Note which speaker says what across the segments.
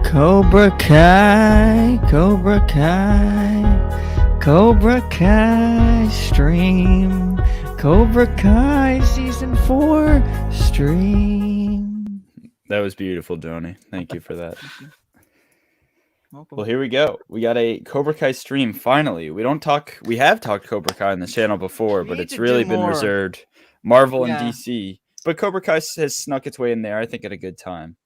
Speaker 1: Cobra Kai, Cobra Kai, Cobra Kai stream, Cobra Kai season 4 stream.
Speaker 2: That was beautiful, Joni. Thank you for that.
Speaker 1: Welcome.
Speaker 2: Well, here we go. We got a Cobra Kai stream finally. We have talked Cobra Kai on the channel before, but it's really been reserved Marvel and DC. But Cobra Kai has snuck its way in there, I think, at a good time.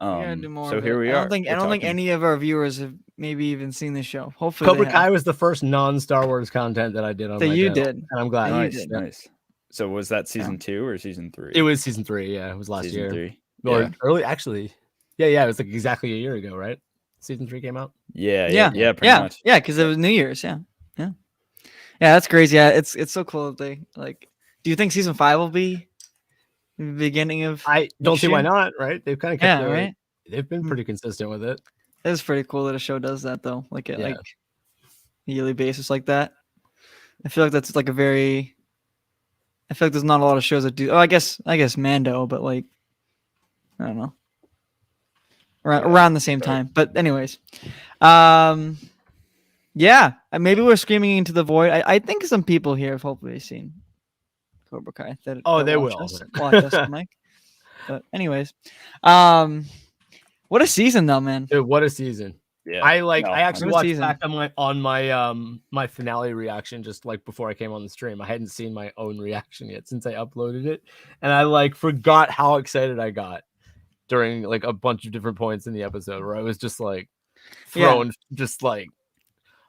Speaker 1: Do more
Speaker 2: so here we are.
Speaker 1: I don't think any of our viewers have maybe even seen this show. Hopefully,
Speaker 3: Cobra Kai was the first non-Star Wars content that I did on my channel,
Speaker 1: did,
Speaker 3: and I'm glad.
Speaker 2: Nice. So was that season 2 or season 3?
Speaker 3: It was season 3. Yeah, it was last year.
Speaker 2: Season 3.
Speaker 3: Or early, actually. Yeah. It was like exactly a year ago, right? Season 3 came out.
Speaker 2: Yeah, pretty much.
Speaker 1: Yeah, because it was New Year's. Yeah. That's crazy. Yeah, it's so cool that they like. Do you think season 5 will be the beginning of?
Speaker 3: I don't see why not. Right? They've kind of kept
Speaker 1: right.
Speaker 3: They've been pretty consistent with it.
Speaker 1: It's pretty cool that a show does that though, like a yearly basis like that. I feel like that's like I feel like there's not a lot of shows that do. Oh, I guess Mando, but like I don't know, around the same time. But anyways, maybe we're screaming into the void. I think some people here have hopefully seen Cobra Kai. They will watch us, Mike. But anyways, what a season though, man.
Speaker 3: Dude, what a season.
Speaker 2: Yeah.
Speaker 3: I actually watched back on my finale reaction just like before I came on the stream. I hadn't seen my own reaction yet since I uploaded it. And I like forgot how excited I got during like a bunch of different points in the episode where I was just like thrown just like,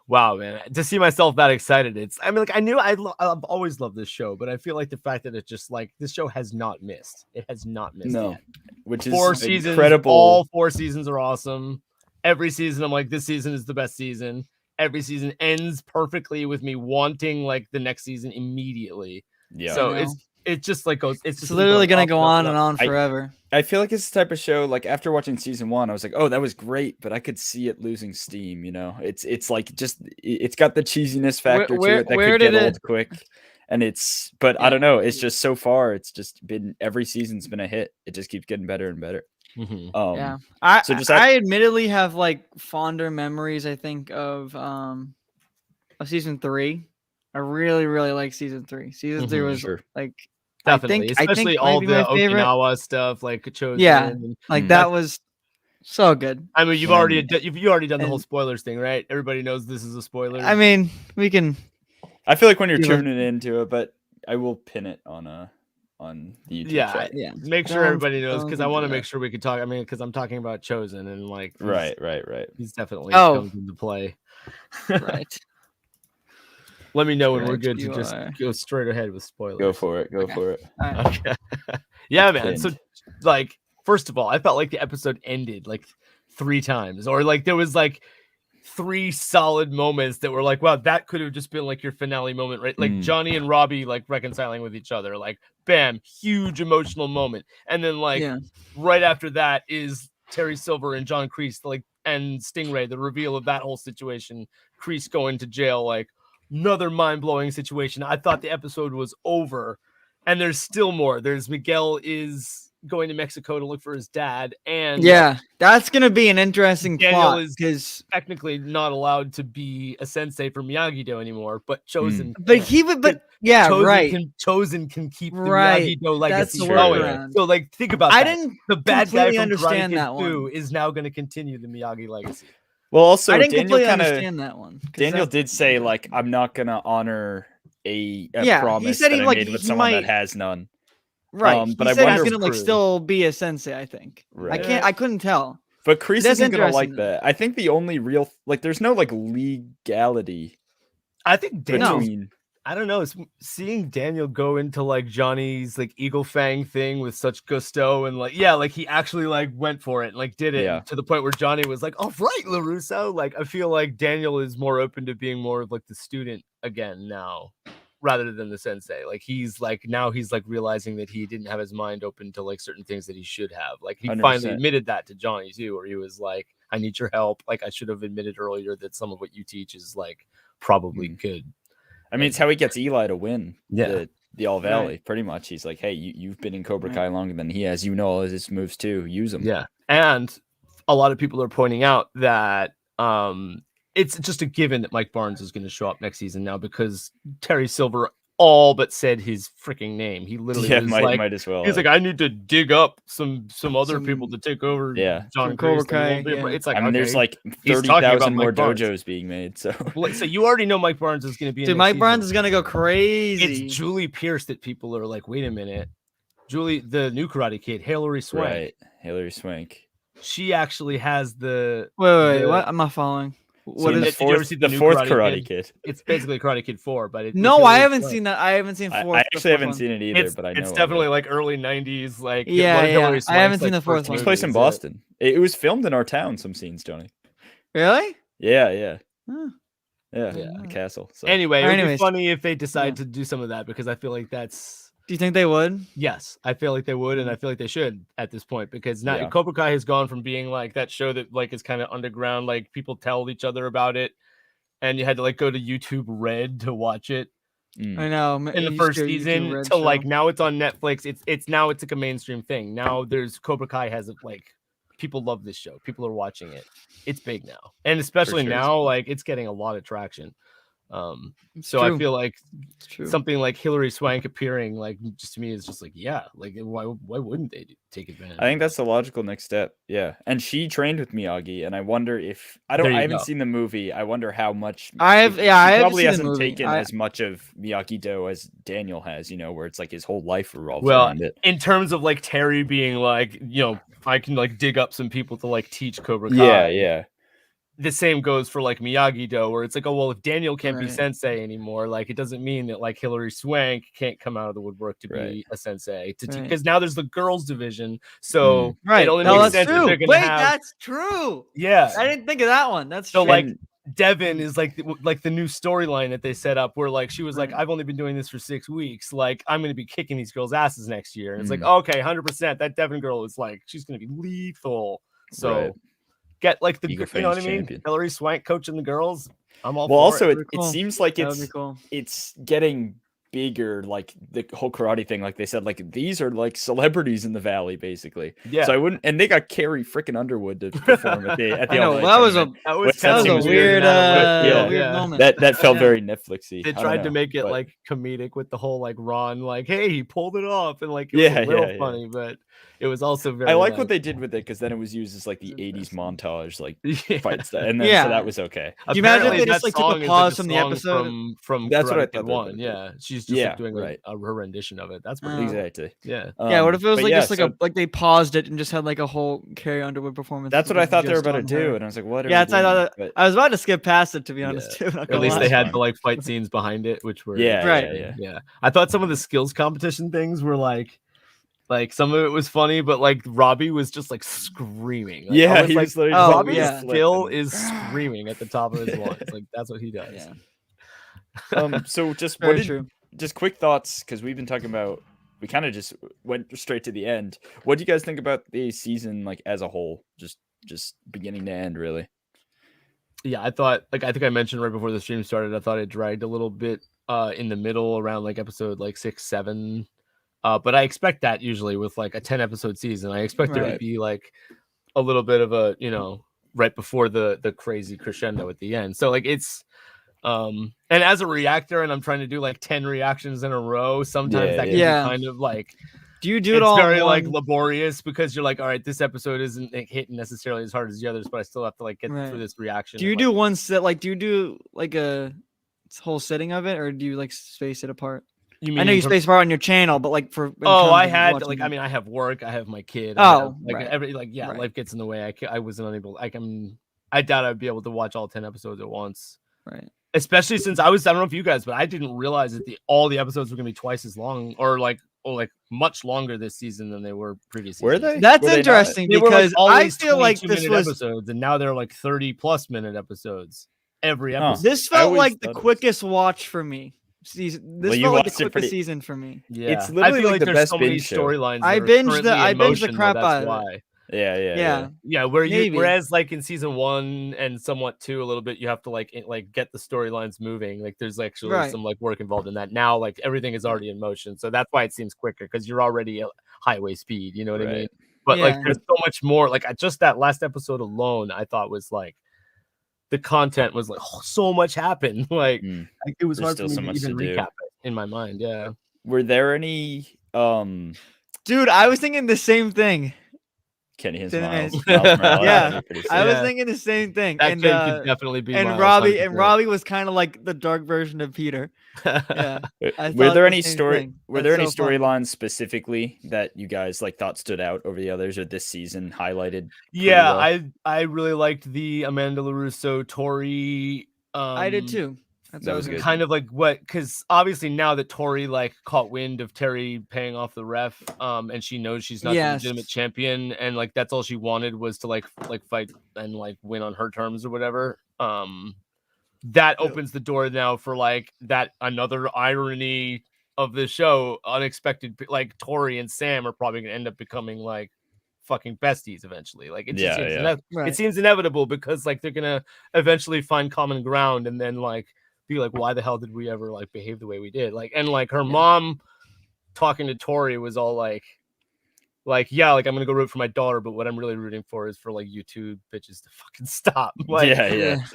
Speaker 3: wow, man, to see myself that excited. I've always loved this show, but I feel like the fact that it's just like this show has not missed. It has not missed.
Speaker 2: No,
Speaker 3: yet.
Speaker 2: which is
Speaker 3: 4 seasons,
Speaker 2: incredible.
Speaker 3: All 4 seasons are awesome. Every season, I'm like, this season is the best season. Every season ends perfectly with me wanting like the next season immediately. Yeah. So it's just like goes. It's just
Speaker 1: literally gonna go on and on forever.
Speaker 2: I feel like it's the type of show like after watching season 1, I was like, oh, that was great, but I could see it losing steam. You know, it's like it's got the cheesiness factor to it that could get old quick. And I don't know. It's just so far, it's just been every season's been a hit. It just keeps getting better and better.
Speaker 1: Mm-hmm. I admittedly have like fonder memories. I think of season 3. I really, really like season 3. Season 3 was like
Speaker 3: definitely, especially all the Okinawa stuff, like Chosen.
Speaker 1: Yeah, like that was so good.
Speaker 3: I mean, you've already done the whole spoilers thing, right? Everybody knows this is a spoiler.
Speaker 1: I mean, we can.
Speaker 2: I feel like when you're tuning into it, but I will pin it on the YouTube chat.
Speaker 3: Yeah. Make sure everybody knows because I want to make sure we can talk. I mean, because I'm talking about Chosen and like
Speaker 2: right.
Speaker 3: He's definitely comes into play.
Speaker 1: Right.
Speaker 3: Let me know when we're good to just go straight ahead with spoilers.
Speaker 2: Go for it.
Speaker 1: Right.
Speaker 3: Okay. Yeah, man. So, like, first of all, I felt like the episode ended like 3 times, or like there was like 3 solid moments that were like, wow, that could have just been like your finale moment, right? Like Johnny and Robbie like reconciling with each other, like, bam, huge emotional moment, and then like right after that is Terry Silver and John Kreese, like, and Stingray, the reveal of that whole situation, Kreese going to jail, like. Another mind-blowing situation. I thought the episode was over, and there's still more. There's Miguel is going to Mexico to look for his dad, and
Speaker 1: that's gonna be an interesting
Speaker 3: Daniel
Speaker 1: plot
Speaker 3: is technically not allowed to be a sensei for Miyagi-Do anymore, but Chosen. Chosen can keep the Miyagi-Do legacy going. So like, think about that. The bad guy from Karate Kid 2 is now going to continue the Miyagi legacy.
Speaker 2: Well, also,
Speaker 1: I didn't completely understand that one.
Speaker 2: Daniel did say, like, I'm not going to honor a promise that I made with someone that has none.
Speaker 1: Right.
Speaker 2: But
Speaker 1: he said he's going to, like, still be a sensei, I think.
Speaker 2: Right.
Speaker 1: I couldn't tell.
Speaker 2: But Kreese isn't going to like that. I think the only real, like, there's no, like, legality.
Speaker 3: I think Daniel... I don't know. It's seeing Daniel go into like Johnny's like Eagle Fang thing with such gusto and like he actually like went for it and like did it to the point where Johnny was like, "All right, LaRusso." Like I feel like Daniel is more open to being more of like the student again now rather than the sensei. Like he's realizing that he didn't have his mind open to like certain things that he should have. Like he 100%. Finally admitted that to Johnny too, where he was like, "I need your help." Like I should have admitted earlier that some of what you teach is like probably good.
Speaker 2: I mean, it's how he gets Eli to win the All Valley, pretty much. He's like, hey, you've been in Cobra Kai longer than he has. You know all his moves too. Use them.
Speaker 3: Yeah. And a lot of people are pointing out that it's just a given that Mike Barnes is going to show up next season now, because Terry Silver all but said his freaking name. He literally was
Speaker 2: might as well.
Speaker 3: He's like, I need to dig up some other people to take over. John
Speaker 1: Cobra Kai.
Speaker 3: It's like,
Speaker 2: I mean, there's like 30,000 more dojos being made. So
Speaker 3: you already know Mike Barnes is going to be.
Speaker 1: Dude, Mike Barnes is going to go crazy.
Speaker 3: It's Julie Pierce that people are like, wait a minute, Julie, the new Karate Kid, Hilary Swank.
Speaker 2: Right, Hilary Swank.
Speaker 3: She actually has the.
Speaker 1: Wait, what? I'm not following.
Speaker 2: What is the fourth Karate Kid?
Speaker 3: It's basically Karate Kid 4, but
Speaker 1: I haven't seen that. I haven't seen 4.
Speaker 2: I actually haven't seen it either, but I know
Speaker 3: it's definitely like early 90s. Like
Speaker 1: I haven't seen the fourth one.
Speaker 2: It takes place in Boston. It was filmed in our town. Some scenes, Johnny.
Speaker 1: Really?
Speaker 2: Yeah.
Speaker 1: Huh.
Speaker 2: Yeah, the castle. So.
Speaker 3: Anyway, it would be funny if they decide to do some of that, because I feel like that's.
Speaker 1: Do you think they would?
Speaker 3: Yes, I feel like they would, and I feel like they should at this point, because now Cobra Kai has gone from being like that show that like is kind of underground, like people tell each other about it, and you had to like go to YouTube Red to watch it.
Speaker 1: I know.
Speaker 3: In the first season, to like now it's on Netflix. It's now it's like a mainstream thing. Now there's Cobra Kai has like people love this show. People are watching it. It's big now, and especially now, like it's getting a lot of traction. So I feel like something like Hilary Swank appearing, like, just to me is just like, like why wouldn't they take advantage?
Speaker 2: I think that's the logical next step. Yeah, and she trained with Miyagi, and I wonder if I haven't seen the movie. I wonder how much
Speaker 1: I
Speaker 2: probably hasn't taken as much of Miyagi-Do as Daniel has. You know, where it's like his whole life revolves around it.
Speaker 3: In terms of like Terry being like, I can like dig up some people to like teach Cobra Kai.
Speaker 2: Yeah.
Speaker 3: The same goes for like Miyagi-Do, where it's like, oh well, if Daniel can't be sensei anymore, like it doesn't mean that like Hilary Swank can't come out of the woodwork to be a sensei, because now there's the girls division, so it only makes sense that they're gonna have.
Speaker 1: That's true.
Speaker 3: Yeah,
Speaker 1: I didn't think of that one. That's
Speaker 3: so
Speaker 1: true.
Speaker 3: like Devin is like the new storyline that they set up, where like she was like, I've only been doing this for 6 weeks, like I'm gonna be kicking these girls' asses next year, and it's like, okay, 100%, that Devin girl is like, she's gonna be lethal. So. Get like the, you know what I mean? Champion. Hilary Swank coaching the girls. I'm all.
Speaker 2: Well,
Speaker 3: for
Speaker 2: also
Speaker 3: it
Speaker 2: seems like it's getting bigger. Like the whole karate thing, like they said, like these are like celebrities in the valley, basically. Yeah. So I wouldn't, and they got Carrie freaking Underwood to perform at the.
Speaker 1: That was a weird moment.
Speaker 2: That felt very Netflixy.
Speaker 3: They tried to make it like comedic with the whole like Ron, like, hey, he pulled it off, and like it was a little funny, but. It was also very.
Speaker 2: I like what they did with it, because then it was used as like the '80s montage, like fight stuff, and then so that was okay.
Speaker 1: Do you imagine if they just like took a pause from the episode?
Speaker 3: From
Speaker 2: that's what I thought.
Speaker 3: One, she's just like, doing her rendition of it. That's pretty
Speaker 2: exactly.
Speaker 3: Yeah.
Speaker 1: What if it was like just like like they paused it and just had like a whole Carrie Underwood performance?
Speaker 2: That's what I thought they were about to do, and I was like, what?
Speaker 1: I was about to skip past it, to be honest. Too.
Speaker 3: At least they had the like fight scenes behind it, which were
Speaker 2: yeah.
Speaker 3: I thought some of the skills competition things were like some of it was funny, but like Robbie was just like screaming. Like,
Speaker 2: he was like,
Speaker 3: Robbie still is screaming at the top of his lungs. Like that's what he does.
Speaker 2: So just just quick thoughts, because we've been talking about, we kind of just went straight to the end. What do you guys think about the season, like as a whole, just beginning to end, really?
Speaker 3: Yeah, I thought, like, I think I mentioned right before the stream started, I thought it dragged a little bit in the middle around like episode like 6, 7. But I expect that usually with like a 10 episode season. I expect there to be like a little bit of a, right before the crazy crescendo at the end. So like it's and as a reactor, and I'm trying to do like 10 reactions in a row, sometimes that can be kind of like,
Speaker 1: do you do it all?
Speaker 3: It's very like laborious, because you're like, all right, this episode isn't hitting necessarily as hard as the others, but I still have to like get through this reaction.
Speaker 1: Do you do one set? Like, do you do like a whole sitting of it, or do you like space it apart? I know you space bar on your channel, but like for
Speaker 3: I had like, I mean, I have work, I have my kid. Life gets in the way. I wasn't unable. I doubt I'd be able to watch all 10 episodes at once.
Speaker 1: Right.
Speaker 3: Especially since I don't know if you guys, but I didn't realize that all the episodes were gonna be twice as long, or like much longer this season than they were previous seasons.
Speaker 2: Were they?
Speaker 1: That's interesting, because I feel like this was
Speaker 3: episodes, and now they're like 30+ minute episodes every episode.
Speaker 1: This felt like the quickest watch for me. This felt like the quickest season for me.
Speaker 3: Yeah,
Speaker 2: it's literally like the best binge
Speaker 3: storylines.
Speaker 1: I binged the crap out of it.
Speaker 3: Yeah. Whereas like in season 1 and somewhat 2 a little bit, you have to like get the storylines moving. Like there's actually some like work involved in that. Now like everything is already in motion, so that's why it seems quicker, because you're already at highway speed. You know what I mean? But like, there's so much more. Like, just that last episode alone, I thought was like, the content was like, so much happened. Like, it was hard for me to even recap it in my mind. Yeah.
Speaker 2: Were there any?
Speaker 1: Dude, I was thinking the same thing.
Speaker 2: Kenny and Miles Morales.
Speaker 1: Yeah, I was thinking the same thing.
Speaker 3: That kid could definitely be.
Speaker 1: And
Speaker 3: Miles,
Speaker 1: Robbie
Speaker 3: 100%.
Speaker 1: and Robbie was kind of like the dark version of Peter. Yeah.
Speaker 2: Were there any storylines specifically that you guys like thought stood out over the others, or this season highlighted?
Speaker 3: Yeah, well? I really liked the Amanda LaRusso Tori.
Speaker 1: I did too.
Speaker 2: That was good.
Speaker 3: Kind of like what, because obviously now that Tori like caught wind of Terry paying off the ref, and she knows she's not the legitimate champion, and like that's all she wanted was to like fight and like win on her terms or whatever. That opens the door now for like that another irony of the show, unexpected. Like Tori and Sam are probably gonna end up becoming like fucking besties eventually. Like it just it seems inevitable because like they're gonna eventually find common ground and then like be like, why the hell did we ever like behave the way we did? Like, and like her mom talking to Tori was all like, yeah, like I'm gonna go root for my daughter, but what I'm really rooting for is for like you two bitches to fucking stop. Like,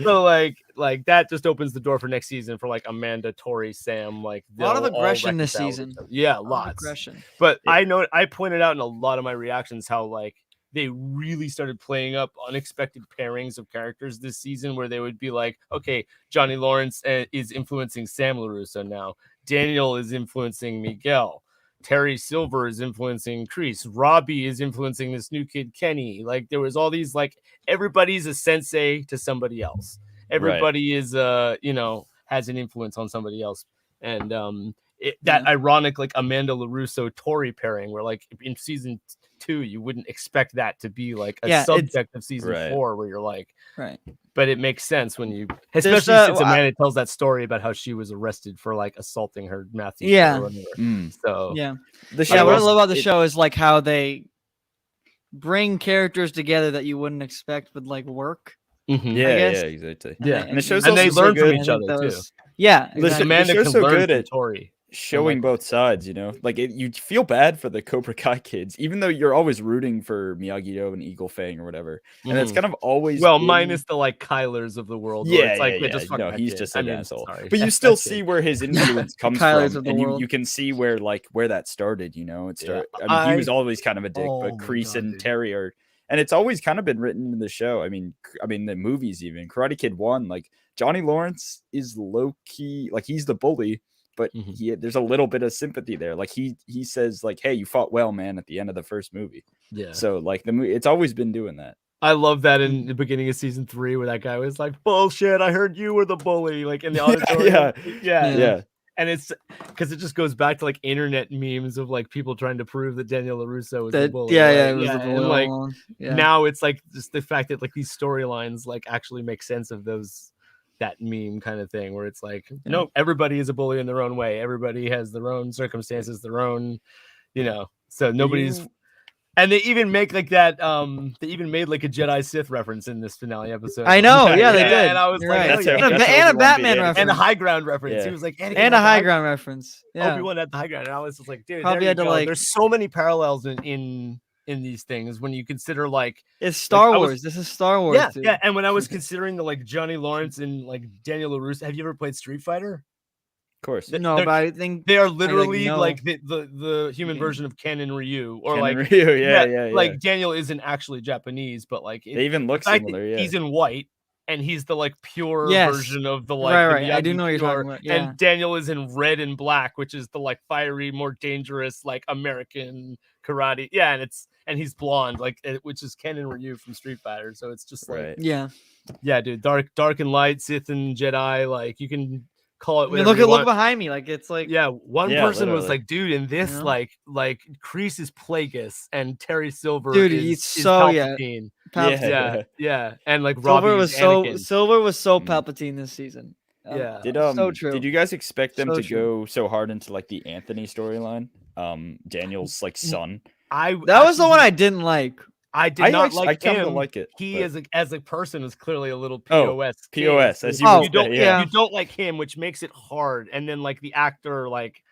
Speaker 3: So like that just opens the door for next season for like Amanda, Tori, Sam. Like
Speaker 1: a lot of aggression this season.
Speaker 3: Yeah, lots. Aggression. But I know I pointed out in a lot of my reactions how like they really started playing up unexpected pairings of characters this season where they would be like, okay, Johnny Lawrence is influencing Sam LaRusso now. Daniel is influencing Miguel. Terry Silver is influencing Kreese. Robbie is influencing this new kid, Kenny. Like there was all these, like everybody's a sensei to somebody else. Everybody is, has an influence on somebody else. And that ironic, like Amanda LaRusso Tori pairing where like in season 2 you wouldn't expect that to be like a subject of season 4 where you're like but it makes sense when you especially since Amanda tells that story about how she was arrested for like assaulting her math teacher so
Speaker 1: the show what I love about the show is like how they bring characters together that you wouldn't expect would like work.
Speaker 2: Exactly.
Speaker 3: And the show's and they learn from each other too.
Speaker 1: Exactly.
Speaker 3: Amanda can so learn good at Tori.
Speaker 2: Showing both sides, you know, like you feel bad for the Cobra Kai kids, even though you're always rooting for Miyagi-Do and Eagle Fang or whatever, and it's kind of always
Speaker 3: minus the like Kylers of the world.
Speaker 2: He's just an asshole. But you still see where his influence comes from, and you can see where that started. You know, I mean, he was always kind of a dick, but Kreese and Terry are, and it's always kind of been written in the show. I mean, the movies even Karate Kid 1, like Johnny Lawrence is low key, like he's the bully. But there's a little bit of sympathy there. Like he says like, "Hey, you fought well, man," at the end of the first movie. Yeah. So like the movie, it's always been doing that.
Speaker 3: I love that in the beginning of season 3 where that guy was like, "Bullshit! I heard you were the bully." Like in the auditorium. Yeah. And it's because it just goes back to like internet memes of like people trying to prove that Daniel LaRusso was the bully.
Speaker 1: It was the bully.
Speaker 3: And like now it's like just the fact that like these storylines like actually make sense of those. That meme kind of thing where it's like, no, everybody is a bully in their own way. Everybody has their own circumstances, their own, so nobody's, and they even make like that. They even made like a Jedi Sith reference in this finale episode.
Speaker 1: I know. Yeah, they did.
Speaker 3: And I was like,
Speaker 1: and a Batman reference.
Speaker 3: And a high ground reference. He was like,
Speaker 1: and a high ground reference. Yeah.
Speaker 3: Obi-Wan had the high ground. And I was just like, dude,
Speaker 1: probably had to like,
Speaker 3: there's so many parallels in these things when you consider like
Speaker 1: it's Star Wars. This is Star Wars.
Speaker 3: Yeah. And when I was considering the like Johnny Lawrence and like Daniel LaRusso, have you ever played Street Fighter?
Speaker 2: Of course.
Speaker 1: No, but I think
Speaker 3: they are literally like the human version of Ken and Ryu, or
Speaker 2: Ken and Ryu. Yeah.
Speaker 3: Like Daniel isn't actually Japanese, but like
Speaker 2: they even look similar. Yeah.
Speaker 3: He's in white. And he's the like pure version of the like
Speaker 1: right. I do know what you're talking about. Yeah.
Speaker 3: And Daniel is in red and black, which is the like fiery, more dangerous, like American karate. Yeah, and he's blonde, like which is Ken and Ryu from Street Fighter. So it's just like yeah, dude, dark and light, Sith and Jedi. Like you can call it.
Speaker 1: Look behind me, like it's like
Speaker 3: one person was like, dude, in this like Kreese is Plagueis and Terry Silver,
Speaker 1: dude,
Speaker 3: he's
Speaker 1: so
Speaker 3: Palpatine. Yeah, and like
Speaker 1: Silver was so Palpatine this season.
Speaker 2: So true. Did you guys expect them to go so hard into like the Anthony storyline? Daniel's like son.
Speaker 1: That was the one I didn't like.
Speaker 3: I did not like him.
Speaker 2: I kind of like it.
Speaker 3: He as a person is clearly a little POS.
Speaker 2: POS, as
Speaker 3: you don't like him, which makes it hard. And then like the actor, like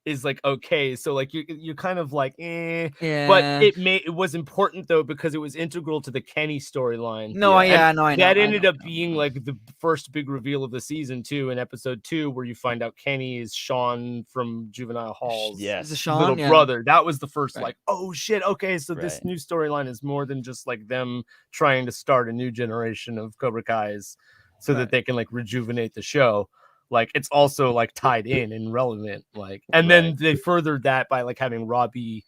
Speaker 3: is like okay, so like you're kind of like
Speaker 1: Yeah.
Speaker 3: But it was important though because it was integral to the Kenny storyline.
Speaker 1: No, I know.
Speaker 3: That ended up being like the first big reveal of the season too, in episode 2, where you find out Kenny is Sean from Juvenile Hall's
Speaker 1: Sean?
Speaker 3: little brother. That was the first like, oh shit, okay, so this new storyline is more than just like them trying to start a new generation of Cobra Kais so that they can like rejuvenate the show. Like it's also like tied in and relevant, like, and then they furthered that by like having Robbie's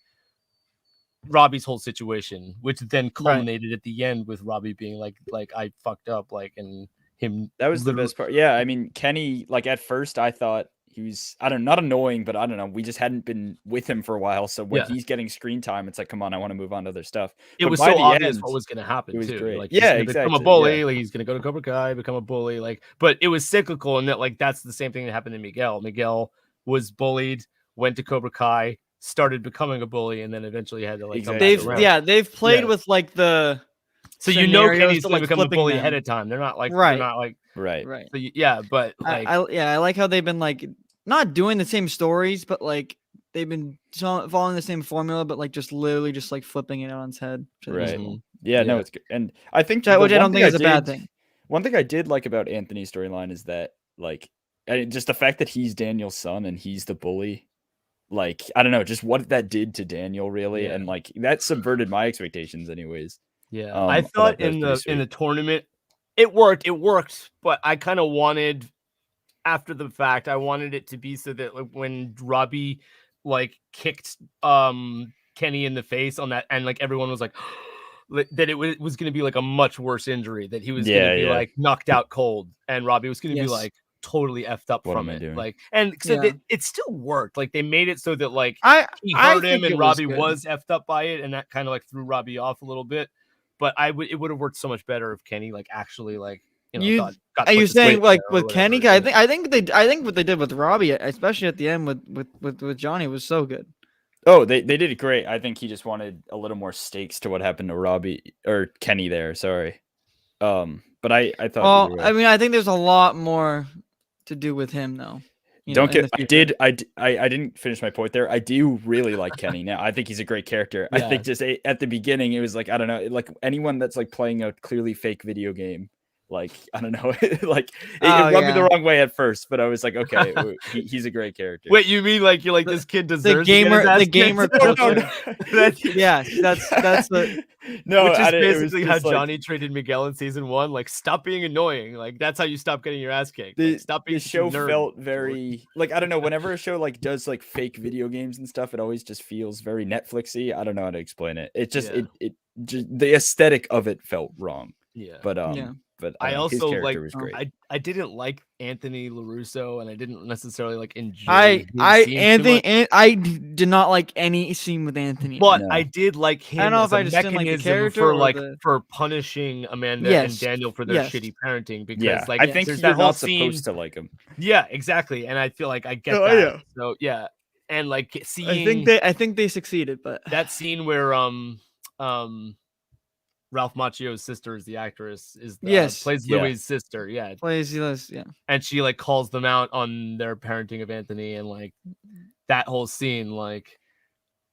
Speaker 3: whole situation, which then culminated at the end with Robbie being like I fucked up, like, and him.
Speaker 2: That was the best part. Yeah, I mean, Kenny, like at first I thought he was, not annoying, but I don't know. We just hadn't been with him for a while, so when he's getting screen time, it's like, come on, I want to move on to other stuff.
Speaker 3: It was so obvious what was going to happen. It was too. Great. Like, exactly. Become a bully. Like he's going to go to Cobra Kai, become a bully. Like, but it was cyclical, and that like that's the same thing that happened to Miguel. Miguel was bullied, went to Cobra Kai, started becoming a bully, and then eventually had to like.
Speaker 1: They've played with like the.
Speaker 3: So you know Kenny's going to become a bully ahead of time. They're not like they're not like
Speaker 2: right.
Speaker 3: So, yeah, but like
Speaker 1: I like how they've been like not doing the same stories, but like they've been following the same formula, but like just literally just like flipping it on its head.
Speaker 2: Right. Yeah, no, it's good. And I think
Speaker 1: which I don't think is a bad thing.
Speaker 2: One thing I did like about Anthony's storyline is that like just the fact that he's Daniel's son and he's the bully. Like, I don't know, just what that did to Daniel really, and like that subverted my expectations anyways.
Speaker 3: Yeah, I thought in the tournament it worked, but I kind of wanted, after the fact, I wanted it to be so that like when Robbie like kicked Kenny in the face on that, and like everyone was like that it was going to be like a much worse injury, that he was going to be like knocked out cold, and Robbie was going to be like totally effed up from it. Like, and so it still worked. Like they made it so that like he hurt him and Robbie was effed up by it, and that kind of like threw Robbie off a little bit. But it would have worked so much better if Kenny like actually like got
Speaker 1: are you saying like with Kenny? I think what they did with Robbie, especially at the end with Johnny, was so good.
Speaker 2: Oh, they did it great. I think he just wanted a little more stakes to what happened to Robbie or Kenny there. Sorry, but I thought.
Speaker 1: Well, I mean, I think there's a lot more to do with him though.
Speaker 2: I didn't finish my point there. I do really like Kenny now. I think he's a great character. I think just at the beginning it was like, I don't know, like anyone that's like playing a clearly fake video game, like I don't know, like it rubbed me the wrong way at first, but I was like, okay, he's a great character.
Speaker 3: Wait, you mean like you're like this kid deserves
Speaker 1: the gamer culture? That's the
Speaker 3: no, which is basically how Johnny treated Miguel in season 1. Like, stop being annoying. Like, that's how you stop getting your ass kicked. Like, stop being.
Speaker 2: The show felt very like, I don't know. Whenever a show like does like fake video games and stuff, it always just feels very Netflixy. I don't know how to explain it. It just it just the aesthetic of it felt wrong.
Speaker 3: Yeah,
Speaker 2: but
Speaker 3: I also
Speaker 2: his
Speaker 3: like
Speaker 2: was great.
Speaker 3: I didn't like Anthony LaRusso, and I didn't necessarily like enjoy.
Speaker 1: I did not like any scene with Anthony,
Speaker 3: but I did like him. I don't know if I just didn't like the character for punishing Amanda and Daniel for their shitty parenting, because like
Speaker 2: I think
Speaker 3: there's
Speaker 2: you're
Speaker 3: that whole
Speaker 2: not
Speaker 3: scene,
Speaker 2: supposed to like him.
Speaker 3: Yeah, exactly, and I feel like I get that. Yeah. So yeah, and like seeing,
Speaker 1: I think they succeeded, but
Speaker 3: that scene where Ralph Macchio's sister is the actress, plays Louis' sister. Yeah. And she like calls them out on their parenting of Anthony, and like that whole scene, like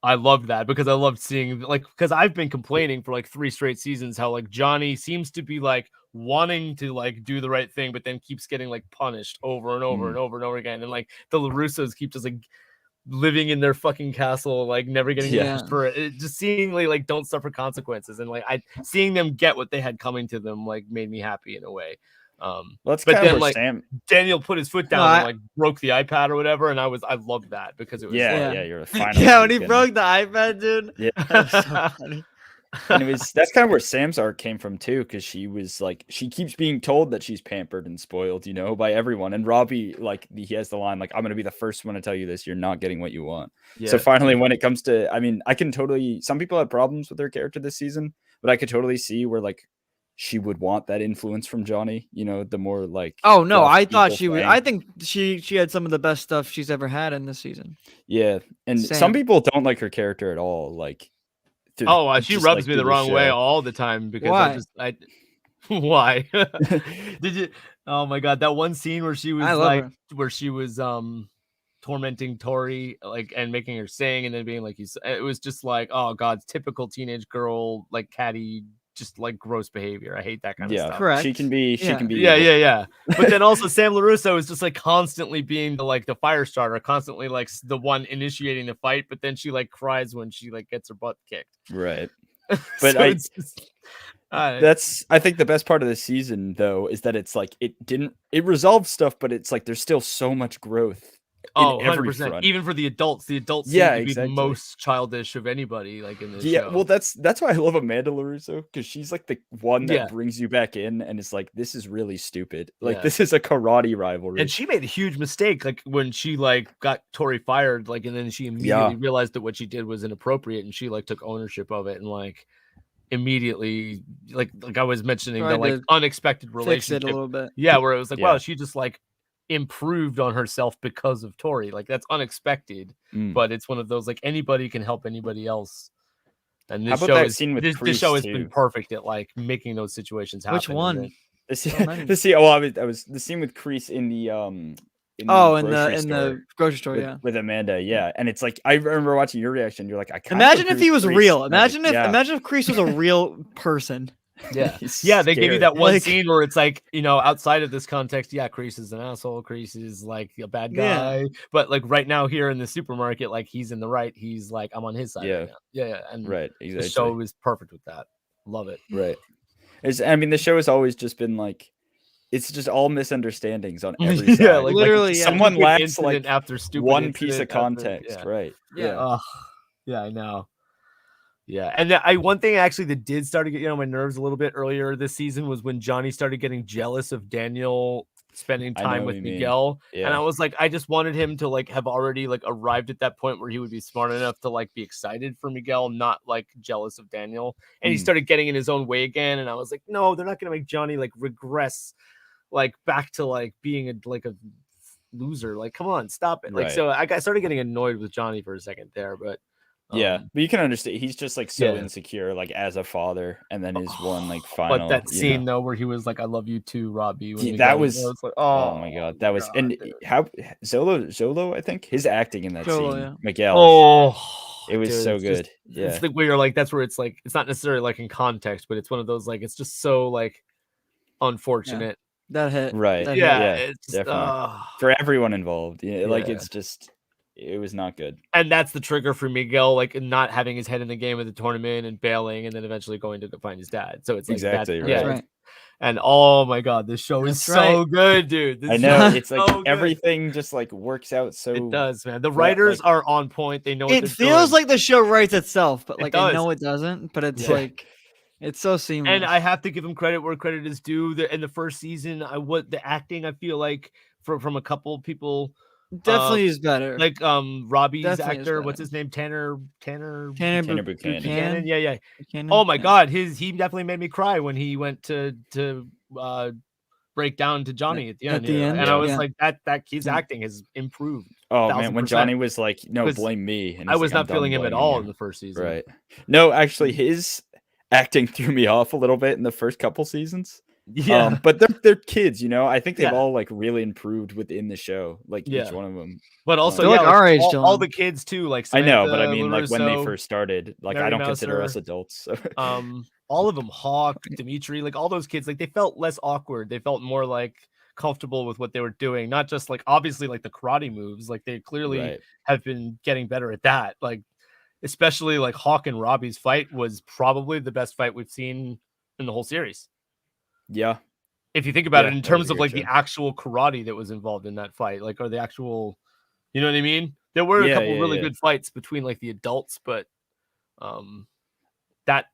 Speaker 3: I loved that because I loved seeing because I've been complaining for like 3 straight seasons how like Johnny seems to be like wanting to like do the right thing, but then keeps getting like punished over and over and over and over again. And like the LaRussos keep just like living in their fucking castle, like never getting punished for it. Just seemingly like don't suffer consequences, and like seeing them get what they had coming to them like made me happy in a way. But then like Daniel put his foot down and like broke the iPad or whatever, and I loved that because it was
Speaker 2: you're a final
Speaker 1: when he broke the iPad, dude.
Speaker 2: Yeah. So funny. And that's kind of where Sam's arc came from too, because she was like, she keeps being told that she's pampered and spoiled, by everyone. And Robbie, like, he has the line like, I'm gonna be the first one to tell you this, you're not getting what you want. So finally, when it comes to, I mean, I can totally, some people have problems with her character this season, but I could totally see where like she would want that influence from Johnny, the more like,
Speaker 1: oh no, I thought she would. I think she had some of the best stuff she's ever had in this season.
Speaker 2: Yeah, and some people don't like her character at all, like.
Speaker 3: She rubs me the wrong way all the time because why? Did you? Oh my god, that one scene where she was where she was tormenting Tori, like, and making her sing, and then being like, it was just like, oh god, typical teenage girl, like catty, just like gross behavior. I hate that kind of stuff.
Speaker 1: Correct.
Speaker 2: She can be
Speaker 3: yeah. But then also Sam LaRusso is just like constantly being the fire starter, constantly like the one initiating the fight, but then she like cries when she like gets her butt kicked.
Speaker 2: Right.
Speaker 3: But
Speaker 2: I think the best part of the season though is that it's like it resolves stuff, but it's like there's still so much growth.
Speaker 3: Oh, 100%. Even for the adults seem to be the most childish of anybody, like in this show.
Speaker 2: Well, that's why I love Amanda LaRusso, because she's like the one that brings you back in, and it's like, this is really stupid. Like this is a karate rivalry,
Speaker 3: and she made a huge mistake, like when she like got Tori fired, like, and then she immediately realized that what she did was inappropriate, and she like took ownership of it, and like immediately, like I was mentioning, the like unexpected relationship
Speaker 1: a little bit.
Speaker 3: Yeah, where it was like, wow, she just like improved on herself because of Tori. Like that's unexpected, but it's one of those like anybody can help anybody else. And this show has been perfect at like making those situations happen.
Speaker 1: Which one?
Speaker 2: The scene with Kreese in the in the grocery store with Amanda, and it's like, I remember watching your reaction. You're like,
Speaker 1: imagine if he was real. Imagine if Kreese was a real person.
Speaker 3: Yeah, they gave you that one scene where it's like, you know, outside of this context, Kreese is an asshole, Kreese is like a bad guy, but like right now here in the supermarket, like he's in the right, he's like, I'm on his side right now. And exactly. The show is perfect with that. Love it.
Speaker 2: Right. The show has always just been like, it's just all misunderstandings on every side.
Speaker 3: Like
Speaker 2: literally, someone lacks like
Speaker 3: after stupid
Speaker 2: one piece of context, right?
Speaker 3: Yeah, I know. Yeah, and one thing actually that did start to get on my nerves a little bit earlier this season was when Johnny started getting jealous of Daniel spending time with Miguel, and I was like, I just wanted him to like have already like arrived at that point where he would be smart enough to like be excited for Miguel, not like jealous of Daniel. And he started getting in his own way again, and I was like, no, they're not gonna make Johnny like regress like back to like being a loser. Like, come on, stop it. Like, so I started getting annoyed with Johnny for a second there, but.
Speaker 2: But you can understand, he's just like so insecure, like as a father, and then his one like final.
Speaker 3: But that scene though, where he was like, "I love you too, Robbie."
Speaker 2: That was like, oh my god, that was, and how Zolo, I think his acting in that scene, Miguel. It was so good.
Speaker 3: It's like where you're like, that's where it's like, it's not necessarily like in context, but it's one of those like, it's just so like unfortunate.
Speaker 1: That hit,
Speaker 2: right?
Speaker 3: It's
Speaker 2: definitely for everyone involved. Like it's just. It was not good.
Speaker 3: And that's the trigger for Miguel, like not having his head in the game of the tournament and bailing, and then eventually going to go find his dad. So it's like
Speaker 2: exactly
Speaker 3: right. And oh my god, this show is so good, dude.
Speaker 2: I know, it's like everything just like works out so.
Speaker 3: It does, man. The writers are on point. They know what
Speaker 1: it feels like the show writes itself, but like I know it doesn't. But it's like it's so seamless.
Speaker 3: And I have to give him credit where credit is due. In the first season, the acting, I feel like from a couple people.
Speaker 1: Definitely is better.
Speaker 3: Like Robbie's actor, what's his name? Tanner Buchanan. Yeah. Buchanan. Oh my god, he definitely made me cry when he went to break down to Johnny at the end. And I was like, that his acting has improved.
Speaker 2: Oh man, when Johnny was like, no, blame me.
Speaker 3: And I was not feeling him at all in the first season.
Speaker 2: Right. No, actually his acting threw me off a little bit in the first couple seasons. But they're kids, you know. I think they've all like really improved within the show, like each one of them.
Speaker 3: But also,
Speaker 1: like our age,
Speaker 3: all the kids too. Like
Speaker 2: Samantha, I know, but I mean, like when they first started, like Mary I don't Mouser, consider us adults. So.
Speaker 3: All of them, Hawk, Dimitri, like all those kids, like they felt less awkward. They felt more like comfortable with what they were doing. Not just like obviously like the karate moves. Like they clearly have been getting better at that. Like especially like Hawk and Robbie's fight was probably the best fight we've seen in the whole series.
Speaker 2: Yeah,
Speaker 3: if you think about it in terms of like the actual karate that was involved in that fight, like or the actual, you know what I mean? There were a couple really good fights between like the adults, but that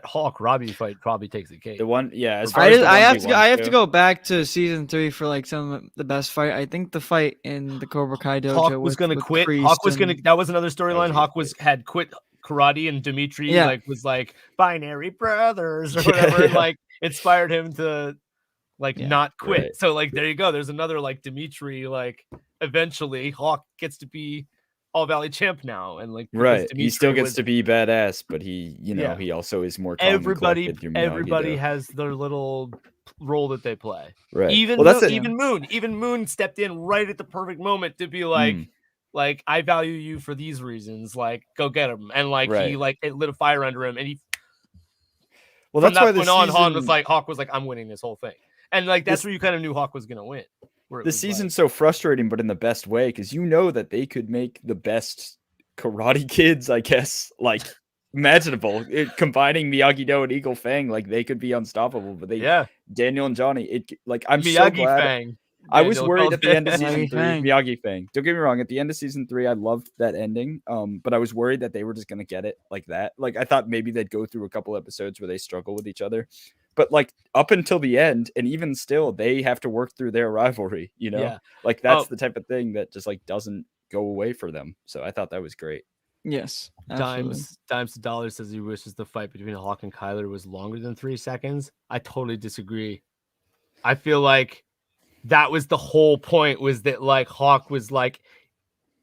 Speaker 3: Hawk Robbie fight probably takes the cake.
Speaker 2: The one,
Speaker 1: I have to go back to season 3 for like some of the best fight. I think the fight in the Cobra Kai dojo.
Speaker 3: Hawk was going to quit. Hawk was going to. That was another storyline. Hawk had quit karate, and Dimitri was like binary brothers or whatever. Like inspired him to like not quit. Right. So like there you go. There's another like Dimitri. Like eventually Hawk gets to be All Valley champ now, and like
Speaker 2: right, he still gets to be badass, but he, he also is more calm
Speaker 3: everybody
Speaker 2: and
Speaker 3: has their little role that they play.
Speaker 2: Right.
Speaker 3: Even Moon stepped in right at the perfect moment to be like I value you for these reasons, like go get him, and like he like it lit a fire under him, and he. Well, that's why Hawk was like, I'm winning this whole thing, and like that's where you kind of knew Hawk was gonna win.
Speaker 2: The season's so frustrating, but in the best way, because that they could make the best Karate Kids, I guess, like imaginable. Combining Miyagi-Do and Eagle Fang, like they could be unstoppable. But Daniel and Johnny, I'm Miyagi so glad.
Speaker 3: Fang.
Speaker 2: I was worried at the end of season 3, Miyagi Fang. Don't get me wrong, at the end of season 3, I loved that ending. But I was worried that they were just gonna get it like that. Like I thought maybe they'd go through a couple episodes where they struggle with each other. But like up until the end, and even still, they have to work through their rivalry, Like that's the type of thing that just like doesn't go away for them. So I thought that was great.
Speaker 1: Yes.
Speaker 3: Dimes to Dollars says he wishes the fight between Hawk and Kyler was longer than 3 seconds. I totally disagree. I feel like that was the whole point, was that like Hawk was like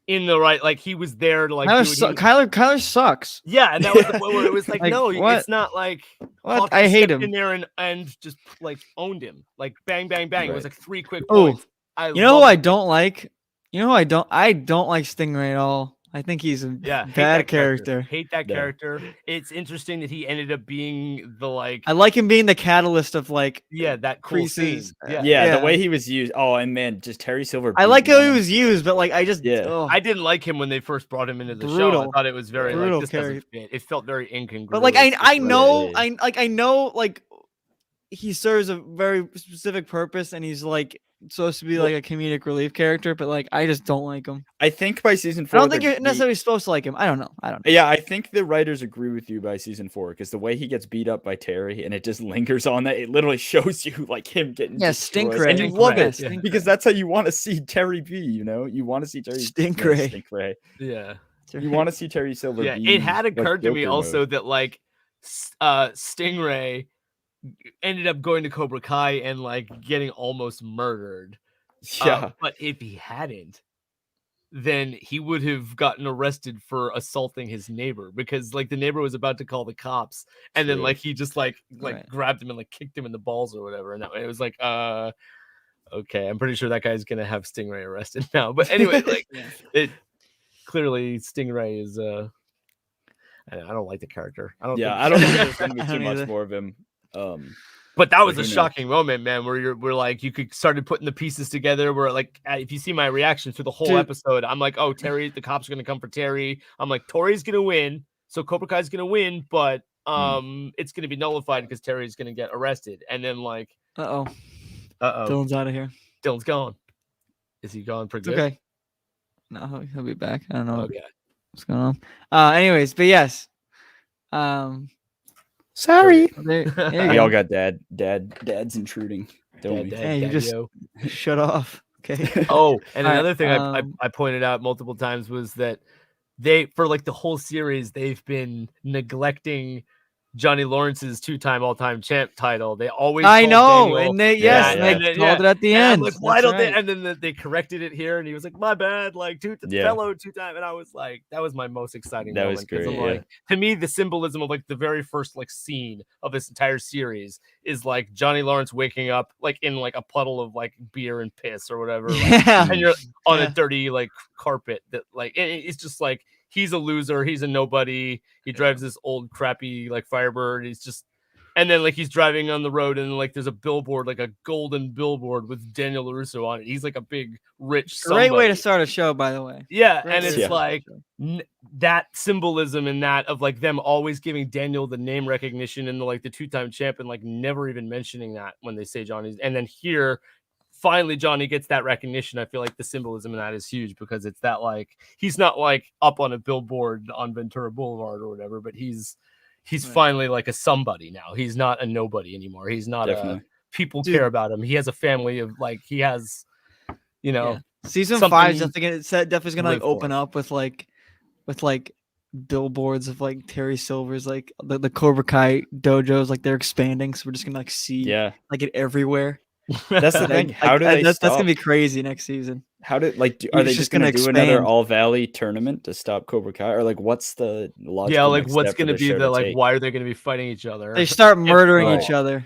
Speaker 3: in the right, like he was there to like
Speaker 1: Kyler sucks.
Speaker 3: Yeah, and that was the point where it was like, no, it's not like
Speaker 1: Hawk I hate him
Speaker 3: in there and just like owned him, like bang bang bang. Right. It was like 3 quick points.
Speaker 1: I don't like Stingray at all. I think he's a bad character.
Speaker 3: Hate that character. It's interesting that he ended up being the like.
Speaker 1: I like him being the catalyst of like
Speaker 3: that cool
Speaker 1: creases.
Speaker 2: Yeah, the way he was used. Oh, and man, just Terry Silver.
Speaker 1: I like how he was used, but like I just
Speaker 3: I didn't like him when they first brought him into the show. I thought it was very brutal. Like, this doesn't fit. It felt very incongruous.
Speaker 1: But like I know like he serves a very specific purpose, and he's like supposed to be like a comedic relief character, but like I just don't like him.
Speaker 2: I think by season 4,
Speaker 1: I don't think you're necessarily supposed to like him. I don't know.
Speaker 2: Yeah, I think the writers agree with you by season 4, because the way he gets beat up by Terry and it just lingers on that, it literally shows you like him getting
Speaker 1: Stingray,
Speaker 2: and you love it because that's how you want to see Terry be. You want to see Terry
Speaker 1: Stingray.
Speaker 3: Yeah,
Speaker 2: you want to see Terry Silver.
Speaker 3: Yeah, it had occurred to me also that like Stingray ended up going to Cobra Kai and like getting almost murdered. But if he hadn't, then he would have gotten arrested for assaulting his neighbor, because like the neighbor was about to call the cops, and then like he just like grabbed him and like kicked him in the balls or whatever, and it was like okay, I'm pretty sure that guy's gonna have Stingray arrested now. But anyway, like it clearly Stingray is I don't like the character. I don't think
Speaker 2: there's gonna be too much more of him.
Speaker 3: But that was a shocking moment, man, where we're like, you could started putting the pieces together where like, if you see my reaction through the whole episode, I'm like, oh, Terry, the cops are going to come for Terry. I'm like, Tori's going to win. So Cobra Kai's going to win, but it's going to be nullified because Terry's going to get arrested. And then like,
Speaker 1: Dylan's out of here.
Speaker 3: Dylan's gone. Is he gone for good?
Speaker 1: Okay. No, he'll be back. I don't know what's going
Speaker 2: on.
Speaker 1: Anyways, but yes.
Speaker 2: Sorry.
Speaker 1: We
Speaker 2: all got dad's intruding. Don't we?
Speaker 1: Hey, you just shut off. Okay.
Speaker 3: Oh, and another thing I pointed out multiple times was that they, for like the whole series, they've been neglecting Johnny Lawrence's 2-time all-time champ title. They always Daniel,
Speaker 1: and they called it at the end.
Speaker 3: Like, why don't they? And then they corrected it here, and he was like, "My bad, like fellow 2-time." And I was like, that was my most exciting moment.
Speaker 2: Was great.
Speaker 3: Like, to me, the symbolism of like the very first like scene of this entire series is like Johnny Lawrence waking up like in like a puddle of like beer and piss or whatever, and you're on a dirty like carpet that like it's just like. He's a loser. He's a nobody. He drives this old crappy like Firebird. He's just, and then like he's driving on the road and like there's a billboard, like a golden billboard with Daniel Russo on it. He's like a big rich somebody.
Speaker 1: Great way to start a show, by the way.
Speaker 3: Yeah, and it's like that symbolism in that of like them always giving Daniel the name recognition and the like the 2-time champ and like never even mentioning that when they say Johnny's, and then here. Finally, Johnny gets that recognition. I feel like the symbolism in that is huge because it's that like he's not like up on a billboard on Ventura Boulevard or whatever, but he's finally like a somebody now. He's not a nobody anymore. He's not people care about him. He has a family of like he has,
Speaker 1: Season 5 is definitely gonna like open up with like billboards of like Terry Silver's like the Cobra Kai dojos, like they're expanding, so we're just gonna like see like it everywhere.
Speaker 2: That's the thing. How do they?
Speaker 1: That's gonna be crazy next season.
Speaker 2: How did are they just gonna do another All Valley tournament to stop Cobra Kai, or like what's the logical
Speaker 3: like what's gonna be the like
Speaker 2: take?
Speaker 3: why are they gonna be fighting each other?
Speaker 1: They start murdering each other.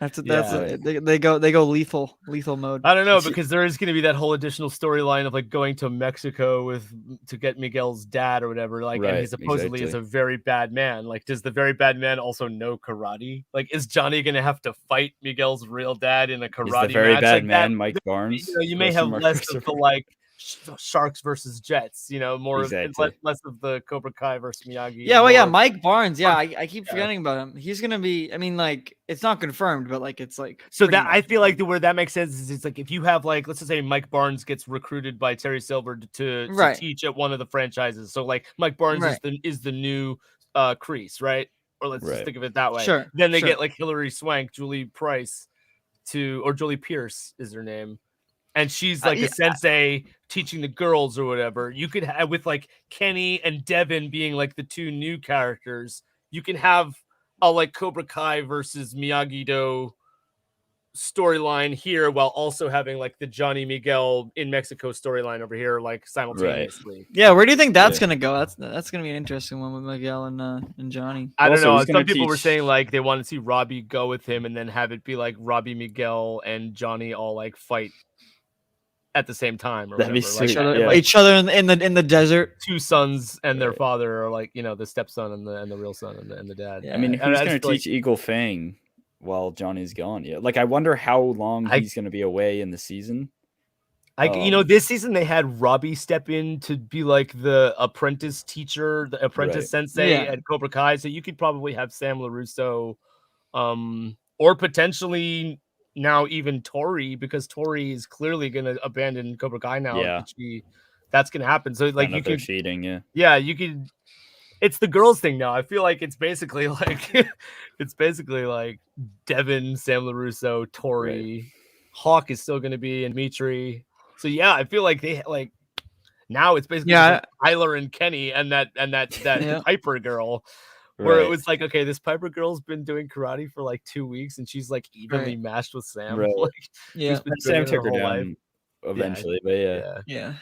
Speaker 1: They go lethal mode.
Speaker 3: I don't know, because there is going to be that whole additional storyline of like going to Mexico to get Miguel's dad or whatever. Like, and he supposedly is a very bad man. Like, does the very bad man also know karate? Like, is Johnny going to have to fight Miguel's real dad in a karate match?
Speaker 2: The very bad
Speaker 3: like
Speaker 2: man,
Speaker 3: that,
Speaker 2: Mike Barnes.
Speaker 3: You may have less of the like Sharks versus Jets, more less of the Cobra Kai versus Miyagi.
Speaker 1: Yeah, Mike Barnes. Yeah, I keep forgetting about him. He's gonna be. I mean, like, it's not confirmed, but like, it's like.
Speaker 3: So that I feel like where that makes sense is it's like if you have like, let's just say Mike Barnes gets recruited by Terry Silver to teach at one of the franchises. So like Mike Barnes is the new Kreese, right? Or let's just think of it that way.
Speaker 1: Sure.
Speaker 3: Then they get like Hilary Swank, Julie Pierce is her name. And she's like a sensei teaching the girls or whatever. You could have with like Kenny and Devin being like the two new characters. You can have a like Cobra Kai versus Miyagi-Do storyline here while also having like the Johnny Miguel in Mexico storyline over here, like simultaneously.
Speaker 1: Yeah, where do you think that's gonna go? That's gonna be an interesting one with Miguel and Johnny.
Speaker 3: I don't know. Some people were saying like they want to see Robbie go with him and then have it be like Robbie, Miguel, and Johnny all like fight at the same time, or
Speaker 2: that'd be
Speaker 3: sweet.
Speaker 1: Each other in the desert.
Speaker 3: Two sons and their father, or like the stepson and the real son and the dad.
Speaker 2: Yeah. I mean, who's gonna teach Eagle Fang while Johnny's gone? Yeah, like I wonder how long he's gonna be away in the season.
Speaker 3: This season they had Robbie step in to be like the apprentice teacher, the apprentice sensei at Cobra Kai. So you could probably have Sam LaRusso, or potentially. Now even Tori, because Tori is clearly going to abandon Cobra Kai now.
Speaker 2: Yeah,
Speaker 3: that's going to happen. So like you could
Speaker 2: cheating,
Speaker 3: you could. It's the girls thing now. I feel like it's basically like Devin, Sam LaRusso, Tori, Hawk is still going to be, and Dimitri. So yeah, I feel like they like now it's basically like Tyler and Kenny and that Piper girl. Where it was like, okay, this Piper girl's been doing karate for like 2 weeks, and she's like evenly matched with Sam.
Speaker 2: Right.
Speaker 3: Like,
Speaker 2: Sam took her down eventually, but
Speaker 1: yeah.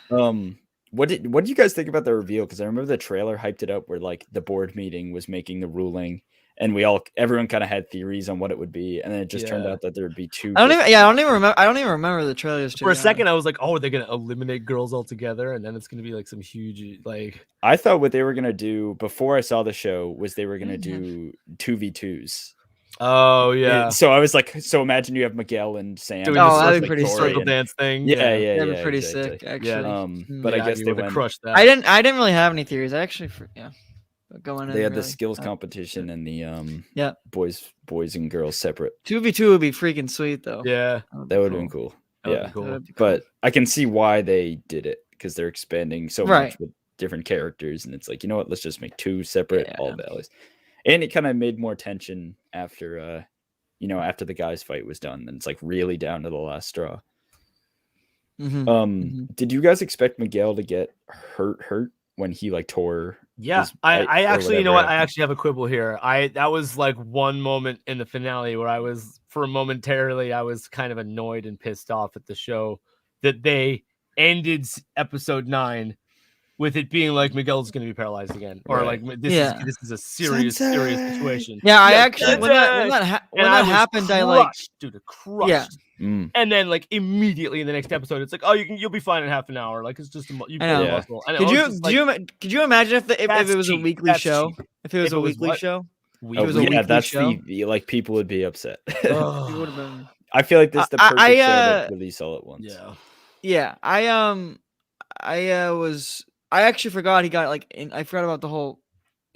Speaker 2: What did you guys think about the reveal? Because I remember the trailer hyped it up, where like the board meeting was making the ruling, and everyone kind of had theories on what it would be, and then it just turned out that there would be two.
Speaker 1: I don't even remember the trailers.
Speaker 3: For a second, I was like, oh, are they gonna eliminate girls altogether, and then it's gonna be like some huge like.
Speaker 2: I thought what they were gonna do before I saw the show was they were gonna do 2v2s.
Speaker 3: Oh yeah.
Speaker 2: So I was like, so imagine you have Miguel and Sam.
Speaker 1: That'd be pretty
Speaker 3: circle dance thing.
Speaker 1: That'd be pretty sick, actually.
Speaker 2: Yeah. But I guess they went.
Speaker 3: Crushed that.
Speaker 1: I didn't really have any theories. I actually, going in.
Speaker 2: They had the skills competition and the boys and girls separate.
Speaker 1: 2v2 would be freaking sweet though.
Speaker 3: Yeah,
Speaker 2: that would have been cool.
Speaker 3: Cool.
Speaker 2: But I can see why they did it, because they're expanding so much with different characters, and it's like, you know what, let's just make two separate All Valleys. And it kind of made more tension after after the guys fight was done, and it's like really down to the last straw. Did you guys expect Miguel to get hurt when he like tore?
Speaker 3: I actually, you know what, I actually have a quibble here. That was like one moment in the finale where I was momentarily kind of annoyed and pissed off at the show that they ended episode 9 with it being like Miguel's going to be paralyzed again, or like this is a serious situation.
Speaker 1: Yeah, I actually when that happened, I like
Speaker 3: crushed. Yeah. And then like immediately in the next episode, it's like, oh, you'll be fine in half an hour. Like it's just you pull a muscle.
Speaker 1: Could you imagine if it was a weekly show? If it was a weekly show,
Speaker 2: that's the like people would be upset. I feel like this is the perfect show to release all at once.
Speaker 1: Yeah. I actually forgot he got I forgot about the whole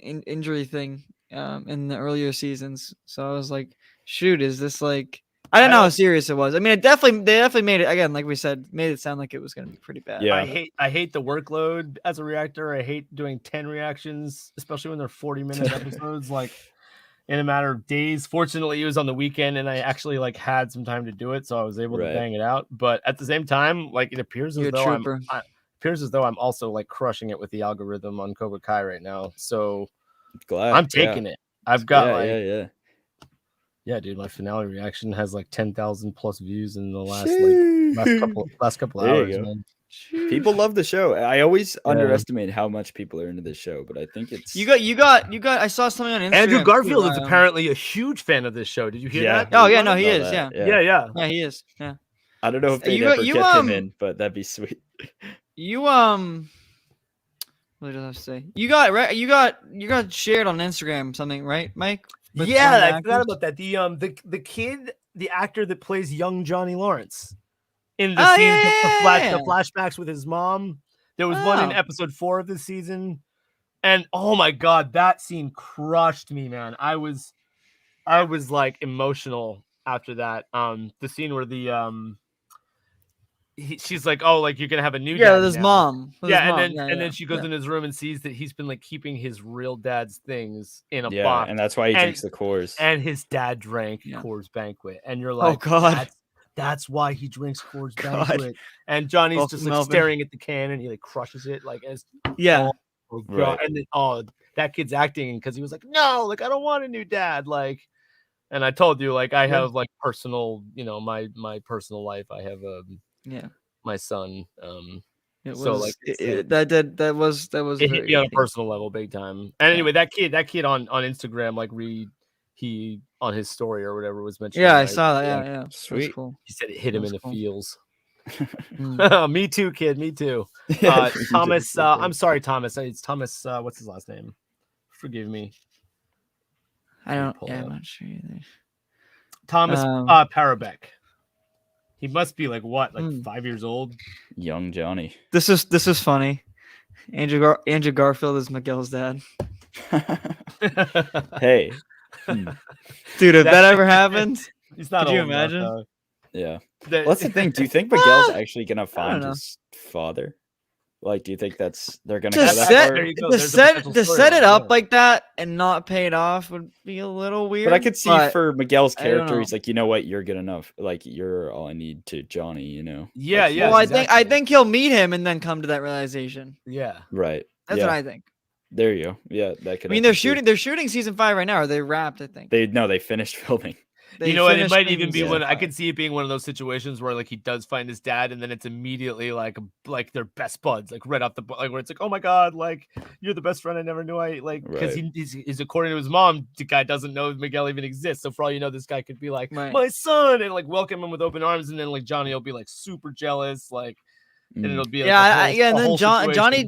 Speaker 1: injury thing in the earlier seasons. So I was like, shoot, is this like, I don't know how serious it was. I mean, they definitely made it, again, like we said, made it sound like it was going to be pretty bad.
Speaker 2: Yeah.
Speaker 3: I hate the workload as a reactor. I hate doing 10 reactions, especially when they're 40-minute episodes, like in a matter of days. Fortunately, it was on the weekend and I actually like had some time to do it. So I was able to bang it out. But at the same time, like it appears as though I'm also like crushing it with the algorithm on Cobra Kai right now. So
Speaker 2: glad
Speaker 3: I'm taking it. I've got
Speaker 2: yeah,
Speaker 3: dude, my finale reaction has like 10,000 plus views in the last couple hours, man.
Speaker 2: People love the show. I always underestimate how much people are into this show, but I think it's
Speaker 1: you got. I saw something on Instagram.
Speaker 3: Andrew Garfield is apparently a huge fan of this show. Did you hear that?
Speaker 1: Oh yeah, no, he is. Yeah, he is. Yeah.
Speaker 2: I don't know if they'd ever get him in, but that'd be sweet.
Speaker 1: You what did I say? You got shared on Instagram something, right, Mike?
Speaker 3: Yeah, I forgot about that. The kid, the actor that plays young Johnny Lawrence in the scene, the flashbacks with his mom. There was one in episode 4 of the season, and oh my god, that scene crushed me, man. I was like emotional after that. The scene where she's like, oh, like you're gonna have a new dad
Speaker 1: his
Speaker 3: now.
Speaker 1: Mom.
Speaker 3: And then she goes in his room and sees that he's been like keeping his real dad's things in a box,
Speaker 2: and that's why he drinks the Coors.
Speaker 3: And his dad drank Coors Banquet, and you're like,
Speaker 1: oh god,
Speaker 3: that's why he drinks Coors Banquet. And Johnny's just like staring at the can, and he like crushes it, like as
Speaker 2: right.
Speaker 3: And then that kid's acting because he was like, no, like I don't want a new dad, like. And I told you, like I have like personal, my personal life. I have my son.
Speaker 1: It was,
Speaker 3: so like
Speaker 1: that was
Speaker 3: it hit me on a personal level big time. And anyway, that kid on Instagram, like he on his story or whatever was mentioned.
Speaker 1: Yeah, I saw that. Yeah.
Speaker 2: Sweet.
Speaker 1: Cool.
Speaker 3: He said it hit him in the feels. Me too, kid. Me too. Thomas. I'm sorry, Thomas. It's Thomas. What's his last name? Forgive me.
Speaker 1: I don't. Yeah, I'm not sure either.
Speaker 3: Thomas Parabek. He must be like what, 5 years old.
Speaker 2: Young Johnny.
Speaker 1: This is funny. Andrew Garfield is Miguel's dad.
Speaker 2: Hey,
Speaker 1: dude, if that ever happened,
Speaker 3: he's not.
Speaker 1: Could you imagine?
Speaker 3: Enough,
Speaker 2: yeah. What's the thing? Do you think Miguel's actually gonna find his father? Like, do you think they're gonna
Speaker 1: to set it up like that and not pay it off would be a little weird.
Speaker 2: But I could see for Miguel's character, he's like, you know what, you're good enough. Like, you're all I need to Johnny. You know.
Speaker 3: Yeah,
Speaker 2: like,
Speaker 3: yeah.
Speaker 1: Well, I think he'll meet him and then come to that realization.
Speaker 3: Yeah.
Speaker 2: Right.
Speaker 1: That's what I think.
Speaker 2: There you go. Yeah, that could.
Speaker 1: I mean, they're shooting season 5 right now. Are they wrapped? I think
Speaker 2: they finished filming.
Speaker 3: You know what? It might even be I could see it being one of those situations where like he does find his dad, and then it's immediately like they're best buds, like right off the like where it's like, oh my god, like you're the best friend I never knew I like, because he's according to his mom, the guy doesn't know Miguel even exists. So for all you know, this guy could be like my son and like welcome him with open arms, and then like Johnny will be like super jealous, like. And it'll be like
Speaker 1: and then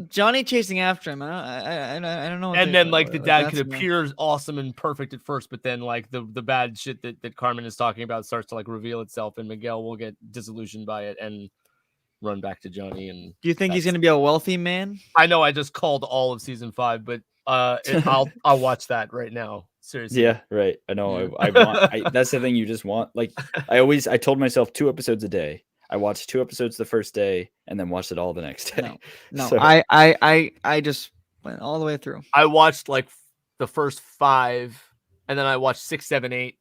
Speaker 1: Johnny chasing after him. I don't know.
Speaker 3: And then like the dad could appear awesome and perfect at first, but then like the bad shit that Carmen is talking about starts to like reveal itself, and Miguel will get disillusioned by it and run back to Johnny. And
Speaker 1: do you think he's gonna be a wealthy man?
Speaker 3: I know I just called all of season 5, but I'll watch that right now. Seriously.
Speaker 2: Yeah, right. I know. I want. That's the thing you just want. Like I told myself 2 episodes a day. I watched 2 episodes the first day and then watched it all the next day.
Speaker 1: No. So, I just went all the way through.
Speaker 3: I watched like the first 5, and then I watched 6, 7, 8,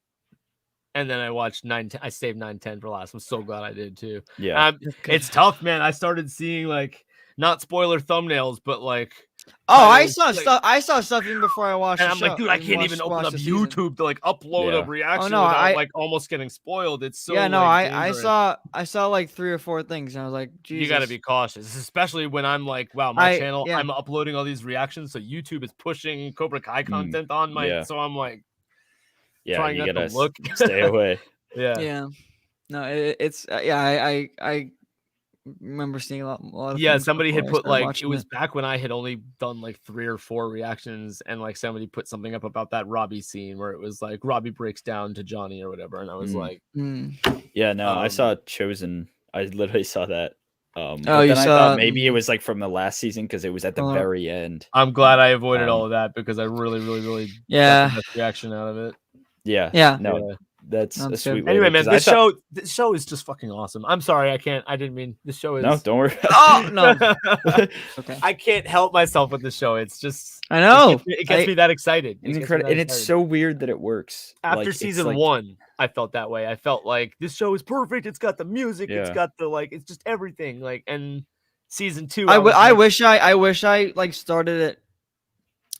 Speaker 3: and then I watched 9, 10. I saved 9, 10 for last. I'm so glad I did too.
Speaker 2: Yeah,
Speaker 3: it's tough, man. I started seeing like not spoiler thumbnails, but like.
Speaker 1: I saw stuff even before I watched.
Speaker 3: And I'm like, dude, I can't even open up YouTube to like upload a reaction without like almost getting spoiled. It's so
Speaker 1: I saw like 3 or 4 things, and I was like, Jesus.
Speaker 3: You got to be cautious, especially when I'm like, wow, my channel, I'm uploading all these reactions, so YouTube is pushing Cobra Kai content on my. So I'm like, trying
Speaker 2: you
Speaker 3: not
Speaker 2: gotta
Speaker 3: to look,
Speaker 2: stay away.
Speaker 1: Yeah. No, it's I remember seeing a lot of
Speaker 3: somebody had put like it was back when I had only done like 3 or 4 reactions, and like somebody put something up about that Robbie scene where it was like Robbie breaks down to Johnny or whatever, and I was like,
Speaker 2: I saw Chosen. I literally saw that.
Speaker 1: You
Speaker 2: I thought maybe it was like from the last season because it was at the very end.
Speaker 3: I'm glad I avoided all of that because I really got the best reaction out of it. That's a sweet way. Anyway, man, this show is just fucking awesome. I'm sorry, I didn't mean this show is.
Speaker 2: No, don't worry.
Speaker 1: Oh no. Okay.
Speaker 3: I can't help myself with this show. It's just.
Speaker 1: I know.
Speaker 3: It gets me that excited.
Speaker 2: It's incredible, and it's so weird that it works.
Speaker 3: After season 1, I felt that way. I felt like this show is perfect. It's got the music. It's got the it's just everything. Like, and season 2,
Speaker 1: I wish I like started it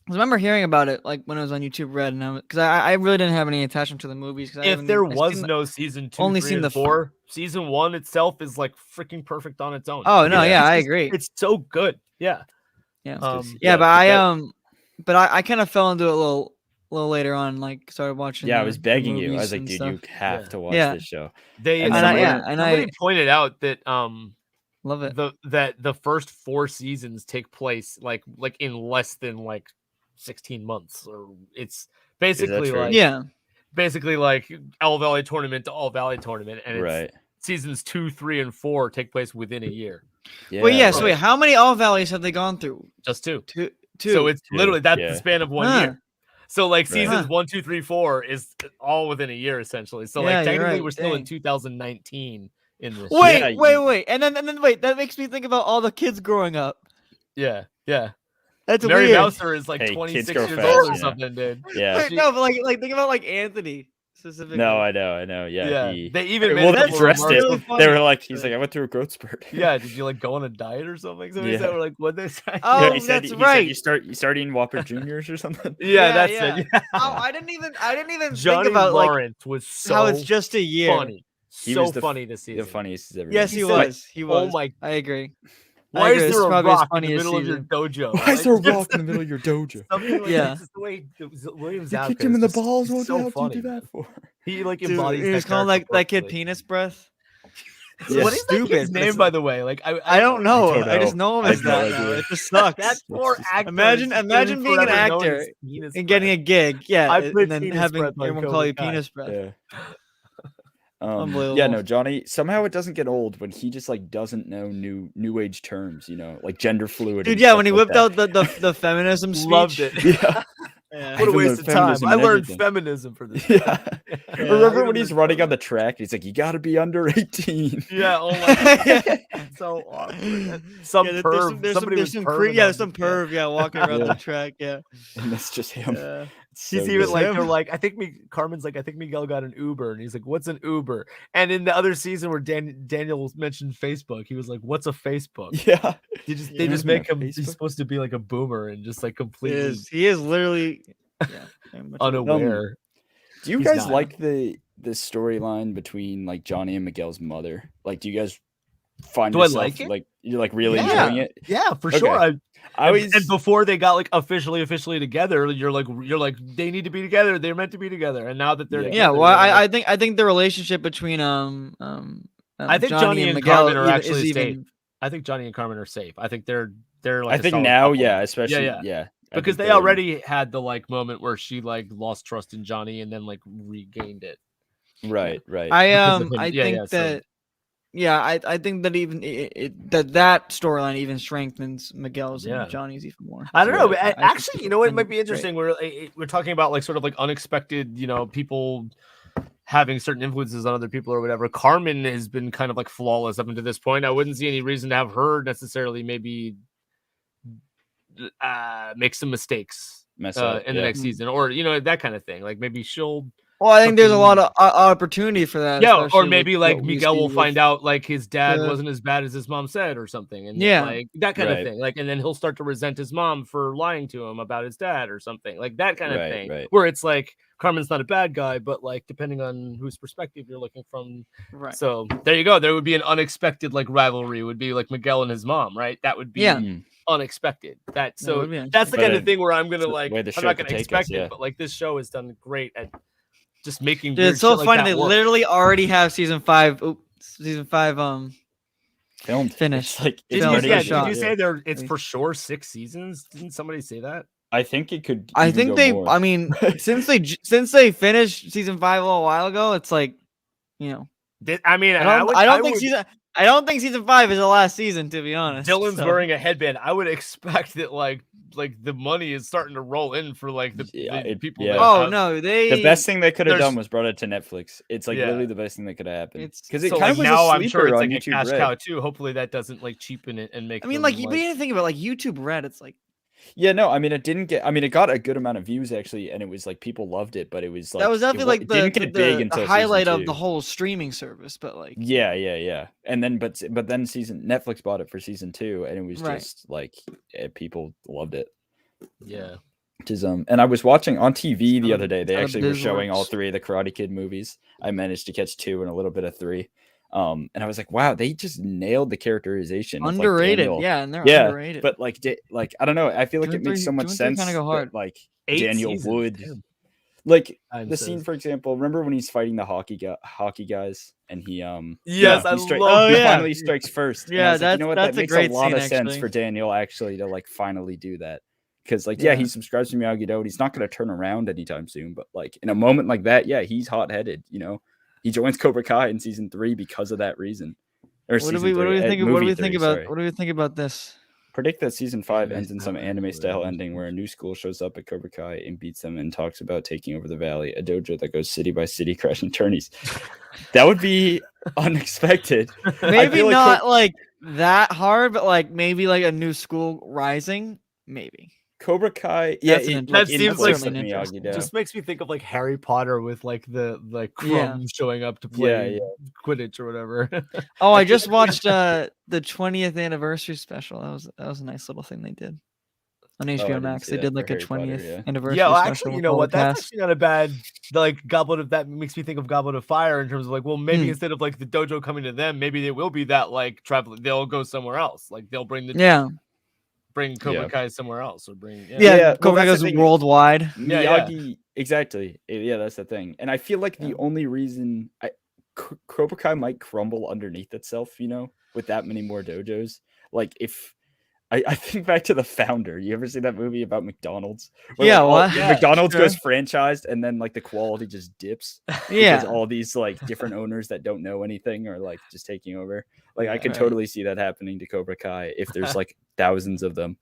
Speaker 1: I remember hearing about it like when it was on YouTube Red, and because I really didn't have any attachment to the movies.
Speaker 3: If there was no season 2,
Speaker 1: only
Speaker 3: 3,
Speaker 1: seen
Speaker 3: and
Speaker 1: the
Speaker 3: 4, season 1 itself is like freaking perfect on its own.
Speaker 1: Oh no, yeah, I agree.
Speaker 3: It's so good. Yeah.
Speaker 1: Yeah, but I kind of fell into it a little later on, like started watching.
Speaker 2: Yeah, I was begging you. I was like, dude, you have to watch this show.
Speaker 3: Somebody pointed out that
Speaker 1: love it.
Speaker 3: The first 4 seasons take place like in less than like 16 months, or it's basically like All Valley tournament to All Valley tournament, and it's seasons 2, 3, and 4 take place within a year.
Speaker 1: So wait, how many All Valleys have they gone through?
Speaker 3: Just 2.
Speaker 1: Two.
Speaker 3: So it's literally that's the span of 1 year. So like seasons 1, 2, 3, 4 is all within a year essentially. So like technically we're still in 2019 in this.
Speaker 1: Wait, and then wait, that makes me think about all the kids growing up.
Speaker 3: Yeah.
Speaker 1: That's
Speaker 3: Mary
Speaker 1: weird.
Speaker 3: Mouser is like 26 years old or something, dude.
Speaker 2: Yeah.
Speaker 1: Wait, no, but like think about like Anthony specifically.
Speaker 2: No, I know. Yeah.
Speaker 3: They even
Speaker 2: addressed it. Really they were like, he's like, I went through a growth spurt.
Speaker 3: Yeah. Did you like go on a diet or something? Somebody said, we're like, what they say?
Speaker 1: Oh,
Speaker 2: he said, you start eating Whopper Juniors or something.
Speaker 3: That's it. Yeah.
Speaker 1: Oh, I didn't even
Speaker 3: Johnny
Speaker 1: think about
Speaker 3: Lawrence
Speaker 1: like
Speaker 3: was so
Speaker 1: how it's just a year.
Speaker 3: Funny. He was funny this season.
Speaker 2: The funniest ever.
Speaker 1: Yes, he was.
Speaker 3: Oh my!
Speaker 1: I agree.
Speaker 3: Why is there a rock in the middle of your dojo?
Speaker 2: Why is there a rock in the middle of your dojo?
Speaker 3: That's just the way Williams
Speaker 2: you kicked him in the balls. What the hell did you do that for?
Speaker 3: He like embodies.
Speaker 1: He was calling like that kid penis breath.
Speaker 3: What is that kid's name, by the way? Like
Speaker 1: I don't know. I just know him as that. It just sucks.
Speaker 3: That's poor actor.
Speaker 1: Imagine being an actor and getting a gig. Yeah, and then having everyone call you penis breath.
Speaker 2: Yeah.
Speaker 1: Unbelievable.
Speaker 2: Yeah, no, Johnny. Somehow it doesn't get old when he just like doesn't know new age terms, like gender fluid.
Speaker 1: Dude, yeah, when he whipped out the feminism speech,
Speaker 3: loved it.
Speaker 2: Yeah.
Speaker 3: What a waste of time. I learned feminism for this.
Speaker 2: Yeah. Remember when he's running on the track? He's like, you got to be under 18.
Speaker 3: Yeah. Oh my God. So awkward. Some perv.
Speaker 1: There's some perv. Yeah, walking around the track. Yeah.
Speaker 2: And that's just him.
Speaker 1: Yeah.
Speaker 3: He's even like, they're like, I think Carmen's like, I think Miguel got an Uber, and he's like, what's an Uber? And in the other season where Daniel mentioned Facebook, he was like, what's a Facebook?
Speaker 2: Yeah.
Speaker 3: They just make him. He's supposed to be like a boomer and just like completely.
Speaker 1: He is literally
Speaker 3: unaware.
Speaker 2: Do you guys like the storyline between like Johnny and Miguel's mother? Like, do you guys find yourself
Speaker 3: like it?
Speaker 2: Like you're like really enjoying it?
Speaker 3: Yeah, for sure. I always, and before they got like officially together, you're like they need to be together. They're meant to be together, and now that they're together,
Speaker 1: well, I think the relationship between
Speaker 3: I think Johnny and
Speaker 1: Miguel
Speaker 3: Carmen are actually safe. I think Johnny and Carmen are safe. I think they're like.
Speaker 2: I think now, especially
Speaker 3: because they already had the like moment where she like lost trust in Johnny and then like regained it.
Speaker 2: Right.
Speaker 1: I think that even that storyline even strengthens Miguel's and Johnny's even more.
Speaker 3: I don't know, but actually, it might be interesting. We're talking about like sort of like unexpected, people having certain influences on other people or whatever. Carmen has been kind of like flawless up until this point. I wouldn't see any reason to have her necessarily maybe make some mistakes in the next season, or that kind of thing. Like maybe she'll.
Speaker 1: Well, I think there's a lot of opportunity for that.
Speaker 3: Yeah, or maybe like Miguel will find out like his dad wasn't as bad as his mom said or something, and like that kind of thing. Like, and then he'll start to resent his mom for lying to him about his dad or something, like that kind of thing. Right. Where it's like Carmen's not a bad guy, but like depending on whose perspective you're looking from. Right. So there you go. There would be an unexpected like rivalry. Would be like Miguel and his mom, right? That would be unexpected. That's the kind of thing where I'm gonna like. I'm not gonna expect it, but like this show has done great at. Just making.
Speaker 1: Dude, it's so funny. They literally already have season 5
Speaker 2: filmed
Speaker 1: finished.
Speaker 2: Like,
Speaker 3: did you say it's for sure 6 seasons? Didn't somebody say that?
Speaker 2: I think it could.
Speaker 1: I think they. More. I mean, since they finished season 5 a little while ago, it's like, I don't think season 5 is the last season, to be honest.
Speaker 3: Dylan's wearing a headband. I would expect that like the money is starting to roll in for like the people.
Speaker 1: Yeah. No,
Speaker 2: the best thing they could have done was brought it to Netflix. It's like literally the best thing that could have happened. Because it kind of was now a sleeper on YouTube
Speaker 3: a cash cow too. Hopefully that doesn't like cheapen it and make.
Speaker 1: I mean, like you didn't think about like YouTube Red. It's like.
Speaker 2: Yeah, no, I mean, it didn't get. I mean, it got a good amount of views actually, and it was like people loved it, but it was like
Speaker 1: that was definitely like
Speaker 2: the
Speaker 1: highlight of the whole streaming service. But like,
Speaker 2: yeah, and then but then Netflix bought it for season 2, and it was just like people loved it.
Speaker 3: Yeah,
Speaker 2: And I was watching on TV the other day. They actually were showing all 3 of the Karate Kid movies. I managed to catch 2 and a little bit of 3. And I was like, wow, they just nailed the characterization.
Speaker 1: Underrated,
Speaker 2: of, like,
Speaker 1: yeah, and they're underrated.
Speaker 2: But like I don't know. I feel like it makes so much sense that like Daniel would. Like the scene, for example, remember when he's fighting the hockey guys and he finally strikes first.
Speaker 1: Yeah,
Speaker 2: that makes a lot
Speaker 1: scene,
Speaker 2: of sense for Daniel actually to like finally do that. Because he subscribes to Miyagi-Do and he's not going to turn around anytime soon. But like in a moment like that, he's hot-headed. You know, he joins Cobra Kai in season 3 because of that reason. Or
Speaker 1: what do we think about this?
Speaker 2: Predict that season 5 ends in some anime-style ending where a new school shows up at Cobra Kai and beats them and talks about taking over the valley, a dojo that goes city by city crashing tourneys. That would be unexpected.
Speaker 1: Maybe not like that hard, but like maybe like a new school rising, maybe.
Speaker 2: Cobra Kai,
Speaker 3: that seems like Miyagi. Just makes me think of like Harry Potter with like the crumbs showing up to play Quidditch or whatever.
Speaker 1: Oh, I just watched the 20th anniversary special. That was a nice little thing they did on HBO Max. They did like a 20th anniversary.
Speaker 3: Yeah, well,
Speaker 1: special
Speaker 3: actually, you know what? That's actually not a bad like Goblet of that makes me think of Goblet of Fire in terms of like, well, maybe instead of like the dojo coming to them, maybe they will be that like travel. They'll go somewhere else. Like they'll bring bring Cobra Kai somewhere else or bring
Speaker 1: Cobra Kai goes worldwide.
Speaker 2: Miyagi, exactly. Yeah, that's the thing. And I feel like the only reason Cobra Kai might crumble underneath itself, you know, with that many more dojos. Like if I think back to The Founder. You ever see that movie about McDonald's? Where, McDonald's goes franchised and then like the quality just dips. Because all these like different owners that don't know anything are like just taking over. Like I could totally see that happening to Cobra Kai if there's like thousands of them.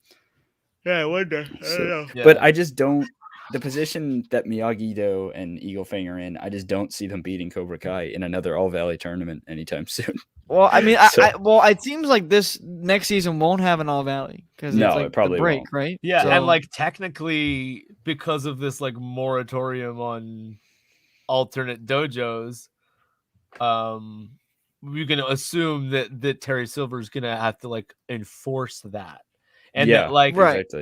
Speaker 3: Yeah, I wonder. I don't know.
Speaker 2: But I just don't. The position that Miyagi-Do and Eagle Fang are in, I just don't see them beating Cobra Kai in another All Valley tournament anytime soon.
Speaker 1: Well, I mean, it seems like this next season won't have an All Valley because it's like it probably the break, won't. Right?
Speaker 3: Yeah, and like technically because of this like moratorium on alternate dojos, we're gonna assume that Terry Silver is gonna have to like enforce that. And that like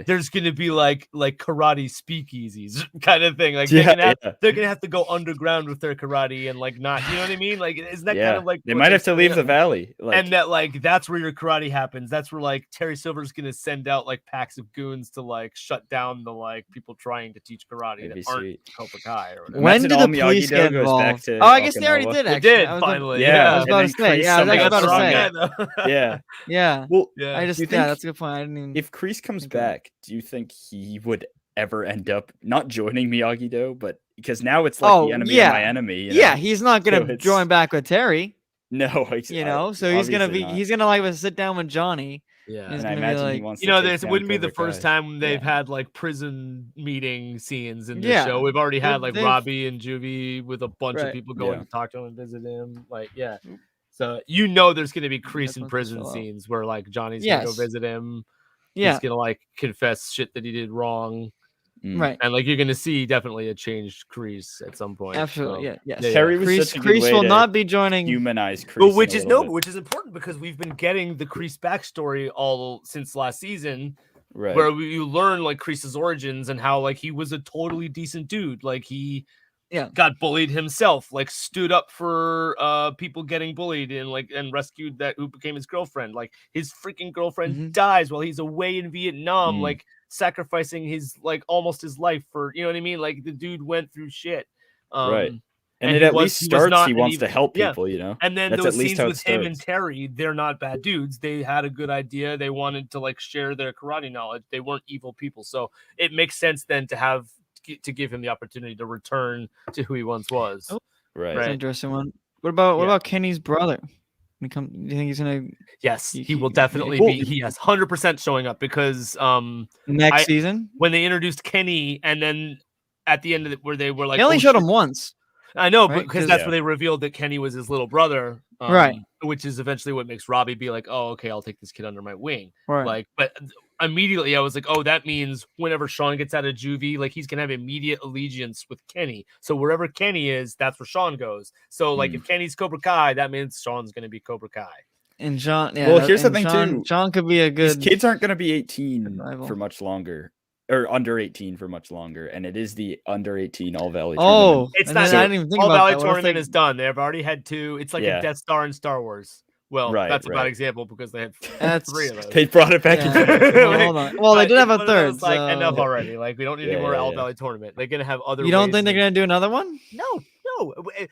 Speaker 3: there's gonna be like karate speakeasies kind of thing. Like they're gonna have to go underground with their karate and like not, you know what I mean? Like isn't that kind of like
Speaker 2: they might have to leave the valley? Like,
Speaker 3: and that like that's where your karate happens. That's where like Terry Silver's gonna send out like packs of goons to like shut down the like people trying to teach karate that aren't Cobra Kai or whatever.
Speaker 1: When did the police get involved? I guess they already did. Actually,
Speaker 3: they did finally.
Speaker 1: I was about to say. I was about to
Speaker 2: say.
Speaker 1: Yeah.
Speaker 2: Well,
Speaker 1: I just that's a good point. I didn't even.
Speaker 2: If Kreese comes back, do you think he would ever end up not joining Miyagi-Do, but because now it's like the enemy of my enemy? You know?
Speaker 1: Yeah, he's not gonna join back with Terry.
Speaker 2: No,
Speaker 1: you know, so he's gonna like sit down with Johnny.
Speaker 2: Yeah, and I imagine like, he wants.
Speaker 3: You know, this wouldn't be the first time they've had like prison meeting scenes in this show. We've already had like Robbie and Juvie with a bunch of people going to talk to him and visit him. Like, so you know, there's gonna be Kreese in prison scenes where like Johnny's gonna go visit him. He's gonna like confess shit that he did wrong,
Speaker 1: right?
Speaker 3: And like you're gonna see definitely a changed Kreese at some point.
Speaker 1: Absolutely, yes.
Speaker 2: Terry was
Speaker 1: Kreese will not be joining.
Speaker 2: Humanize Kreese,
Speaker 3: but which is important because we've been getting the Kreese backstory all since last season, where you learn like Kreese's origins and how like he was a totally decent dude, like he. Got bullied himself, like stood up for people getting bullied and rescued that who became his girlfriend. Like his freaking girlfriend dies while he's away in Vietnam, like sacrificing his like almost his life for, you know what I mean? Like the dude went through shit.
Speaker 2: And it at least starts he wants to help people, you know.
Speaker 3: And then those scenes with him and Terry, they're not bad dudes. They had a good idea. They wanted to like share their karate knowledge. They weren't evil people. So it makes sense then to give him the opportunity to return to who he once was.
Speaker 2: Right.
Speaker 1: That's an interesting one. What about Kenny's brother? Do you think he's gonna?
Speaker 3: Yes, he will definitely be. He has 100% showing up because
Speaker 1: next season
Speaker 3: when they introduced Kenny, and then at the end of it where they were like,
Speaker 1: they only showed him once.
Speaker 3: I know, because that's where they revealed that Kenny was his little brother,
Speaker 1: right?
Speaker 3: Which is eventually what makes Robbie be like, "Oh, okay, I'll take this kid under my wing."
Speaker 1: Right.
Speaker 3: Like, but immediately I was like, "Oh, that means whenever Sean gets out of juvie, like he's gonna have immediate allegiance with Kenny. So wherever Kenny is, that's where Sean goes. So like, if Kenny's Cobra Kai, that means Sean's gonna be Cobra Kai."
Speaker 1: And John,
Speaker 2: well, here's the thing too.
Speaker 1: John could be a good.
Speaker 2: These kids aren't gonna be 18 for much longer. or under 18 for much longer, and it is the under 18 All Valley.
Speaker 1: Oh,
Speaker 3: it's
Speaker 1: not. I didn't even think about that.
Speaker 3: All Valley tournament is done. They've already had 2. It's like a Death Star in Star Wars. Well, that's a bad example because they had 3 of those.
Speaker 2: They brought it back again.
Speaker 1: Hold on. Well, they did have a third.
Speaker 3: Like enough already. Like we don't need any more All Valley tournament. They're gonna have other.
Speaker 1: You don't think they're gonna do another one?
Speaker 3: No.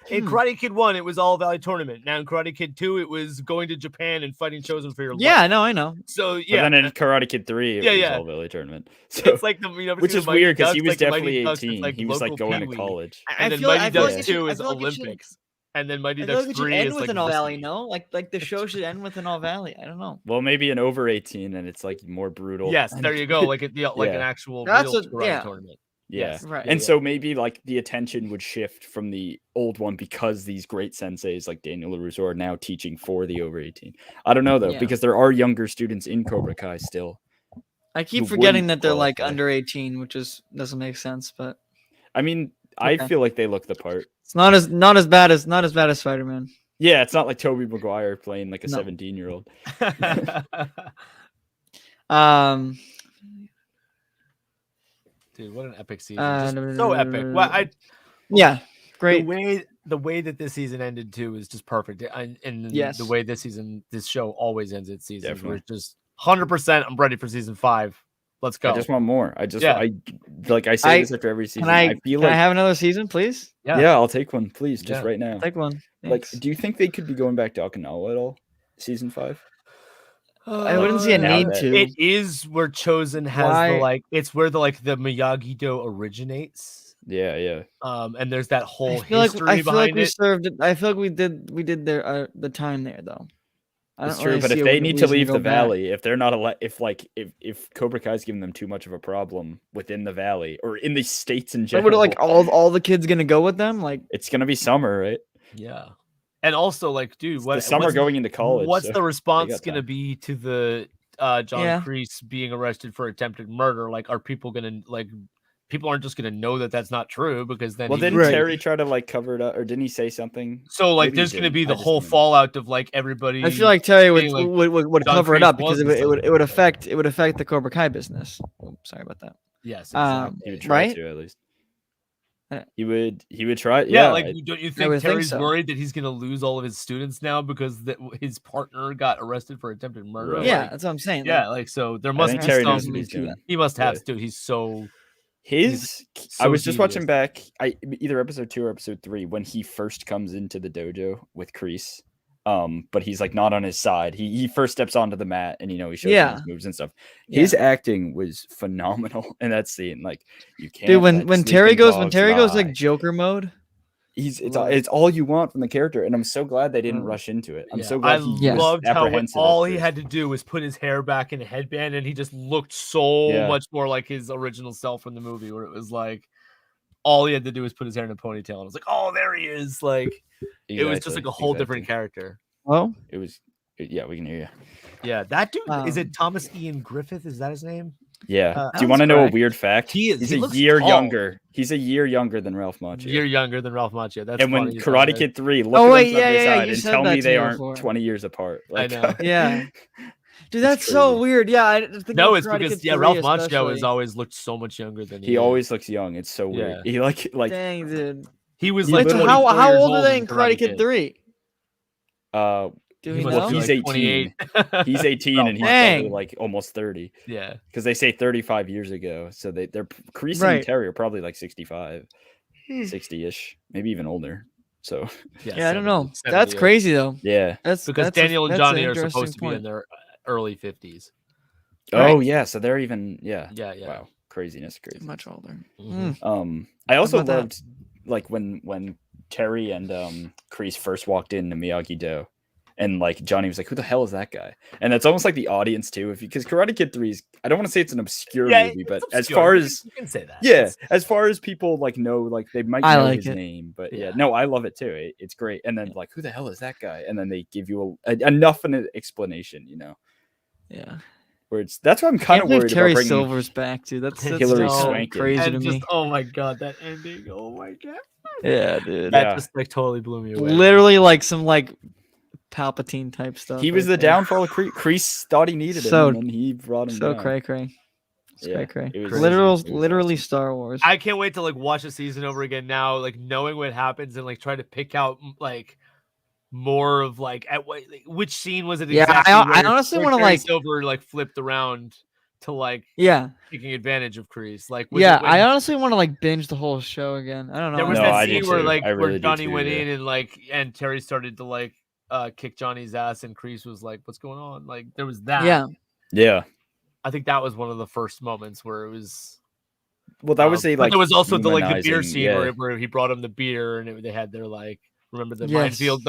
Speaker 3: In Karate Kid 1, it was All Valley tournament. Now in Karate Kid 2, it was going to Japan and fighting Chosen for your life.
Speaker 1: Yeah, no, I know.
Speaker 3: So
Speaker 2: yeah. But then in Karate Kid 3, it was All Valley tournament. So
Speaker 3: it's like
Speaker 2: which is weird because he was definitely 18. He was like going to college.
Speaker 3: And then Mighty Ducks 2 is Olympics. And then Mighty Ducks 3
Speaker 1: end
Speaker 3: is
Speaker 1: with
Speaker 3: like
Speaker 1: an All Valley, no? Like the show should end with an All Valley. I don't know.
Speaker 2: Well, maybe an over 18 and it's like more brutal.
Speaker 3: Yes, there you go. Like an actual real karate tournament.
Speaker 2: Yeah.
Speaker 3: Yes.
Speaker 1: Right.
Speaker 2: And so maybe like the attention would shift from the old one because these great senseis like Daniel LaRusso are now teaching for the over 18. I don't know though, because there are younger students in Cobra Kai still.
Speaker 1: I keep forgetting that they're like under 18, which doesn't make sense, but
Speaker 2: I mean, I feel like they look the part.
Speaker 1: It's not as bad as Spider-Man.
Speaker 2: Yeah, it's not like Tobey Maguire playing like a 17-year-old.
Speaker 3: Dude, what an epic season! So epic. Well,
Speaker 1: great.
Speaker 3: The way that this season ended too is just perfect, and the way this show always ends its season. Definitely. We're just 100%. I'm ready for season 5. Let's go.
Speaker 2: I just want more. I say this after every season.
Speaker 1: Can I have another season, please?
Speaker 2: Yeah, I'll take one, please, just right now.
Speaker 1: Take one.
Speaker 2: Thanks. Like, do you think they could be going back to Okinawa at all? Season 5?
Speaker 1: I wouldn't see a need to.
Speaker 3: It is where Chosen has it's where the Miyagi-Do originates.
Speaker 2: Yeah.
Speaker 3: And there's that whole
Speaker 1: history behind it. I feel like we did the time there though.
Speaker 2: It's true, but if they need to leave the valley, if they're not if Cobra Kai's giving them too much of a problem within the valley or in the states in general,
Speaker 1: what all the kids gonna go with them? Like
Speaker 2: it's gonna be summer, right?
Speaker 3: Yeah. And also, dude,
Speaker 2: the summer going into college.
Speaker 3: What's the response going to be to the John Kreese being arrested for attempted murder? Like, are people going to people aren't just going to know that that's not true because then.
Speaker 2: Well, didn't Terry try to cover it up, or didn't he say something?
Speaker 3: So there's going to be the whole fallout of everybody.
Speaker 1: I feel like Terry would cover it up because it would affect the Cobra Kai business. Oh, sorry about that.
Speaker 3: Yes,
Speaker 2: exactly. He would try to at least. He would try.
Speaker 3: Yeah, don't you think Terry's worried that he's going to lose all of his students now because his partner got arrested for attempted murder?
Speaker 1: Yeah, that's what I'm saying.
Speaker 3: Yeah, so there must be
Speaker 2: Terry knows
Speaker 3: some.
Speaker 2: What he's doing.
Speaker 3: He must have to. He's so.
Speaker 2: I was just watching back, either episode 2 or episode 3 when he first comes into the dojo with Kreese. But he's not on his side. He first steps onto the mat and he shows his moves and stuff. His acting was phenomenal in that scene. You can't.
Speaker 1: Dude, when Terry goes Joker mode,
Speaker 2: it's all you want from the character, and I'm so glad they didn't rush into it. I'm so glad.
Speaker 3: I loved how all he had to do was put his hair back in a headband, and he just looked so much more like his original self from the movie, where it was all he had to do was put his hair in a ponytail, and I was like, oh, there he is. It was just a whole different character.
Speaker 1: Oh,
Speaker 2: it was. Yeah, we can hear you.
Speaker 3: Yeah, that dude. Is it Thomas Ian Griffith? Is that his name?
Speaker 2: Yeah. Do you want to know a weird fact?
Speaker 3: He's
Speaker 2: a year younger. He's a year younger than Ralph Macchio.
Speaker 3: Year younger than Ralph Macchio. That's
Speaker 2: and when Karate Kid 3, look at them side by side and tell me they aren't 20 years apart.
Speaker 3: I know.
Speaker 1: Yeah. Dude, that's so weird. Yeah, I think
Speaker 3: it's because Ralph Macchio has always looked so much younger than
Speaker 2: he always looks young. It's so weird. He
Speaker 1: dang, dude.
Speaker 3: He was
Speaker 1: how old are they in Karate Kid 3?
Speaker 2: He's 18. He's 18 and he's probably almost 30.
Speaker 3: Yeah,
Speaker 2: because they say 35 years ago. So they're Kreese and Terry are probably 65, 60ish, maybe even older. So
Speaker 1: I don't know. That's crazy though.
Speaker 2: Yeah,
Speaker 3: that's because Daniel and Johnny are supposed to be in their early 50s.
Speaker 2: Oh yeah, so they're even
Speaker 3: yeah.
Speaker 2: Wow, craziness.
Speaker 1: Much older.
Speaker 2: Mm-hmm. I also loved when Terry and Kreese first walked into Miyagi-Do. And Johnny was like, "Who the hell is that guy?" And that's almost like the audience too, because Karate Kid 3 is, I don't want to say it's an obscure movie, but as far as
Speaker 3: you can say that,
Speaker 2: as far as people know, they might know his name, but no, I love it too. It's great. And then who the hell is that guy? And then they give you enough of an explanation,
Speaker 1: Yeah.
Speaker 2: Where that's why I'm kind of worried
Speaker 1: Terry
Speaker 2: about bringing
Speaker 1: Silver's back, dude. That's
Speaker 2: Hillary Swank
Speaker 1: crazy to me.
Speaker 3: Oh my god, that ending! Oh my god.
Speaker 1: Yeah, dude.
Speaker 3: That just totally blew me away.
Speaker 1: Literally some Palpatine type stuff.
Speaker 2: He was the downfall of Kreese. Thought he needed him, and he brought him down.
Speaker 1: So cray. Literally Star Wars.
Speaker 3: I can't wait to like watch the season over again now, like knowing what happens and like try to pick out like more of like which scene was it exactly?
Speaker 1: I honestly want to like
Speaker 3: Silver like flipped around to like taking advantage of Kreese. Like
Speaker 1: I honestly want to like binge the whole show again. I don't know.
Speaker 3: There was that scene where like where Johnny went in and like and Terry started to like kick Johnny's ass and Kreese was like, "What's going on?" Like there was that.
Speaker 2: Yeah.
Speaker 3: I think that was one of the first moments where it was.
Speaker 2: Well, that was
Speaker 3: but there was also the beer scene where he brought him the beer and they had their like. Remember the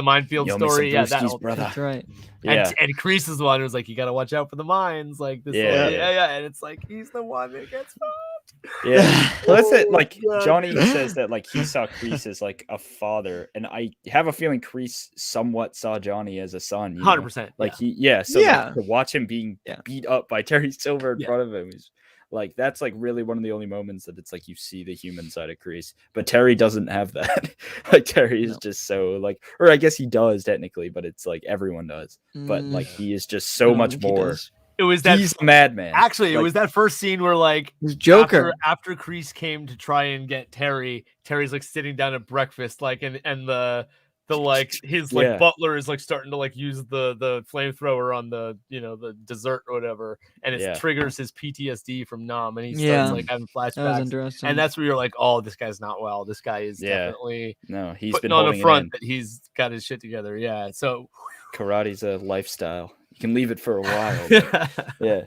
Speaker 3: minefield story? Yeah,
Speaker 1: that's right.
Speaker 3: And Kreese is the one who's like, you got to watch out for the mines. Like this, and it's like he's the one that gets fucked.
Speaker 2: Yeah, well, that's it. Like Johnny says that like he saw Kreese as like a father, and I have a feeling Kreese somewhat saw Johnny as a son.
Speaker 3: 100%.
Speaker 2: Like like, to watch him being beat up by Terry Silver in front of him is. Like that's like really one of the only moments that it's like you see the human side of Kreese, but Terry doesn't have that. Like Terry is just so like, or I guess he does technically, but it's like everyone does. But like he is just so much more.
Speaker 3: It was that
Speaker 2: he's a madman.
Speaker 3: Actually, it was that first scene where like
Speaker 1: Joker
Speaker 3: after Kreese came to try and get Terry's like sitting down at breakfast, like and the like his like butler is like starting to like use the flamethrower on the the dessert or whatever, and it triggers his PTSD from Nam, and he starts like having flashbacks. And that's where you're like, oh, this guy's not well. This guy is definitely
Speaker 2: he's
Speaker 3: putting
Speaker 2: been
Speaker 3: on a front that he's got his shit together. Yeah, so
Speaker 2: karate's a lifestyle. You can leave it for a while.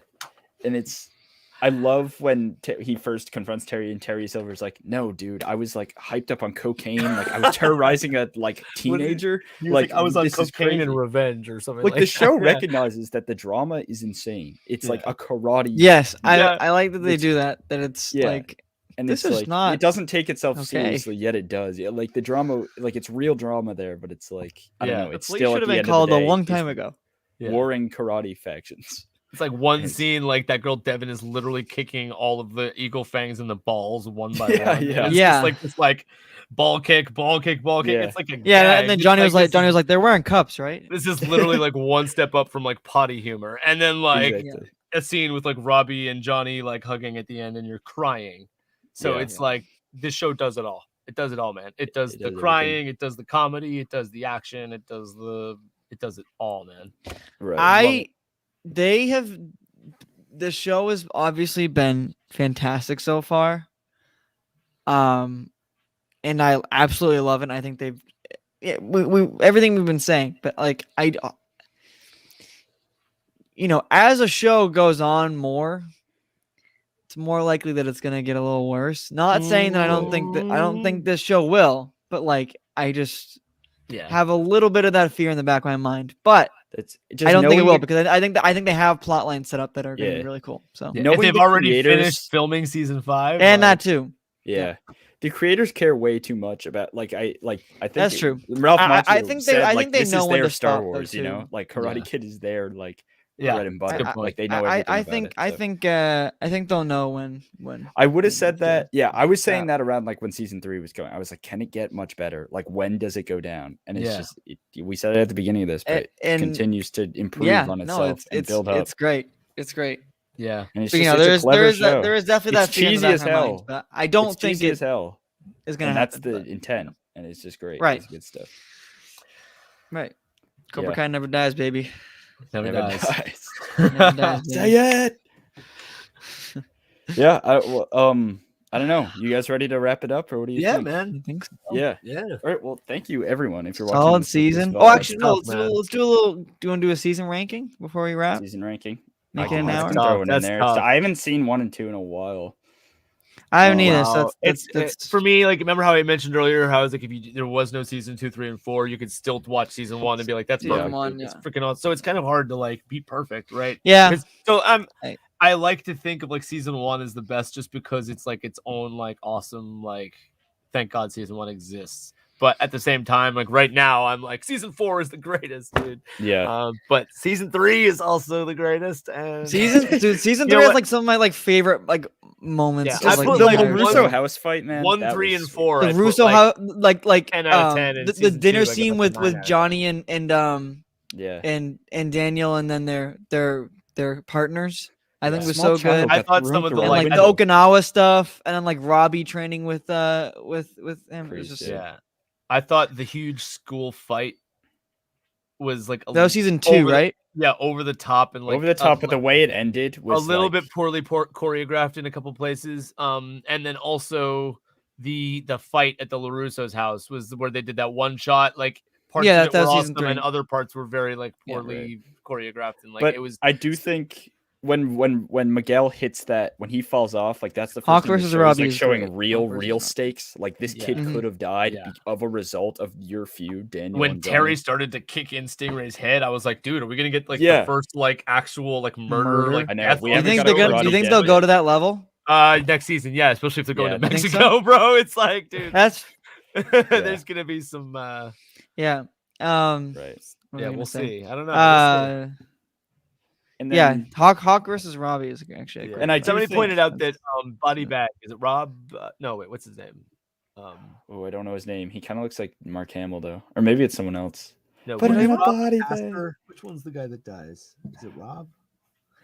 Speaker 2: And it's. I love when he first confronts Terry and Terry Silver's like, no, dude, I was like hyped up on cocaine. Like I was terrorizing a like teenager.
Speaker 3: Like I was on cocaine and revenge or something.
Speaker 2: Like the show recognizes that the drama is insane. It's like a karate.
Speaker 1: Yes. I like that they do that. That it's like,
Speaker 2: and
Speaker 1: this
Speaker 2: it's
Speaker 1: is
Speaker 2: like,
Speaker 1: not.
Speaker 2: It doesn't take itself seriously, yet it does. Yeah, like the drama, like it's real drama there, but it's like, I don't know. It's still
Speaker 1: should have been called a long time ago.
Speaker 2: Warring karate factions.
Speaker 3: It's like one scene, like that girl Devin is literally kicking all of the eagle fangs in the balls one by one. It's just like this, like ball kick. It's like a
Speaker 1: and then Johnny was like, they're wearing cups, right?
Speaker 3: This is literally like one step up from like potty humor, and then like a scene with like Robbie and Johnny like hugging at the end, and you're crying. So it's like this show does it all. It does it all, man. It does the crying, it does the comedy, it does the action, it does it all, man.
Speaker 2: Right.
Speaker 1: The show has obviously been fantastic so far. And I absolutely love it. I think they've everything we've been saying, but like as a show goes on more, it's more likely that it's going to get a little worse. Not saying that I don't think this show will, but like I just have a little bit of that fear in the back of my mind, but I don't think it will because I think they have plot lines set up that are going to be really cool. So
Speaker 3: if they've already finished filming season 5,
Speaker 1: and that too.
Speaker 2: Yeah. The creators care way too much about I think
Speaker 1: that's true.
Speaker 2: Ralph Macchio
Speaker 1: I think they know when to
Speaker 2: Star
Speaker 1: stop,
Speaker 2: Wars, like Karate Kid is there, like bread and butter.
Speaker 1: I,
Speaker 2: like they know everything
Speaker 1: I think they'll know when.
Speaker 2: I would have said that. Yeah, I was saying that around like when season 3 was going. I was like, can it get much better? Like when does it go down? And it's just we said it at the beginning of this, but it continues to improve on itself and build up.
Speaker 1: It's great. It's great.
Speaker 3: Yeah,
Speaker 2: and it's just there is
Speaker 1: definitely that
Speaker 2: cheesy as hell.
Speaker 1: Mind, but I don't think
Speaker 2: cheesy as hell
Speaker 1: is going to happen.
Speaker 2: That's the intent, and it's just great.
Speaker 1: Right,
Speaker 2: it's good stuff.
Speaker 1: Right, Cobra Kai never dies, baby.
Speaker 3: Never dies.
Speaker 1: Never dies,
Speaker 2: say it. Yeah, I don't know. You guys ready to wrap it up, or what do you think?
Speaker 3: Man.
Speaker 1: I think so.
Speaker 2: Yeah.
Speaker 3: All
Speaker 2: right. Well, thank you, everyone. If you're watching
Speaker 1: solid season. Oh, actually, no. Let's do a little. Do you want to do a season ranking before we wrap?
Speaker 2: Season ranking.
Speaker 1: Make it an hour.
Speaker 2: Throw it in there. I haven't seen 1 and 2 in a while.
Speaker 1: I haven't either. So
Speaker 3: it's for me. Like, remember how I mentioned earlier how I was like, if there was no season 2, 3, and 4, you could still watch season 1 and be like, that's perfect. It's freaking awesome. So it's kind of hard to like be perfect, right?
Speaker 1: Yeah.
Speaker 3: So I like to think of like season 1 as the best just because it's like its own like awesome like thank God season 1 exists. But at the same time, like right now, I'm like season 4 is the greatest, dude.
Speaker 2: Yeah.
Speaker 3: But season 3 is also the greatest. And
Speaker 1: season 3 is like some of my like favorite like moments.
Speaker 3: Yeah,
Speaker 2: I put the Russo house fight, man.
Speaker 3: 1, 3, and 4.
Speaker 1: The Russo house, like
Speaker 3: 10 out of 10.
Speaker 1: The dinner scene with Johnny and
Speaker 2: yeah
Speaker 1: and Daniel, and then their partners. I think was so good.
Speaker 3: I thought some of the
Speaker 1: like the Okinawa stuff, and then like Robbie training with him. It was just
Speaker 3: I thought the huge school fight was like
Speaker 1: that was season 2, right?
Speaker 3: Over the top and like
Speaker 2: over the top, but the way it ended was
Speaker 3: a little bit poorly choreographed in a couple places. And then also the fight at the Russo's house was where they did that one shot. Like parts of it were awesome, and other parts were very like poorly choreographed. And like
Speaker 2: but
Speaker 3: it was.
Speaker 2: I do think when Miguel hits that, when he falls off, like that's the first
Speaker 1: Hawk
Speaker 2: thing
Speaker 1: versus
Speaker 2: shows,
Speaker 1: Robbie
Speaker 2: like showing
Speaker 1: great.
Speaker 2: real stakes. Like this kid could have died of a result of your feud, Daniel.
Speaker 3: When Terry started to kick in Stingray's head, I was like, dude, are we gonna get like the first like actual like murder? Like
Speaker 2: I know.
Speaker 1: Do you think they'll go to that level?
Speaker 3: Next season, especially if they're going to Mexico, bro. It's like, dude,
Speaker 1: that's
Speaker 3: there's gonna be some
Speaker 2: right.
Speaker 3: We'll see. I don't know.
Speaker 2: And then,
Speaker 1: Hawk versus Robbie is actually a great
Speaker 2: and
Speaker 3: somebody pointed out that Body Bag, is it Rob? No, wait, what's his name?
Speaker 2: I don't know his name. He kind of looks like Mark Hamill though, or maybe it's someone else.
Speaker 3: No,
Speaker 2: but in a Body
Speaker 4: Bag. Which one's the guy that dies? Is it Rob?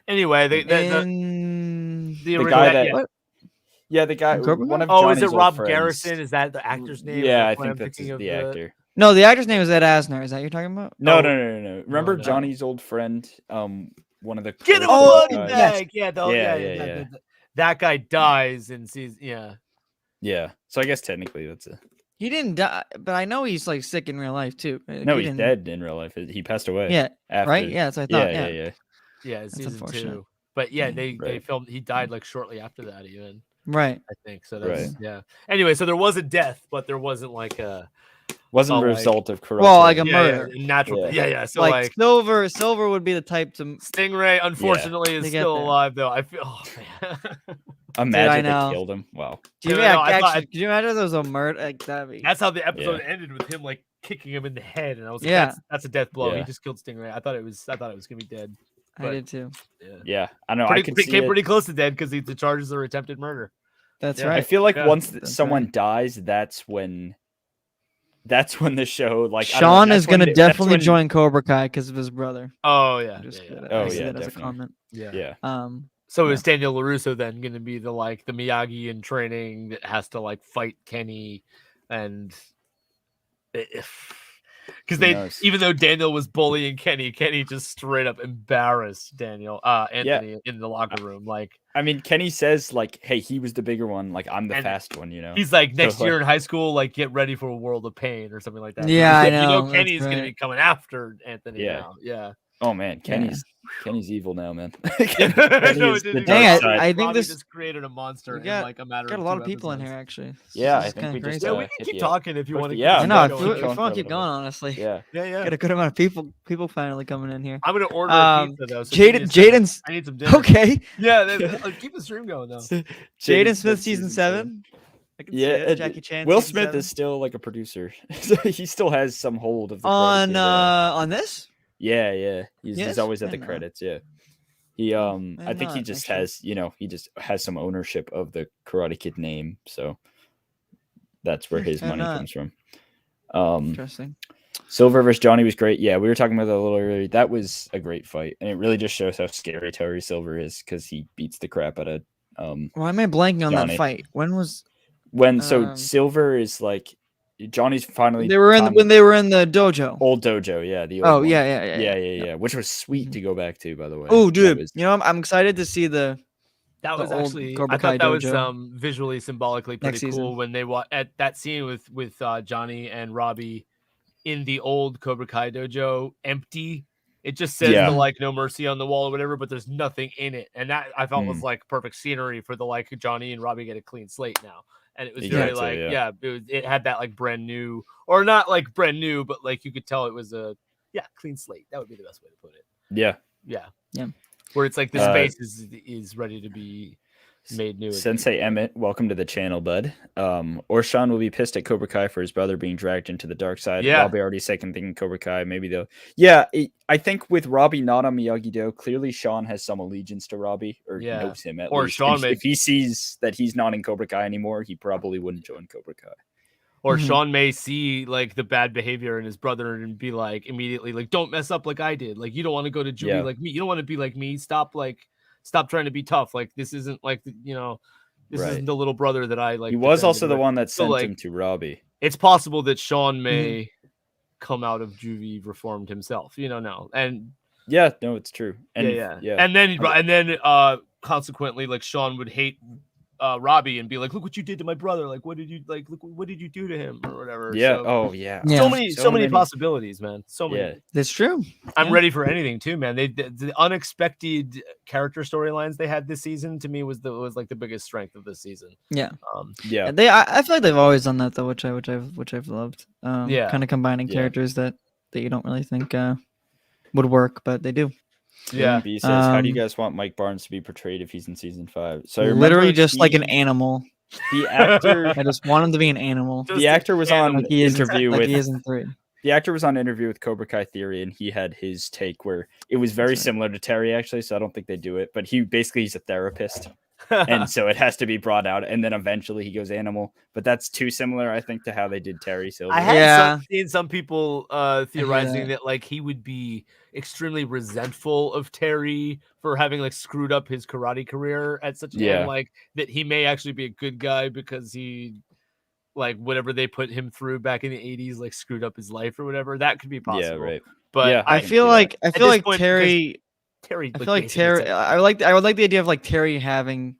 Speaker 3: Anyway, the
Speaker 2: guy that. Yeah, the guy. One of Johnny's
Speaker 3: is it Rob
Speaker 2: friends.
Speaker 3: Garrison? Is that the actor's name?
Speaker 2: Yeah, I think that's the actor.
Speaker 1: No, the actor's name is Ed Asner. Is that what you're talking about?
Speaker 2: No. Remember Johnny's old friend? One of the
Speaker 3: Get him Body Bag. Yeah. That guy dies and sees.
Speaker 2: Yeah. So I guess technically that's a.
Speaker 1: He didn't die, but I know he's like sick in real life too.
Speaker 2: No, he's dead in real life. He passed away.
Speaker 1: Yeah.
Speaker 2: After.
Speaker 1: Right. Yeah. That's what I thought.
Speaker 3: Yeah. It's season 2. But they filmed. He died like shortly after that, even.
Speaker 1: Right.
Speaker 3: I think so. That's, Anyway, so there was a death, but there wasn't like a.
Speaker 2: Wasn't a result of corruption.
Speaker 1: Well, like a murder.
Speaker 3: Natural. Yeah. So
Speaker 1: like Silver would be the type to.
Speaker 3: Stingray, unfortunately, is still alive though. I feel. Oh man.
Speaker 2: Imagine they killed him. Wow.
Speaker 1: Could you imagine there was a murder? Like,
Speaker 3: that's how the episode ended, with him like kicking him in the head, and I was like, that's a death blow. He just killed Stingray. I thought it was gonna be dead.
Speaker 1: I did too.
Speaker 2: Yeah. I know.
Speaker 3: It came pretty close to dead because the charges are attempted murder.
Speaker 1: That's right.
Speaker 2: I feel like once someone dies, that's when the show, like,
Speaker 1: Sean is going to definitely join Cobra Kai because of his brother.
Speaker 3: Oh yeah.
Speaker 1: As a comment.
Speaker 2: Yeah.
Speaker 3: So is Daniel LaRusso then going to be the Miyagi in training that has to like fight Kenny, and because even though Daniel was bullying Kenny just straight up embarrassed Anthony in the locker room. Like,
Speaker 2: I mean, Kenny says like, "Hey, he was the bigger one. Like, I'm the fast one."
Speaker 3: He's like, next year in high school, like, get ready for a world of pain or something like that.
Speaker 1: Yeah, I know.
Speaker 3: Kenny's going to be coming after Anthony. Now. Yeah.
Speaker 2: Oh man, Kenny's evil now, man.
Speaker 3: I think
Speaker 1: this
Speaker 3: just created a monster in like a matter.
Speaker 1: Got a lot of people in here actually.
Speaker 2: I think we just.
Speaker 3: We can keep talking if you want to.
Speaker 1: Yeah, no, if you want to keep going, honestly.
Speaker 2: Yeah.
Speaker 1: Got a good amount of people finally coming in here.
Speaker 3: I'm gonna order a pizza though. So
Speaker 1: Jaden's.
Speaker 3: I need some dinner.
Speaker 1: Okay.
Speaker 3: Yeah, keep the stream going though.
Speaker 1: Jaden Smith season 7. Jackie Chan.
Speaker 2: Will Smith is still like a producer. He still has some hold of the
Speaker 1: on this.
Speaker 2: Yeah. He's always at the credits. Yeah. He I think he just has, he just has some ownership of the Karate Kid name, so that's where his money comes from.
Speaker 1: Interesting.
Speaker 2: Silver versus Johnny was great. Yeah, we were talking about that a little earlier. That was a great fight, and it really just shows how scary Terry Silver is because he beats the crap out of
Speaker 1: why am I blanking on
Speaker 2: Johnny.
Speaker 1: That fight?
Speaker 2: So Silver is like Johnny's finally.
Speaker 1: When they were in the dojo.
Speaker 2: Old dojo, yeah. The old one.
Speaker 1: Yeah.
Speaker 2: Which was sweet to go back to, by the way.
Speaker 1: Oh, dude, I'm excited to see the.
Speaker 3: That was actually.
Speaker 1: Cobra Kai
Speaker 3: I thought that
Speaker 1: dojo.
Speaker 3: was visually, symbolically pretty cool when they at that scene with Johnny and Robbie in the old Cobra Kai dojo, empty. It just says the like no mercy on the wall or whatever, but there's nothing in it, and that I felt was like perfect scenery for the like Johnny and Robbie get a clean slate now. And it was very it had that like brand new, or not like brand new, but like you could tell it was a clean slate. That would be the best way to put it.
Speaker 2: Yeah.
Speaker 3: Where it's like the space is ready to be made new.
Speaker 2: Sensei Emmett, welcome to the channel, bud. Sean will be pissed at Cobra Kai for his brother being dragged into the dark side. Robbie already second thinking Cobra Kai. Maybe they'll. I think with Robbie not on Miyagi-Do, clearly Sean has some allegiance to Robbie, or knows him at least.
Speaker 3: Sean
Speaker 2: if he sees that he's not in Cobra Kai anymore, he probably wouldn't join Cobra Kai.
Speaker 3: Or Sean may see like the bad behavior in his brother and be like immediately like, don't mess up like I did. Like you don't want to go to juvie like me. You don't want to be like me. Stop stop trying to be tough. Like this isn't like this isn't the little brother that I like.
Speaker 2: He was also the one that sent him to Robbie.
Speaker 3: It's possible that Sean may come out of juvie reformed himself. No, and
Speaker 2: it's true. And
Speaker 3: and then consequently, like Sean would hate Robbie and be like, look what you did to my brother, like what did you do to him or whatever. So many possibilities, man. So many.
Speaker 1: That's true.
Speaker 3: I'm ready for anything too, man. The unexpected character storylines they had this season to me was like the biggest strength of this season.
Speaker 1: I feel like they've always done that though, which I've loved. Kind of combining characters that you don't really think would work, but they do.
Speaker 2: Yeah. B says, how do you guys want Mike Barnes to be portrayed if he's in season 5? So I
Speaker 1: literally just like an animal.
Speaker 2: The actor,
Speaker 1: I just want him to be an animal.
Speaker 2: The actor was on interview with.
Speaker 1: He is in 3.
Speaker 2: The actor was on interview with Cobra Kai Theory, and he had his take where it was very similar to Terry, actually. So I don't think they do it, but he's a therapist. And so it has to be brought out, and then eventually he goes animal. But that's too similar, I think, to how they did Terry Silver.
Speaker 3: I had seen some people theorizing that like he would be extremely resentful of Terry for having like screwed up his karate career at such a time, like that he may actually be a good guy because he like whatever they put him through back in the 80s like screwed up his life or whatever. That could be possible.
Speaker 2: Yeah, right.
Speaker 3: But
Speaker 1: I feel like Terry. I feel like Terry. I would like the idea of like Terry having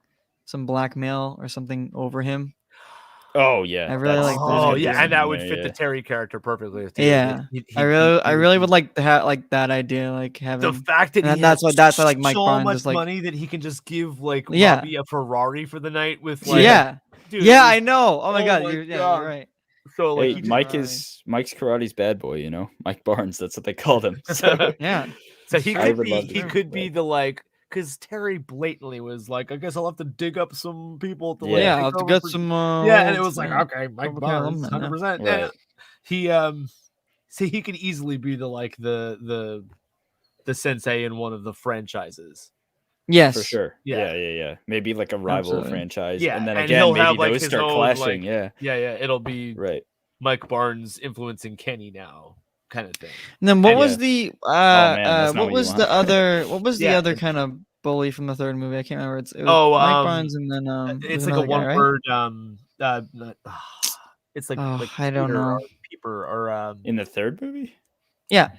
Speaker 1: some blackmail or something over him.
Speaker 2: Oh yeah,
Speaker 1: I really like.
Speaker 3: Oh yeah, and that would fit the Terry character perfectly.
Speaker 1: Yeah, I really would like to have like that idea, like having
Speaker 3: the fact that
Speaker 1: that's why like Mike Barnes
Speaker 3: much
Speaker 1: is like
Speaker 3: money that he can just give like Robbie a Ferrari for the night with like
Speaker 1: dude, I know. Oh my god, you're right.
Speaker 3: So like
Speaker 2: Mike's karate's bad boy, Mike Barnes. That's what they called him. So,
Speaker 3: So he could be the like, because Terry blatantly was like, I guess I'll have to dig up some people to
Speaker 1: I'll have to get some
Speaker 3: and it was like, okay, Mike Barnes, 100%.
Speaker 2: Right.
Speaker 3: He could easily be the like the sensei in one of the franchises.
Speaker 1: Yes,
Speaker 2: for sure. Yeah. Maybe like a rival franchise.
Speaker 3: Yeah,
Speaker 2: and then
Speaker 3: and
Speaker 2: again, maybe
Speaker 3: have, like,
Speaker 2: those start clashing.
Speaker 3: Like, it'll be
Speaker 2: right.
Speaker 3: Mike Barnes influencing Kenny now, kind of thing.
Speaker 1: And then what was the other kind of bully from the third movie? I can't remember. It was Mike Barnes, and then
Speaker 3: it's like a one word. It's like
Speaker 1: I don't know.
Speaker 3: Peeper or
Speaker 2: in the third movie.
Speaker 1: Yeah,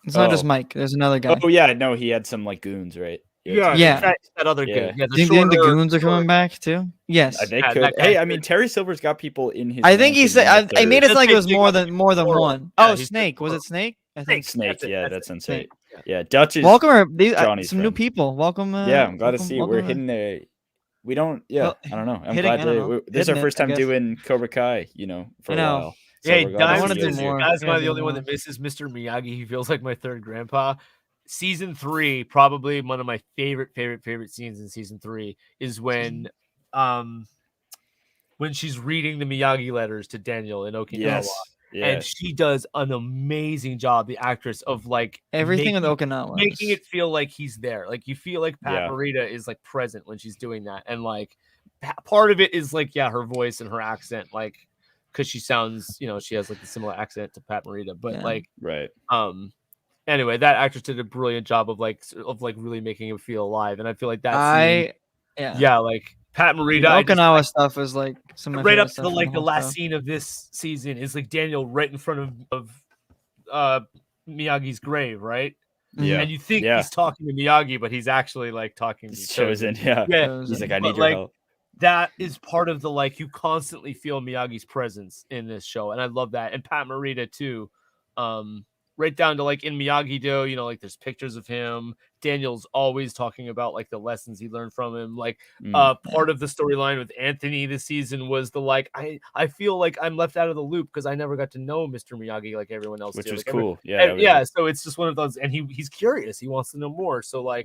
Speaker 1: it's not just Mike. There's another guy.
Speaker 2: Oh yeah, no, he had some like goons, right?
Speaker 3: That other goon. Yeah,
Speaker 1: do you think the goons are coming back too? Yes,
Speaker 2: they could. Hey, I mean, Terry Silver's got people in his.
Speaker 1: I think he said. I made it like it was more than one. Oh, Snake. Was it Snake?
Speaker 2: I think Snake. That's insane. Yeah, Dutch is
Speaker 1: welcome. Some new
Speaker 2: friend.
Speaker 1: People. Welcome.
Speaker 2: I'm glad to see it. We're hitting a. We don't. Yeah, I don't know. I'm glad to. This is our first time doing Cobra Kai. For a while.
Speaker 3: So hey, I want to do more. Guys, am I the only one that misses Mr. Miyagi? He feels like my third grandpa. Season 3, probably one of my favorite scenes in season 3 is when she's reading the Miyagi letters to Daniel in Okinawa.
Speaker 2: Yes. Yeah.
Speaker 3: And she does an amazing job, the actress, of like
Speaker 1: everything with Okinawa,
Speaker 3: making it feel like he's there. Like you feel like Pat Morita is like present when she's doing that, and like part of it is like her voice and her accent, like because she sounds, she has like a similar accent to Pat Morita, but
Speaker 2: right.
Speaker 3: Anyway, that actress did a brilliant job of really making him feel alive, and I feel like that like Pat Morita.
Speaker 1: Okinawa stuff is like some
Speaker 3: right up to the last scene of this season is like Daniel right in front of Miyagi's grave, right?
Speaker 2: Yeah,
Speaker 3: and you think he's talking to Miyagi, but he's actually like talking to
Speaker 2: Chosen. Yeah. He's like, I need your help.
Speaker 3: That is part of the you constantly feel Miyagi's presence in this show, and I love that. And Pat Morita too. Right down to like in Miyagi-Do, like there's pictures of him. Daniel's always talking about like the lessons he learned from him. Like part of the storyline with Anthony this season was the I feel like I'm left out of the loop because I never got to know Mr. Miyagi like everyone else
Speaker 2: which
Speaker 3: did.
Speaker 2: was
Speaker 3: like,
Speaker 2: cool.
Speaker 3: So it's just one of those, and he's curious. He wants to know more. So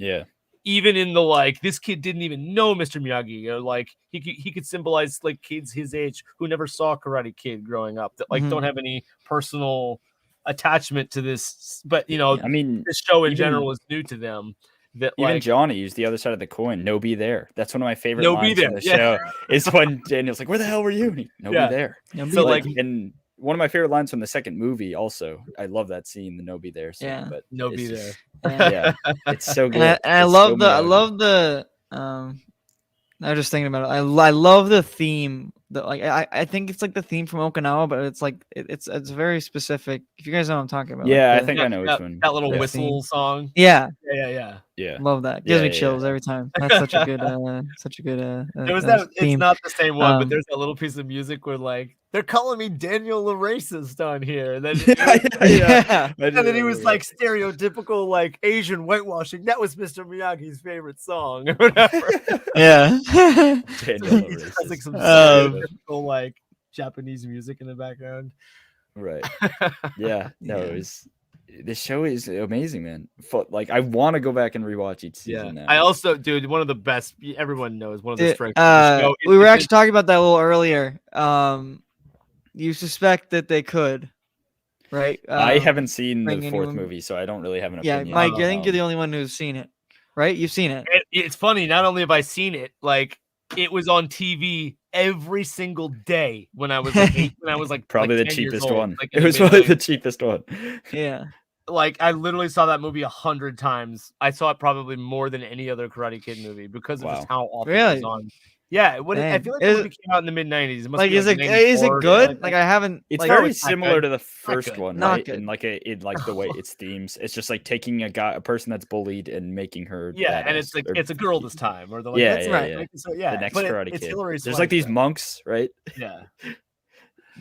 Speaker 3: even in the this kid didn't even know Mr. Miyagi, or he could symbolize like kids his age who never saw Karate Kid growing up that don't have any personal attachment to this, but I mean, this show in general is new to them. That
Speaker 2: even Johnny used the other side of the coin. No, be there. That's one of my favorite lines in the show. Is when Daniel's like, "Where the hell were you?" No, be there.
Speaker 3: So
Speaker 2: and one of my favorite lines from the second movie. Also, I love that scene. The "No be there." Scene,
Speaker 1: Yeah.
Speaker 2: but
Speaker 3: No be there.
Speaker 2: Yeah, it's so good.
Speaker 1: And I
Speaker 2: It's
Speaker 1: love
Speaker 2: so
Speaker 1: the I
Speaker 2: Miyagi.
Speaker 1: love the I was just thinking about it. I love the theme. I think it's like the theme from Okinawa, but it's like it's very specific. If you guys know what I'm talking about.
Speaker 2: Yeah,
Speaker 1: like
Speaker 2: I think I know which one.
Speaker 3: That little
Speaker 1: the
Speaker 3: whistle
Speaker 1: theme.
Speaker 3: song.
Speaker 1: Yeah,
Speaker 3: Yeah.
Speaker 1: love that. Gives
Speaker 2: Yeah,
Speaker 1: me
Speaker 2: yeah,
Speaker 1: chills
Speaker 2: yeah.
Speaker 1: every time. That's such a good
Speaker 3: There was that.
Speaker 1: theme.
Speaker 3: It's not the same one, but
Speaker 1: Um,
Speaker 3: there's that little piece of music where like they're calling me Daniel the racist on here. And then
Speaker 1: yeah.
Speaker 3: and then he was like stereotypical like Asian whitewashing. That was Mr. Miyagi's favorite song or whatever.
Speaker 1: Yeah.
Speaker 2: Daniel
Speaker 3: He
Speaker 2: the
Speaker 3: just has like
Speaker 2: Racist.
Speaker 3: some stereotypical like Japanese music in the background.
Speaker 2: Right. Yeah. No,
Speaker 1: Yeah.
Speaker 2: it was. The show is amazing, man. Like, I want to go back and rewatch each season now.
Speaker 3: I also, dude, one of the best. Everyone knows one of the strengths of the show.
Speaker 1: We were actually talking about that a little earlier. You suspect that they could, right?
Speaker 2: I haven't seen the
Speaker 1: bring
Speaker 2: fourth
Speaker 1: anyone-
Speaker 2: movie, so I don't really have an
Speaker 1: Yeah,
Speaker 2: opinion.
Speaker 1: Mike, I think you're the only one who's seen it, right? You've seen it.
Speaker 3: It's funny. Not only have I seen it, like it was on TV every single day when I was like 8, when I was like
Speaker 2: Probably
Speaker 3: like
Speaker 2: the
Speaker 3: 10 years
Speaker 2: cheapest
Speaker 3: old,
Speaker 2: one.
Speaker 3: like,
Speaker 2: It was probably the cheapest one.
Speaker 1: Yeah.
Speaker 3: Like I literally saw that movie 100 times. I saw it probably more than any other Karate Kid movie because of just how often it was on. Yeah, I feel like the movie came out in the mid '90s. It must
Speaker 1: like,
Speaker 3: be
Speaker 1: is it
Speaker 3: 94
Speaker 1: good? Like I haven't.
Speaker 2: It's
Speaker 1: like,
Speaker 2: very similar to the
Speaker 3: not
Speaker 2: first
Speaker 3: good.
Speaker 2: one,
Speaker 1: Not
Speaker 2: right?
Speaker 1: good.
Speaker 2: In like the way it's themes. It's just like taking a person that's bullied and making her.
Speaker 3: Yeah, and
Speaker 2: badass,
Speaker 3: it's like
Speaker 2: or-
Speaker 3: it's a girl this time, or the like,
Speaker 2: Yeah,
Speaker 3: that's
Speaker 2: yeah,
Speaker 3: right.
Speaker 2: yeah.
Speaker 3: Like, so, yeah,
Speaker 2: the next
Speaker 3: but
Speaker 2: Karate
Speaker 3: it's
Speaker 2: Kid.
Speaker 3: Hilary
Speaker 2: There's like these
Speaker 3: Swank,
Speaker 2: monks, right?
Speaker 3: Yeah,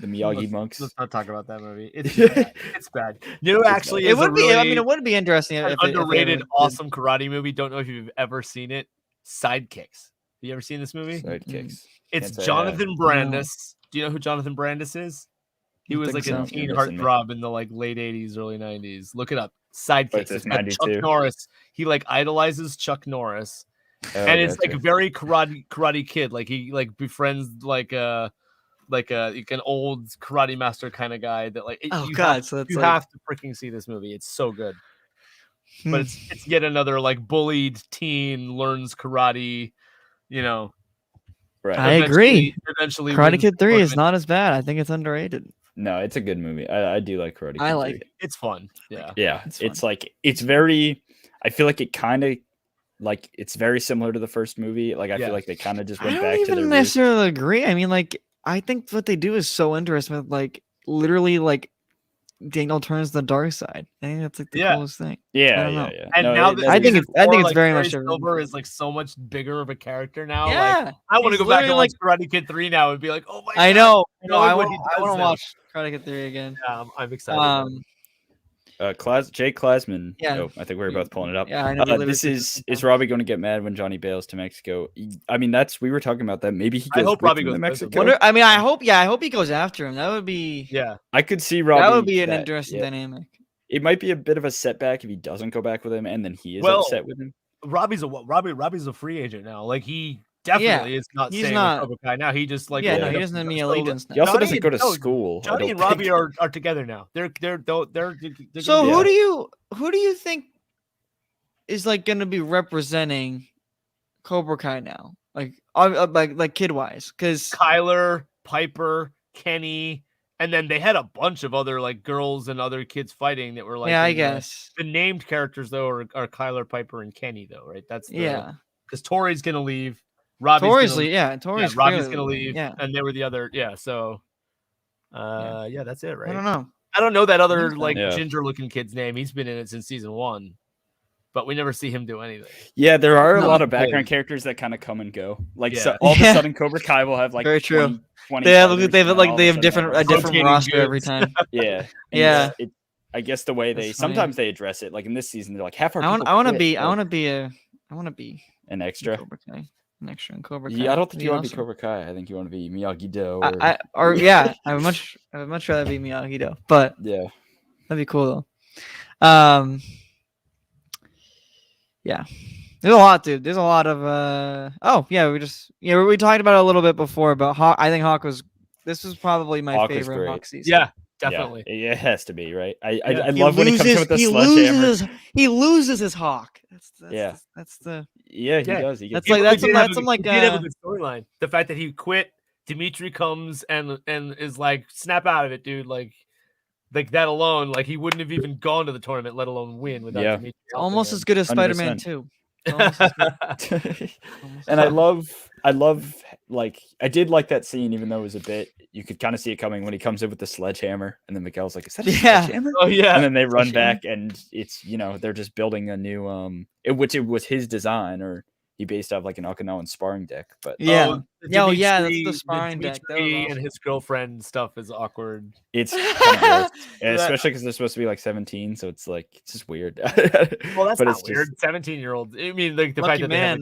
Speaker 2: The Miyagi monks.
Speaker 3: let's not talk about that movie. It's bad. It's bad. You know, actually,
Speaker 1: It
Speaker 3: is
Speaker 1: would
Speaker 3: a
Speaker 1: be. I
Speaker 3: really
Speaker 1: mean, it would be interesting
Speaker 3: an
Speaker 1: if they
Speaker 3: underrated,
Speaker 1: did.
Speaker 3: awesome karate movie. Don't know if you've ever seen it. Sidekicks. Have you ever seen this movie?
Speaker 2: Sidekicks.
Speaker 3: It's
Speaker 2: Can't say I
Speaker 3: Jonathan Brandis. Do you know who Jonathan Brandis is? He
Speaker 1: I
Speaker 3: was
Speaker 1: think
Speaker 3: like
Speaker 1: so.
Speaker 3: a teen
Speaker 2: You're missing me.
Speaker 3: heartthrob in the like late '80s, early '90s. Look it up. Sidekicks.
Speaker 2: What's
Speaker 3: It's
Speaker 2: this,
Speaker 3: got Chuck
Speaker 2: 92?
Speaker 3: Norris. He like idolizes Chuck Norris,
Speaker 2: Oh,
Speaker 3: and it's
Speaker 2: gotcha.
Speaker 3: like very karate kid. Like he like befriends like an old karate master kind of guy that like
Speaker 1: Oh
Speaker 3: you
Speaker 1: God!
Speaker 3: have,
Speaker 1: So that's
Speaker 3: you
Speaker 1: like,
Speaker 3: have to freaking see this movie. It's so good. But it's yet another like bullied teen learns karate. You know,
Speaker 2: right.
Speaker 1: I agree.
Speaker 3: Eventually,
Speaker 1: Karate
Speaker 3: wins
Speaker 1: Kid
Speaker 3: the
Speaker 1: 3 is
Speaker 3: tournament.
Speaker 1: not as bad. I think it's underrated.
Speaker 2: No, it's a good movie. I do like Karate Kid.
Speaker 1: I like
Speaker 2: 3.
Speaker 1: it.
Speaker 3: It's fun. Yeah.
Speaker 2: Yeah,
Speaker 1: It's
Speaker 2: it's
Speaker 1: fun.
Speaker 2: like it's very. I feel like it kind of like it's very similar to the first movie. Like I
Speaker 3: Yeah.
Speaker 2: feel like they kind of just
Speaker 1: I
Speaker 2: went
Speaker 1: don't
Speaker 2: back to
Speaker 1: even
Speaker 2: their roots.
Speaker 1: necessarily agree. I mean, like, I think what they do is so interesting. With, like, literally, like, Daniel turns the dark side. I think that's like the
Speaker 3: Yeah.
Speaker 1: coolest thing.
Speaker 2: Yeah,
Speaker 1: I don't
Speaker 2: yeah,
Speaker 1: know.
Speaker 2: yeah.
Speaker 3: And
Speaker 2: No,
Speaker 3: now
Speaker 2: it-
Speaker 3: that
Speaker 2: that
Speaker 1: I think
Speaker 2: is-
Speaker 1: it's- I think it's
Speaker 3: like,
Speaker 1: very
Speaker 3: Terry
Speaker 1: much a-
Speaker 3: Silver is like so much bigger of a character now.
Speaker 1: Yeah,
Speaker 3: Like I want to
Speaker 1: he's
Speaker 3: go back and
Speaker 1: literally,
Speaker 3: watch Karate Kid 3 now and be like, oh my
Speaker 1: I
Speaker 3: god.
Speaker 1: know. No,
Speaker 3: knowing
Speaker 1: I
Speaker 3: what
Speaker 1: want
Speaker 3: he
Speaker 1: to
Speaker 3: does now.
Speaker 1: watch Karate Kid 3 again.
Speaker 3: Yeah, I'm excited.
Speaker 2: Jake Klasman.
Speaker 1: Yeah.
Speaker 2: Oh, I think we were both pulling it up.
Speaker 1: Yeah, I know.
Speaker 2: This is Robbie going to get mad when Johnny bails to Mexico? I mean, we were talking about that. Maybe he
Speaker 3: I
Speaker 2: goes.
Speaker 3: hope
Speaker 2: with
Speaker 3: Robbie
Speaker 2: him
Speaker 3: goes
Speaker 2: to
Speaker 3: with him.
Speaker 2: Mexico.
Speaker 1: I mean, I hope. Yeah, I hope he goes after him. That would be.
Speaker 3: Yeah.
Speaker 2: I could see Robbie.
Speaker 1: That would be an interesting
Speaker 2: yeah.
Speaker 1: dynamic.
Speaker 2: It might be a bit of a setback if he doesn't go back with him, and then he is
Speaker 3: Well,
Speaker 2: upset with him.
Speaker 3: Robbie's a free agent now. Like he definitely is not
Speaker 1: he's
Speaker 3: staying
Speaker 1: not-
Speaker 3: with Cobra Kai now. He just like
Speaker 1: Yeah, no,
Speaker 3: opened
Speaker 1: he
Speaker 3: up
Speaker 1: doesn't have any
Speaker 3: so-
Speaker 1: allegiance
Speaker 2: He
Speaker 1: now.
Speaker 2: also
Speaker 3: Johnny
Speaker 2: doesn't go to
Speaker 3: no,
Speaker 2: school. I
Speaker 3: Johnny
Speaker 2: don't
Speaker 3: and Robbie
Speaker 2: think.
Speaker 3: are together now. They're
Speaker 1: So
Speaker 2: Yeah.
Speaker 1: who do you think is like going to be representing Cobra Kai now? Like kid wise, because
Speaker 3: Kyler, Piper, Kenny, and then they had a bunch of other like girls and other kids fighting that were like
Speaker 1: yeah, I
Speaker 3: in the-
Speaker 1: guess
Speaker 3: the named characters though are Kyler, Piper, and Kenny though, right? That's
Speaker 1: yeah.
Speaker 3: because Tori's gonna leave. Robbie's
Speaker 1: Tori's
Speaker 3: gonna,
Speaker 1: leave. Yeah, Tori's
Speaker 3: Robbie's
Speaker 1: clearly
Speaker 3: gonna leave.
Speaker 1: Yeah,
Speaker 3: And they were the other. Yeah, so yeah, that's it, right?
Speaker 1: I don't know.
Speaker 3: I don't know that other
Speaker 1: think so.
Speaker 3: like
Speaker 2: Yeah.
Speaker 3: ginger looking kid's name. He's been in it since season 1, but we never see him do anything.
Speaker 2: Yeah, there are a
Speaker 1: No,
Speaker 2: lot of
Speaker 3: good.
Speaker 2: background characters that kind of come and go. Like
Speaker 3: Yeah.
Speaker 2: so all of
Speaker 1: Yeah.
Speaker 2: a sudden, Cobra Kai will have like
Speaker 1: Very true.
Speaker 2: 20
Speaker 1: They have
Speaker 2: fighters,
Speaker 1: they have
Speaker 2: and
Speaker 1: like
Speaker 2: all
Speaker 1: they
Speaker 2: of
Speaker 1: have
Speaker 2: a
Speaker 1: different
Speaker 2: sudden
Speaker 1: a different
Speaker 3: Rotating
Speaker 1: roster every
Speaker 3: goods.
Speaker 1: time.
Speaker 2: Yeah, and
Speaker 1: Yeah.
Speaker 2: I guess the way
Speaker 1: That's funny.
Speaker 2: sometimes they address it, like in this season, they're like half our.
Speaker 1: I want
Speaker 2: people
Speaker 1: to
Speaker 2: quit,
Speaker 1: be
Speaker 2: like,
Speaker 1: I want to be
Speaker 2: an
Speaker 1: in
Speaker 2: extra.
Speaker 1: Cobra Kai, an extra in Cobra Kai.
Speaker 2: Yeah, I don't think
Speaker 1: That'd
Speaker 2: you want to be
Speaker 1: awesome.
Speaker 2: Cobra Kai. I think you want to be Miyagi-Do. Or,
Speaker 1: I would much rather be Miyagi-Do, but
Speaker 2: yeah.
Speaker 1: that'd be cool though. Yeah. There's a lot, dude. There's a lot of we talked about it a little bit before, but Hawk. I think this was probably my
Speaker 2: Hawk was
Speaker 1: favorite
Speaker 2: great.
Speaker 1: Hawk season.
Speaker 3: Yeah, definitely.
Speaker 2: Yeah, it has to be right. I
Speaker 3: Yeah.
Speaker 2: love when he comes in with the sledgehammer.
Speaker 1: He loses his Hawk.
Speaker 2: Yeah.
Speaker 1: That's the
Speaker 2: Yeah, he
Speaker 3: Yeah.
Speaker 2: does. He gets
Speaker 1: That's like
Speaker 3: He
Speaker 1: that's
Speaker 3: did
Speaker 1: some
Speaker 3: have
Speaker 1: that's
Speaker 3: a-
Speaker 1: some like
Speaker 3: he did have a good storyline. The fact that he quit Dimitri comes and is like, snap out of it, dude. Like that alone, like he wouldn't have even gone to the tournament, let alone win without Dimitri.
Speaker 1: Almost as good as Spider-Man 2.
Speaker 2: And I love like I did like that scene, even though it was a bit. You could kind of see it coming when he comes in with the sledgehammer, and then Miguel's like, "Is that a sledgehammer?"
Speaker 3: Oh yeah.
Speaker 2: And then they run back, and it's they're just building a new which it was his design, or he based off like an Okinawan sparring deck. But
Speaker 1: that's the sparring deck.
Speaker 3: And his girlfriend stuff is awkward.
Speaker 2: It's kind of gross, especially because they're supposed to be like 17, so it's like it's just weird.
Speaker 3: Well, that's
Speaker 2: but
Speaker 3: not weird. 17-year-olds. I mean, like the fact that they have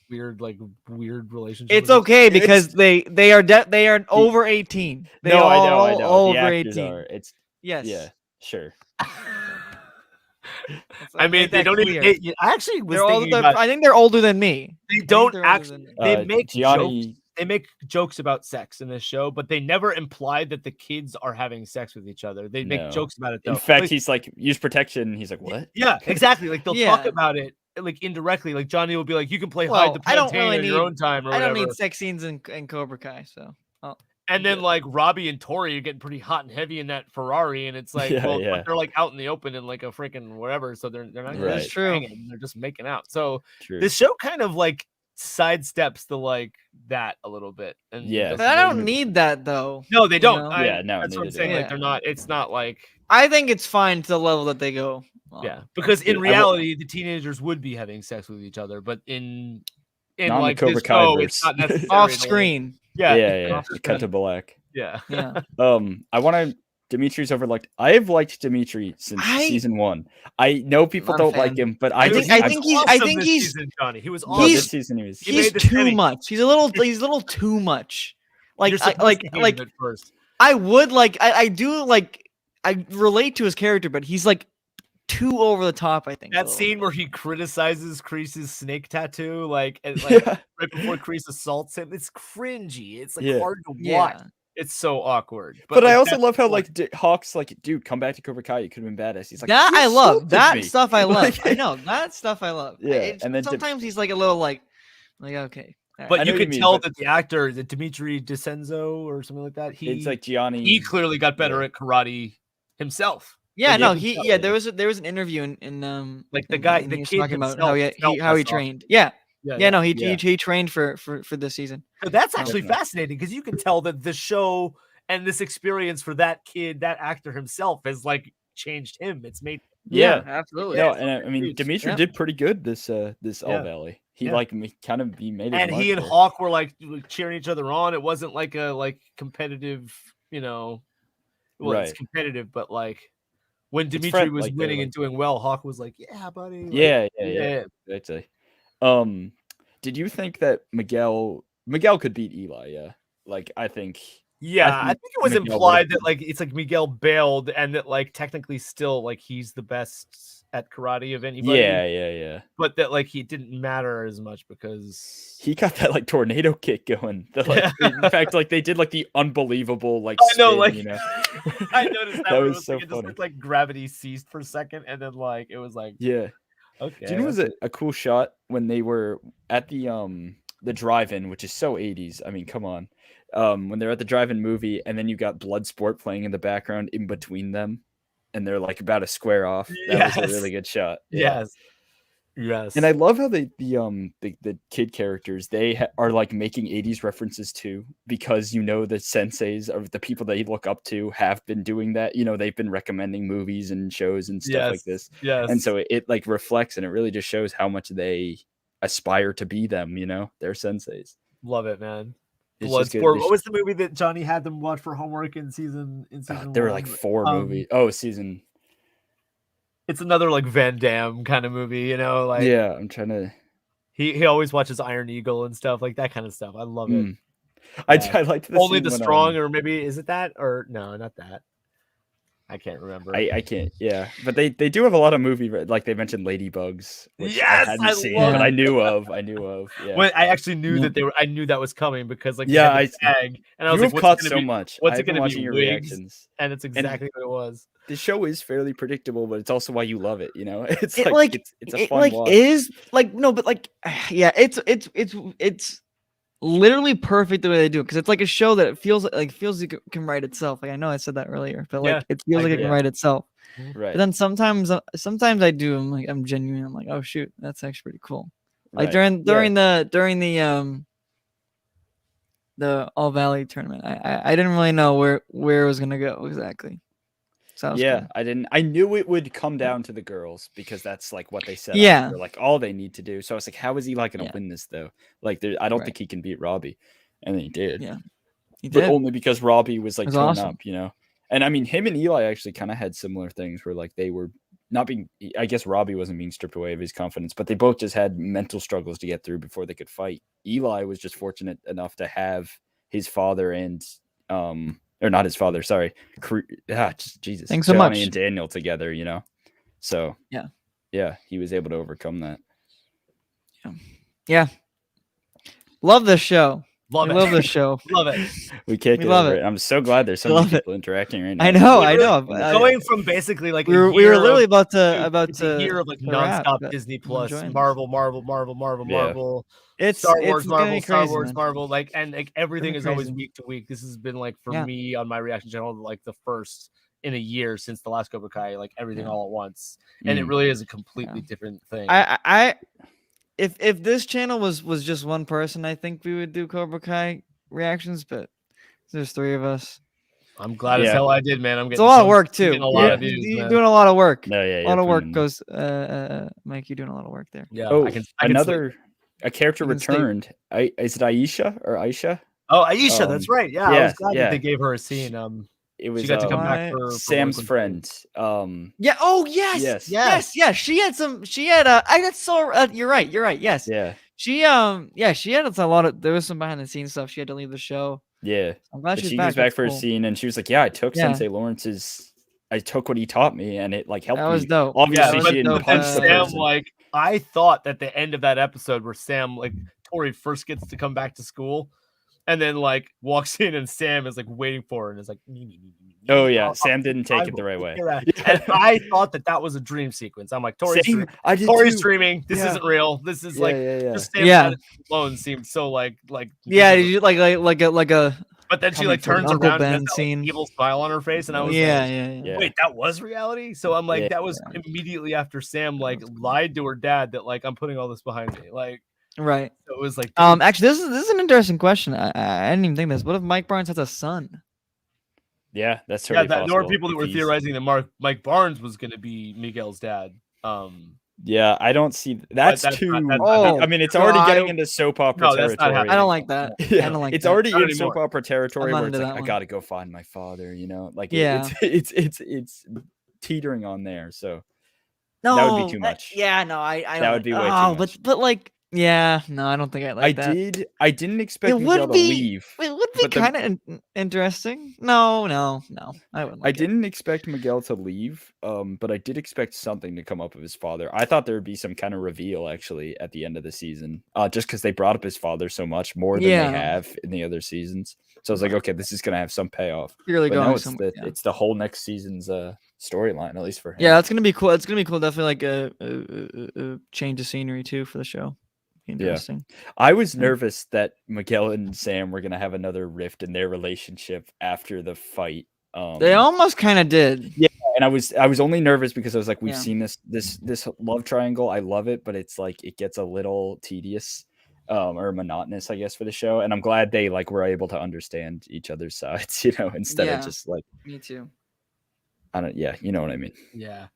Speaker 3: weird relationship.
Speaker 1: It's okay because they are over 18. They are
Speaker 2: I know.
Speaker 1: Over
Speaker 2: the 18.
Speaker 1: It's
Speaker 2: yeah, sure.
Speaker 3: I mean, they don't even. I actually was thinking about.
Speaker 1: I think they're older than me.
Speaker 3: They don't actually. They make jokes. They make jokes about sex in this show, but they never imply that the kids are having sex with each other. They make jokes about it, though.
Speaker 2: In fact, he's like, use protection. He's like, what?
Speaker 3: Yeah, exactly. Like they'll talk about it, like indirectly. Like Johnny will be like, you can play hide the plantain in your own time, or whatever.
Speaker 1: I don't need sex scenes in Cobra Kai, so.
Speaker 3: And then like Robbie and Tori are getting pretty hot and heavy in that Ferrari, and it's like, but they're like out in the open in like a freaking whatever, so they're not.
Speaker 1: Right. That's true.
Speaker 3: Hanging, they're just making out. So this show kind of like sidesteps the like that a little bit. And
Speaker 1: but I don't need that though.
Speaker 3: No, they don't.
Speaker 2: That's
Speaker 3: what I'm saying. Like they're not. It's not like.
Speaker 1: I think it's fine to the level that they go.
Speaker 3: Yeah, because in reality, the teenagers would be having sex with each other, but in like
Speaker 2: Cobra
Speaker 3: this
Speaker 2: Kai
Speaker 3: it's not necessarily
Speaker 1: off screen.
Speaker 3: Yeah.
Speaker 2: Cut to black.
Speaker 3: Yeah.
Speaker 2: I want to. Dimitri's overlooked. I have liked Dimitri since season 1. I know people don't like him, but I think
Speaker 3: he's Johnny. He was awesome.
Speaker 2: This season
Speaker 1: he's too much. He's a little too much. Like at first. I would like I do like I relate to his character, but he's like too over the top, I think.
Speaker 3: That scene where he criticizes Kreese's snake tattoo, like right before Kreese assaults him, it's cringy. It's like hard to watch. It's so awkward.
Speaker 2: But I also love how like Hawk's like, dude, come back to Cobra Kai. You could have been badass. He's like,
Speaker 1: that I love. That stuff I love. I know that stuff I love.
Speaker 2: Yeah, and then
Speaker 1: sometimes he's like a little like okay.
Speaker 3: But you can tell that the actor, the Dimitri DeCenzo or something like that,
Speaker 2: it's like Gianni.
Speaker 3: He clearly got better at karate himself.
Speaker 1: Yeah, no, there was an interview in
Speaker 3: like the kid
Speaker 1: talking about how he trained. He trained for this season.
Speaker 3: But that's actually fascinating because you can tell that the show and this experience for that kid, that actor himself, has like changed him. It's made
Speaker 1: absolutely.
Speaker 2: No, and I mean Dimitri did pretty good this All Valley. He he made it.
Speaker 3: And he and Hawk were like cheering each other on. It wasn't like a competitive, it's competitive, but like when Dimitri was winning and doing well, Hawk was like, "Yeah, buddy."
Speaker 2: Yeah. Exactly. Did you think that Miguel could beat Eli? Yeah. Like I think.
Speaker 3: Yeah, I think it was implied that like it's like Miguel bailed and that like technically still like he's the best at karate of anybody.
Speaker 2: Yeah.
Speaker 3: But that like he didn't matter as much because
Speaker 2: he got that like tornado kick going. In fact, like they did like the unbelievable like.
Speaker 3: I know,
Speaker 2: spin,
Speaker 3: I noticed that
Speaker 2: was so funny.
Speaker 3: It just looked like gravity ceased for a second, and then like it was like
Speaker 2: okay. Do you know it was a cool shot when they were at the drive-in, which is so 80s. I mean, come on. When they're at the drive-in movie, and then you got Bloodsport playing in the background in between them, and they're like about a square off. That was a really good shot.
Speaker 3: Yes.
Speaker 2: And I love how the kid characters are like making 80s references too, because the senseis of the people they look up to have been doing that. They've been recommending movies and shows and stuff like this.
Speaker 3: Yes.
Speaker 2: And so it like reflects, and it really just shows how much they aspire to be them. Their senseis.
Speaker 3: Love it, man. Bloodsport. What was the movie that Johnny had them watch for homework in season?
Speaker 2: There were like 4 movies. Season.
Speaker 3: It's another like Van Damme kind of movie, like
Speaker 2: I'm trying to.
Speaker 3: He always watches Iron Eagle and stuff like that kind of stuff. I love it.
Speaker 2: I liked the
Speaker 3: Only the Strong, or maybe is it that or no, not that. I can't remember.
Speaker 2: I can't. Yeah, but they do have a lot of movie, like they mentioned Ladybugs, which I hadn't seen, but I knew of. Yeah.
Speaker 3: When I actually knew that I knew that was coming because like
Speaker 2: I
Speaker 3: tag, and I was like,
Speaker 2: caught so much.
Speaker 3: What's it going to be?
Speaker 2: Your
Speaker 3: Wigs?
Speaker 2: reactions,
Speaker 3: and it's exactly what it was.
Speaker 2: The show is fairly predictable, but it's also why you love it. It's
Speaker 1: it's a fun watch. It's literally perfect the way they do it, because it's like a show that feels like it can write itself. Like I know I said that earlier, but like it feels like it can write itself.
Speaker 2: Right.
Speaker 1: But then sometimes I do. I'm genuine. I'm like, oh shoot, that's actually pretty cool. Like
Speaker 2: Right.
Speaker 1: during the All Valley tournament, I didn't really know where it was gonna go exactly. So
Speaker 2: yeah,
Speaker 1: cool.
Speaker 2: I knew it would come down to the girls because that's like what they said.
Speaker 1: Yeah,
Speaker 2: They're like all they need to do. So I was like, how is he like gonna win this though? Like, I don't think he can beat Robbie, and then he did.
Speaker 1: Yeah, he
Speaker 2: but
Speaker 1: did.
Speaker 2: only because Robbie was like torn
Speaker 1: awesome.
Speaker 2: up, you know. And I mean, him and Eli actually kind of had similar things where like they were not being. I guess Robbie wasn't being stripped away of his confidence, but they both just had mental struggles to get through before they could fight. Eli was just fortunate enough to have his father and or not his father, sorry. Jesus.
Speaker 1: Thanks so
Speaker 2: Johnny
Speaker 1: much.
Speaker 2: and Daniel together, you know. So yeah, he was able to overcome that.
Speaker 1: Yeah. Love this show.
Speaker 3: Love
Speaker 1: this show.
Speaker 3: Love it.
Speaker 2: We can't get over it. I'm so glad there's so many people interacting right now.
Speaker 1: I know.
Speaker 3: Going from basically like
Speaker 1: we were literally about to
Speaker 3: hear of like nonstop Disney Plus, Marvel.
Speaker 1: It's
Speaker 3: Star Wars,
Speaker 1: it's
Speaker 3: Marvel,
Speaker 1: crazy,
Speaker 3: Star Wars,
Speaker 1: man.
Speaker 3: Marvel, like everything is always
Speaker 1: crazy.
Speaker 3: week to week. This has been like for me on my reaction channel, like the first in a year since the last Cobra Kai, like everything all at once, and it really is a completely different thing.
Speaker 1: If this channel was just one person, I think we would do Cobra Kai reactions, but there's 3 of us.
Speaker 3: I'm glad as hell I did, man.
Speaker 1: It's a lot of work too.
Speaker 3: A lot of views,
Speaker 1: you're doing a lot of work.
Speaker 2: No, yeah,
Speaker 1: a lot of work goes. Mike, you're doing a lot of work there.
Speaker 3: Yeah.
Speaker 2: Oh, a character returned. Is it Aisha or Aisha?
Speaker 3: Oh, Aisha, that's right. Yeah, I was glad that they gave her a scene.
Speaker 2: It was
Speaker 3: she got to come back for
Speaker 2: Sam's friend.
Speaker 1: Yeah. Oh yes. She had some. She had. That's so. You're right. Yes.
Speaker 2: Yeah.
Speaker 1: She had a lot of. There was some behind the scenes stuff. She had to leave the show.
Speaker 2: Yeah.
Speaker 1: I'm glad
Speaker 2: she
Speaker 1: back.
Speaker 2: was back for a scene, and she was like, "Yeah, I took Sensei Lawrence's. I took what he taught me, and it like helped me."
Speaker 1: That was dope.
Speaker 2: Obviously, she didn't punch the
Speaker 3: Sam,
Speaker 2: person.
Speaker 3: like, I thought that the end of that episode where Sam, like, Tori first gets to come back to school, and then like walks in, and Sam is like waiting for her, and is like,
Speaker 2: "Oh yeah, Sam didn't take it the right way."
Speaker 3: And I thought that was a dream sequence. I'm like, Tori's dreaming. This isn't real. This is like just Sam alone seemed so like
Speaker 1: did you like a.
Speaker 3: But then she like turns
Speaker 1: Uncle
Speaker 3: around
Speaker 1: Ben
Speaker 3: and has that, like, evil smile on her face, and I was wait, that was reality? So I'm like, that was immediately after Sam like lied to her dad that like I'm putting all this behind me, like
Speaker 1: right.
Speaker 3: So it was like,
Speaker 1: actually, this is an interesting question. I didn't even think this. What if Mike Barnes has a son?
Speaker 2: Yeah, that's totally possible.
Speaker 3: There were people that were theorizing that Mike Barnes was going to be Miguel's dad.
Speaker 2: Yeah, I don't see that's too. I mean, it's already getting into soap opera territory.
Speaker 1: I don't like that.
Speaker 2: Yeah,
Speaker 1: I don't like
Speaker 2: it's
Speaker 1: that.
Speaker 2: already in soap opera territory where it's like, I gotta go find my father. You know, like it's teetering on there. So that would be too much.
Speaker 1: That
Speaker 2: would be way too much.
Speaker 1: But like. Yeah, no, I don't think I like that.
Speaker 2: I didn't expect Miguel to leave.
Speaker 1: It would be kind of interesting. No, I wouldn't.
Speaker 2: I didn't expect Miguel to leave, but I did expect something to come up of his father. I thought there would be some kind of reveal actually at the end of the season, just because they brought up his father so much more than they have in the other seasons. So I was like, okay, this is gonna have some payoff. It's the whole next season's storyline, at least for him.
Speaker 1: Yeah, that's gonna be cool. It's gonna be cool. Definitely like a change of scenery too for the show. Interesting.
Speaker 2: Yeah. I was nervous that Miguel and Sam were gonna have another rift in their relationship after the fight.
Speaker 1: They almost kind of did.
Speaker 2: Yeah, and I was only nervous because I was like, we've seen this love triangle. I love it, but it's like it gets a little tedious or monotonous, I guess, for the show. And I'm glad they like were able to understand each other's sides, you know, instead of just like
Speaker 1: me too.
Speaker 2: You know what I mean.
Speaker 3: Yeah.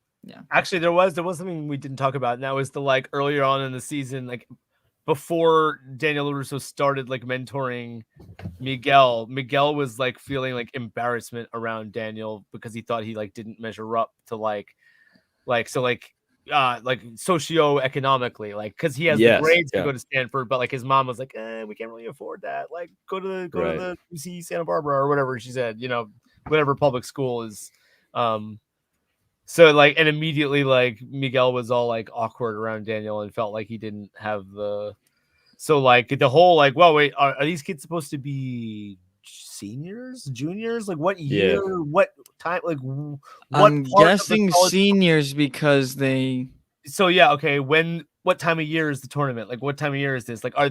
Speaker 3: Actually, there was something we didn't talk about, and that was the like earlier on in the season, like before Daniel Russo started like mentoring Miguel was like feeling like embarrassment around Daniel because he thought he like didn't measure up to like socioeconomically, like because he has the grades to go to Stanford, but like his mom was like, we can't really afford that. Like go to the UC Santa Barbara or whatever she said, you know, whatever public school is. So like, and immediately like Miguel was all like awkward around Daniel and felt like he didn't have so like the whole like, well, wait, are these kids supposed to be seniors, juniors? Like what year, what time, like what?
Speaker 1: I'm guessing seniors because they.
Speaker 3: So yeah, okay. When what time of year is the tournament? Like, what time of year is this? Like, do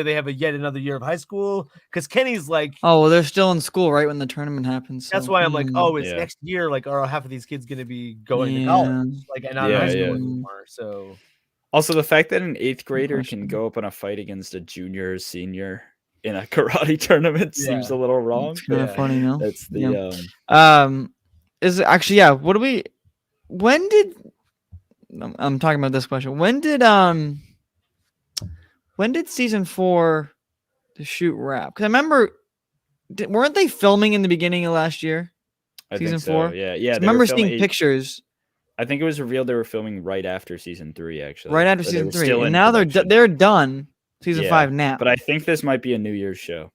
Speaker 3: they have yet another year of high school? Because Kenny's like,
Speaker 1: oh, well, they're still in school right when the tournament happens. So.
Speaker 3: That's why I'm like, oh, it's next year. Like, are half of these kids going to be going to college? Like, and not in high school anymore. So,
Speaker 2: also the fact that an 8th grader can go up in a fight against a junior or senior in a karate tournament seems a little wrong.
Speaker 1: It's kind of funny, no?
Speaker 2: That's the
Speaker 1: is it actually what do we? When did I'm talking about this question? When did season 4 the shoot wrap? Because I remember, weren't they filming in the beginning of last year? Season 4,
Speaker 2: yeah.
Speaker 1: I remember seeing pictures.
Speaker 2: I think it was revealed they were filming right after season 3, actually.
Speaker 1: Right after season 3, and now they're done. Season 5 now.
Speaker 2: But I think this might be a New Year's show.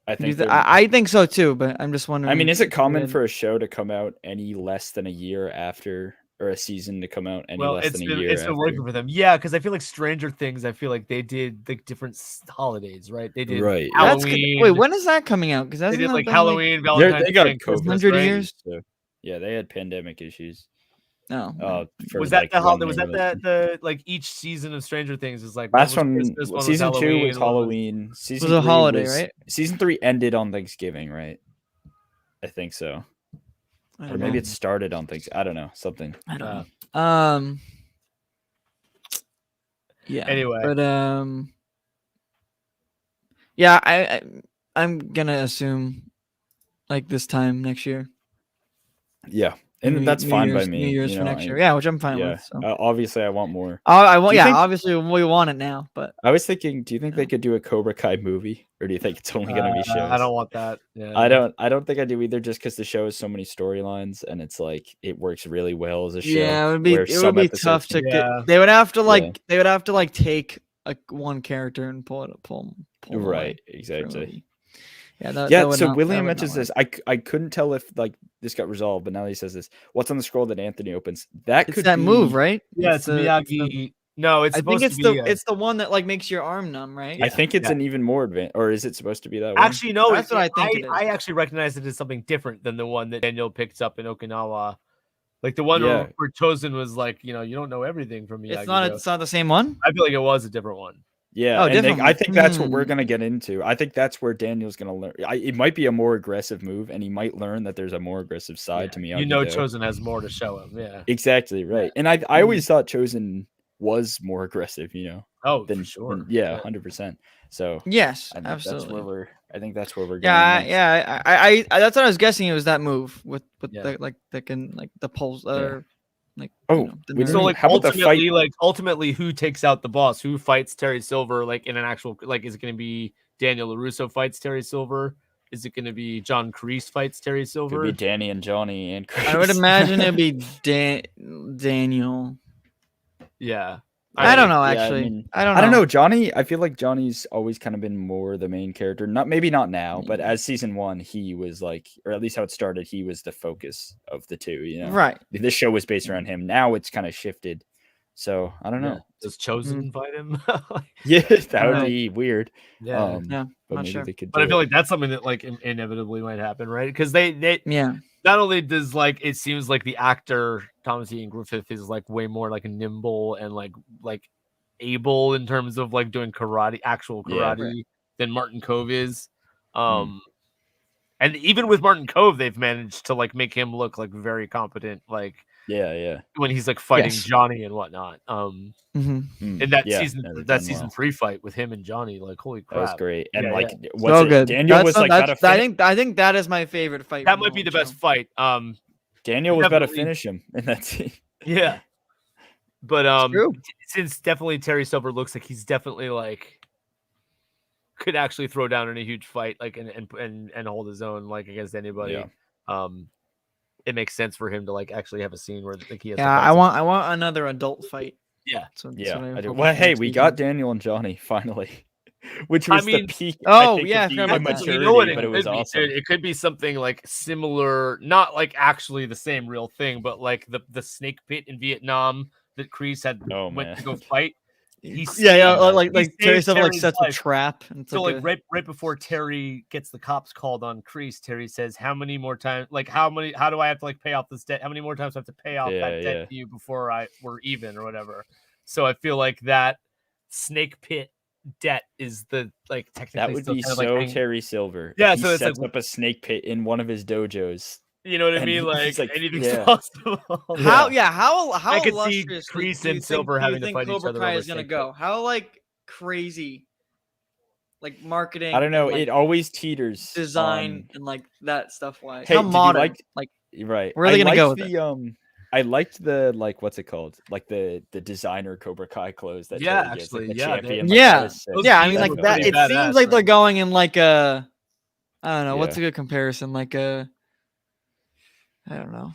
Speaker 2: I
Speaker 1: think so too, but I'm just wondering.
Speaker 2: I mean, is it common for a show to come out any less than a year after, or a season to come out any less than a year?
Speaker 3: It's been working for them, yeah. Because I feel like Stranger Things, I feel like they did like different holidays, right? They did Halloween.
Speaker 1: Wait, when is that coming out? Because
Speaker 3: they did like Halloween, Valentine's
Speaker 2: Day, they got
Speaker 3: COVID,
Speaker 1: 100 years.
Speaker 2: So, yeah, they had pandemic issues.
Speaker 1: Oh,
Speaker 3: was that the holiday? Was that the like each season of Stranger Things is like
Speaker 2: last one? Season 2 was Halloween. Season
Speaker 1: was a holiday, right?
Speaker 2: Season 3 ended on Thanksgiving, right? I think so. Or maybe it started on Thanksgiving. I don't know. Something.
Speaker 1: I don't know. Yeah.
Speaker 3: Anyway,
Speaker 1: but yeah, I'm gonna assume like this time next year.
Speaker 2: Yeah. And that's fine by me.
Speaker 1: New Year's for next year. Yeah, which I'm fine with. So.
Speaker 2: Obviously, I want more.
Speaker 1: Obviously, we want it now. But
Speaker 2: I was thinking, do you think they could do a Cobra Kai movie, or do you think it's only going to be shows?
Speaker 3: I don't want that. Yeah.
Speaker 2: I don't think I do either, just because the show has so many storylines, and it's like it works really well as a show.
Speaker 1: Yeah, it would be tough to get. They would have to take one character and pull
Speaker 2: right, exactly.
Speaker 1: Yeah,
Speaker 2: so William mentions this. I couldn't tell if like this got resolved, but now he says this. What's on the scroll that Anthony opens?
Speaker 1: It's that move, right?
Speaker 3: Yeah, it's Miyagi. No, it's.
Speaker 1: I think it's the one that like makes your arm numb, right?
Speaker 2: I think it's an even more advanced, or is it supposed to be that one?
Speaker 3: Actually, no.
Speaker 1: That's what I think. It is.
Speaker 3: I actually recognize it as something different than the one that Daniel picked up in Okinawa. Like the one where Chosen was like, you don't know everything from Miyagi.
Speaker 1: It's not the same one.
Speaker 3: I feel like it was a different one.
Speaker 2: Yeah, I think that's what we're gonna get into. I think that's where Daniel's gonna learn. It might be a more aggressive move, and he might learn that there's a more aggressive side to Miyagi.
Speaker 3: Chosen has more to show him. Yeah,
Speaker 2: exactly right. And I always thought Chosen was more aggressive.
Speaker 3: Oh, for sure.
Speaker 2: 100%. So
Speaker 1: yes, absolutely.
Speaker 2: That's where we're going.
Speaker 1: Yeah. I that's what I was guessing. It was that move with the pulse or.
Speaker 3: So like ultimately who takes out the boss? Who fights Terry Silver like in an actual is it going to be Daniel Russo fights Terry Silver? Is it going to be John Kreese fights Terry Silver?
Speaker 2: Could be Danny and Johnny and Kreese.
Speaker 1: I would imagine it'd be Daniel.
Speaker 3: Yeah.
Speaker 1: I don't know, actually. I don't know.
Speaker 2: I don't know. Johnny, I feel like Johnny's always kind of been more the main character. Maybe not now, but as season 1, he was like, or at least how it started, he was the focus of the two,
Speaker 1: Right.
Speaker 2: This show was based around him. Now it's kind of shifted. So I don't know.
Speaker 3: Does Chosen fight him?
Speaker 2: Yeah, that would be weird.
Speaker 3: Yeah.
Speaker 2: But
Speaker 1: not sure.
Speaker 3: But I feel like that's something that like inevitably might happen, right? Because they not only does like it seems like the actor Thomas Ian Griffith is like way more like nimble and like able in terms of like doing actual karate than Martin Cove is. And even with Martin Cove, they've managed to like make him look like very competent, like when he's like fighting Johnny and whatnot. In that season 3 fight with him and Johnny, like holy crap,
Speaker 2: that was great. And
Speaker 1: so good.
Speaker 2: Daniel was like,
Speaker 1: I think that is my favorite fight.
Speaker 3: That might be the best fight.
Speaker 2: Daniel was about to finish him in that scene.
Speaker 3: Yeah, but since definitely Terry Silver looks like he's definitely like could actually throw down in a huge fight, like and hold his own like against anybody. It makes sense for him to like actually have a scene where like he has.
Speaker 1: Yeah, I want another adult fight.
Speaker 3: Yeah,
Speaker 2: I do. Well, hey, we got Daniel and Johnny finally, which was the peak.
Speaker 1: Oh,
Speaker 2: maturity, but it was awesome.
Speaker 3: It could be something like similar, not like actually the same real thing, but like the snake pit in Vietnam that Kreese had went to go fight.
Speaker 1: Like Terry Silver like sets a trap.
Speaker 3: So like right before Terry gets the cops called on Kreese, Terry says, "How many more times? Like how do I have to like pay off this debt? How many more times do I have to pay off that debt to you before we're even or whatever?" So I feel like that snake pit debt is the like technically
Speaker 2: that would be so Terry Silver.
Speaker 3: Yeah,
Speaker 2: he
Speaker 3: so it's
Speaker 2: sets
Speaker 3: like
Speaker 2: up a snake pit in one of his dojos.
Speaker 3: You know what I mean? Like anything's possible.
Speaker 1: How
Speaker 3: I could see
Speaker 1: illustrious
Speaker 3: Kreese and Silver having to fight
Speaker 1: Cobra
Speaker 3: each other
Speaker 1: Kai
Speaker 3: over
Speaker 1: is gonna
Speaker 3: snake
Speaker 1: go?
Speaker 3: pit.
Speaker 1: How like crazy, like marketing?
Speaker 2: I don't know.
Speaker 1: And, like,
Speaker 2: it always teeters.
Speaker 1: design and like that stuff. Wise,
Speaker 2: Hey,
Speaker 1: how modern?
Speaker 2: Like right?
Speaker 1: Where are they gonna go with
Speaker 2: it? I liked the like what's it called? Like the designer Cobra Kai clothes that Terry gets, like the champion.
Speaker 1: Yeah,
Speaker 2: like,
Speaker 1: I mean, like that. It seems like they're going in like a. I don't know. What's a good comparison? Like a. I don't know.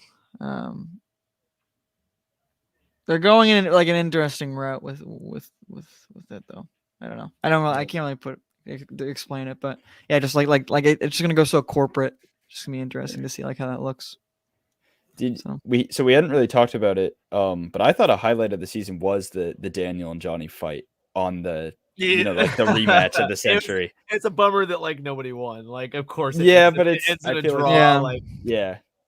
Speaker 1: They're going in like an interesting route with it though. I don't know. I can't really explain it, but yeah, just like it's just gonna go so corporate. It's just gonna be interesting to see like how that looks.
Speaker 2: We hadn't really talked about it, but I thought a highlight of the season was the Daniel and Johnny fight on the like the rematch of the century.
Speaker 3: It's a bummer that like nobody won. Like of course,
Speaker 2: but
Speaker 3: it's a draw.
Speaker 2: Like,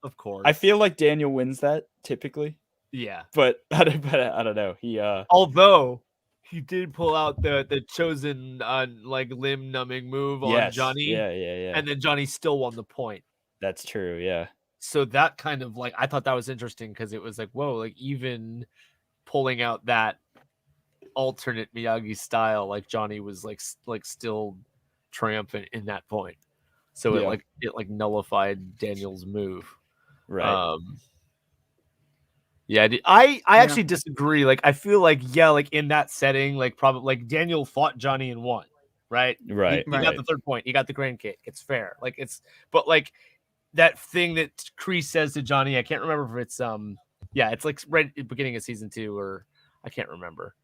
Speaker 2: of
Speaker 3: course.
Speaker 2: I feel like Daniel wins that typically.
Speaker 3: Yeah,
Speaker 2: but I don't know. He
Speaker 3: although he did pull out the chosen like limb numbing move on Johnny.
Speaker 2: Yeah.
Speaker 3: And then Johnny still won the point.
Speaker 2: That's true. Yeah.
Speaker 3: So that kind of like I thought that was interesting because it was like whoa, like even pulling out that alternate Miyagi style, like Johnny was like still triumphant in that point. So it nullified Daniel's move.
Speaker 2: Right.
Speaker 3: I actually disagree. Like I feel like like in that setting, like probably like Daniel fought Johnny and won, right?
Speaker 2: Right.
Speaker 3: He got the third point. He got the grand kick. It's fair. Like but like that thing that Kreese says to Johnny, I can't remember if it's it's like right at the beginning of season 2 or I can't remember.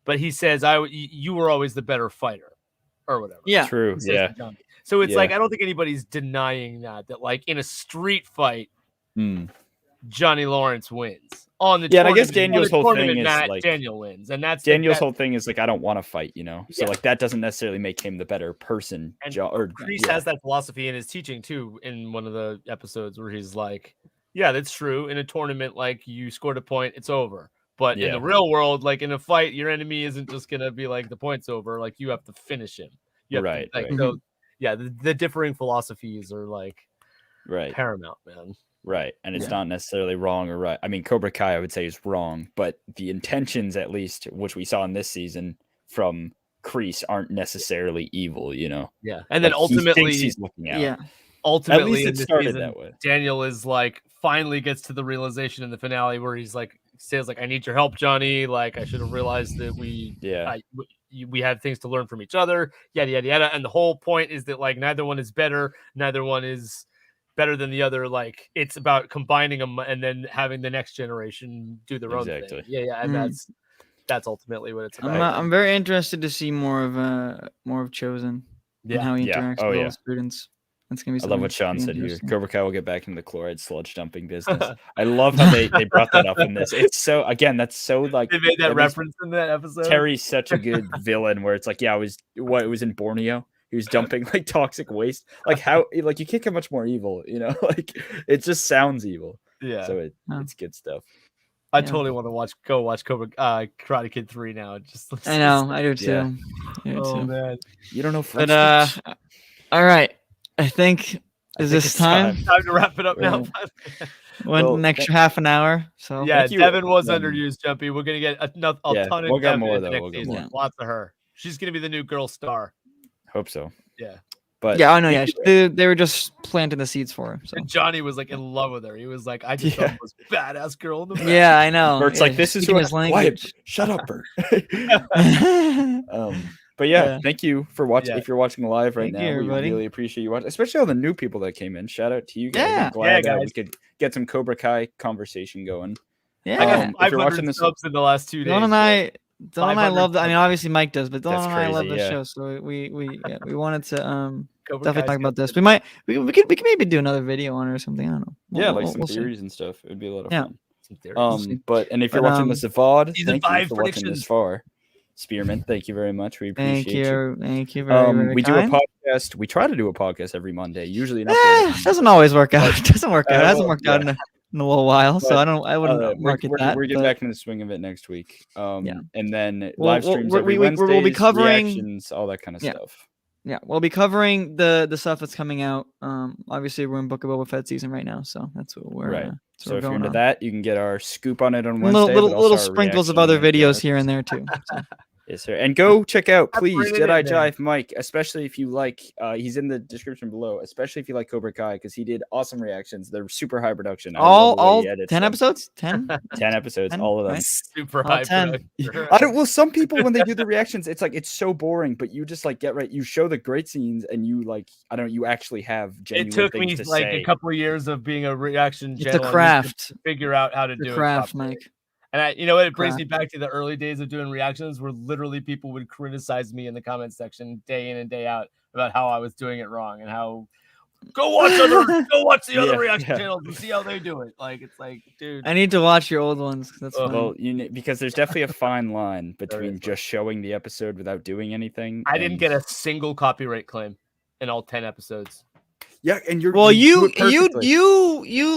Speaker 3: But he says you were always the better fighter or whatever.
Speaker 1: Yeah.
Speaker 2: True. Yeah.
Speaker 3: So it's like I don't think anybody's denying that like in a street fight Johnny Lawrence wins on the
Speaker 2: and I guess Daniel's whole thing is like
Speaker 3: Daniel wins, and that's
Speaker 2: Daniel's whole thing is like I don't want to fight, so like that doesn't necessarily make him the better person.
Speaker 3: And Kreese has that philosophy in his teaching too. In one of the episodes where he's like, "Yeah, that's true. In a tournament, like you scored a point, it's over. But in the real world, like in a fight, your enemy isn't just gonna be like the point's over. Like you have to finish him.
Speaker 2: Right.
Speaker 3: So the differing philosophies are like paramount, man.
Speaker 2: Right. And it's not necessarily wrong or right. I mean, Cobra Kai, I would say, is wrong, but the intentions, at least, which we saw in this season from Kreese, aren't necessarily evil,
Speaker 3: Yeah. And then ultimately,
Speaker 2: he's looking out.
Speaker 1: Yeah.
Speaker 3: Ultimately,
Speaker 2: at least it started that way.
Speaker 3: Daniel is like finally gets to the realization in the finale where he's like says like, "I need your help, Johnny. Like I should have realized that we had things to learn from each other." Yada yada yada. And the whole point is that like neither one is better, neither one is better than the other. Like it's about combining them and then having the next generation do their own thing. Yeah, and that's ultimately what it's about.
Speaker 1: I'm very interested to see more of Chosen and how he interacts with all the students. That's gonna be.
Speaker 2: I love what Sean said here. Cobra Kai will get back into the chloride sludge dumping business. I love how they brought that up in this. It's so that's so like
Speaker 3: they made that reference in that episode.
Speaker 2: Terry's such a good villain where it's like it was in Borneo. He was dumping like toxic waste. Like how like you can't get much more evil, like it just sounds evil.
Speaker 3: Yeah.
Speaker 2: So it's good stuff.
Speaker 3: I totally want to go watch Cobra Karate Kid 3 now.
Speaker 1: I know, I do too.
Speaker 3: Oh man.
Speaker 2: You don't know
Speaker 1: French. But all right. I think this time
Speaker 3: to wrap it up now.
Speaker 1: An extra half an hour. So
Speaker 3: Devin was underused, Jumpy. We're gonna get a ton of
Speaker 2: we'll get
Speaker 3: Devin
Speaker 2: more
Speaker 3: the
Speaker 2: though.
Speaker 3: next season. Lots of her. She's gonna be the new girl star.
Speaker 2: Hope so.
Speaker 3: Yeah.
Speaker 2: But
Speaker 1: I know. Yeah, they were just planting the seeds for her. So
Speaker 3: and Johnny was like in love with her. He was like, I just thought it was badass girl in the back.
Speaker 1: Yeah, I know.
Speaker 2: Where it's like this is
Speaker 1: his language.
Speaker 2: Shut up, Bert. But thank you for watching. If you're watching live right now, we really appreciate you watching, especially all the new people that came in. Shout out to you guys. I'm glad we could get some Cobra Kai conversation going.
Speaker 3: Yeah, I got 500 subs in the last 2 days.
Speaker 1: Dylan and I love that. I mean, obviously Mike does, but Dylan and I love this show, so we wanted to definitely talk about this. We could maybe do another video on it or something. I don't know.
Speaker 2: Some theories and stuff. It'd be a lot of fun. And if you're watching this VOD, thank you for watching this far. Spearman, thank you very much. We appreciate you.
Speaker 1: Thank you very much.
Speaker 2: We do a podcast. We try to do a podcast every Monday. Usually not.
Speaker 1: Doesn't always work out. It doesn't work out. It hasn't worked out. in a little while, so I wouldn't market that.
Speaker 2: We're getting back into the swing of it next week. And then live streams every Wednesdays, we'll be covering reactions, all that kind of stuff.
Speaker 1: Yeah, we'll be covering the stuff that's coming out. Obviously we're in Book of Boba Fett season right now, so that's what we're
Speaker 2: right. So if you're into
Speaker 1: on.
Speaker 2: that, you can get our scoop on it on Wednesday.
Speaker 1: Little sprinkles of other videos here and there too. So.
Speaker 2: Yes, sir. And go check out, please, Jedi Jive Mike, especially if you like, he's in the description below, especially if you like Cobra Kai, because he did awesome reactions. They're super high production.
Speaker 1: All 10 episodes? 10?
Speaker 2: 10 episodes, 10? All of them.
Speaker 1: Right.
Speaker 3: Super high
Speaker 1: 10.
Speaker 2: Well, some people, when they do the reactions, it's like, it's so boring, but you just like get right. You show the great scenes and you like, I don't know, you actually have genuine things to say.
Speaker 3: It took me like a couple of years of being a reaction channel.
Speaker 1: It's a craft.
Speaker 3: To figure out how to do
Speaker 1: craft, Mike.
Speaker 3: And you know what? It brings me back to the early days of doing reactions where literally people would criticize me in the comment section day in and day out about how I was doing it wrong and how go watch the other reaction channels and see how they do it. Like, it's like, dude,
Speaker 1: I need to watch your old ones. That's
Speaker 2: well, because there's definitely a fine line between just showing the episode without doing anything.
Speaker 3: I didn't get a single copyright claim in all 10 episodes.
Speaker 2: Yeah, and you're
Speaker 1: you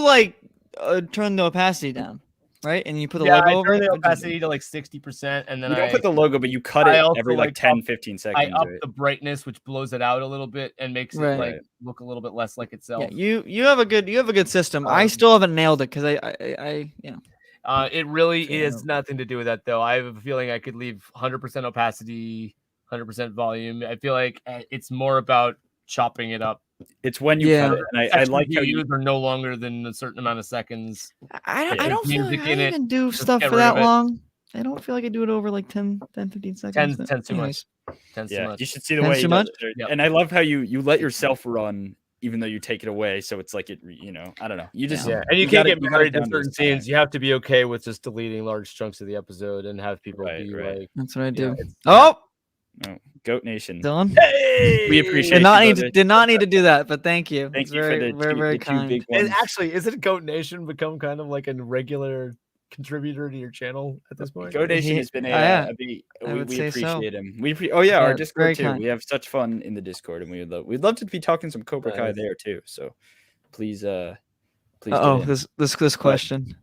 Speaker 1: like turn the opacity down. Right, and you put the logo over
Speaker 3: it. The opacity to like 60%, and then
Speaker 2: you don't put the logo, but you cut it every like 10-15 seconds.
Speaker 3: I up the brightness, which blows it out a little bit and makes it like look a little bit less like itself.
Speaker 1: Yeah, you have a good system. I still haven't nailed it because I
Speaker 3: it really is nothing to do with that though. I have a feeling I could leave 100% opacity, 100% volume. I feel like it's more about chopping it up.
Speaker 2: It's when you cut it. And I like how
Speaker 3: you are no longer than a certain amount of seconds.
Speaker 1: I don't feel like I even do stuff for that long. I don't feel like I do it over like 10, 15 seconds.
Speaker 3: 10's too much. 10's too much.
Speaker 2: You should see the way you do it. And I love how you let yourself run even though you take it away. So it's like I don't know. You just
Speaker 3: and you can't get married to certain scenes. You have to be okay with just deleting large chunks of the episode and have people be like,
Speaker 1: that's what I do.
Speaker 2: Oh, Goat Nation.
Speaker 1: Dylan,
Speaker 2: hey! We appreciate
Speaker 1: did not need to do that, but thank you.
Speaker 2: Thank you
Speaker 1: very,
Speaker 2: for
Speaker 1: very, very kind.
Speaker 3: And actually, isn't Goat Nation become kind of like a regular contributor to your channel at this point?
Speaker 2: Goat Nation has been we appreciate him. Our Discord too. Kind. We have such fun in the Discord, and we'd love to be talking some Cobra Kai there too. So please.
Speaker 1: This question.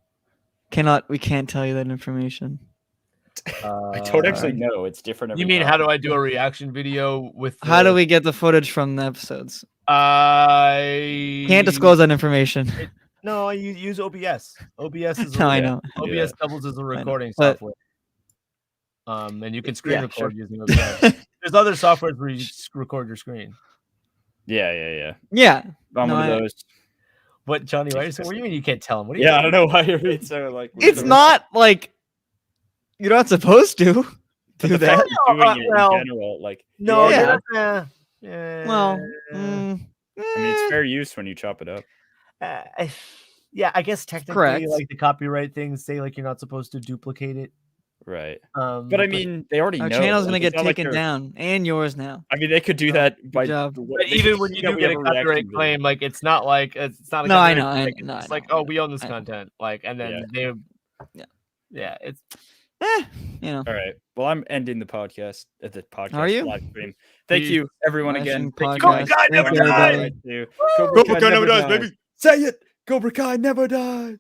Speaker 1: We can't tell you that information.
Speaker 2: I don't actually know. It's different.
Speaker 3: You mean how do I do a reaction video with?
Speaker 1: How do we get the footage from the episodes? I can't disclose that information.
Speaker 3: No, I use OBS. OBS is.
Speaker 1: I know.
Speaker 3: OBS doubles as a recording software. And you can screen record using OBS. There's other softwares where you record your screen.
Speaker 2: Yeah.
Speaker 1: On
Speaker 2: one of those.
Speaker 3: What, Johnny? What do you mean you can't tell him? What do you
Speaker 2: I don't know why you're being so like.
Speaker 1: It's not like. You're not supposed to do that.
Speaker 2: Doing it in general, like
Speaker 3: no,
Speaker 1: Well,
Speaker 2: I mean, it's fair use when you chop it up.
Speaker 3: I guess technically, like the copyright things say, like you're not supposed to duplicate it.
Speaker 2: Right. But I mean, they already know.
Speaker 1: Our channel's gonna get taken down, and yours now.
Speaker 2: I mean, they could do that by.
Speaker 3: But even when you do get a copyright claim, like it's not like it's not.
Speaker 1: No, I know.
Speaker 3: It's like, oh, we own this content, like, and then they. Yeah, it's.
Speaker 2: All right. Well, I'm ending the podcast at the podcast.
Speaker 1: Are you?
Speaker 2: Live stream. Thank you, everyone, again. Thank you.
Speaker 3: Cobra Kai never dies.
Speaker 2: Cobra Kai never dies, baby. Say it. Cobra Kai never dies.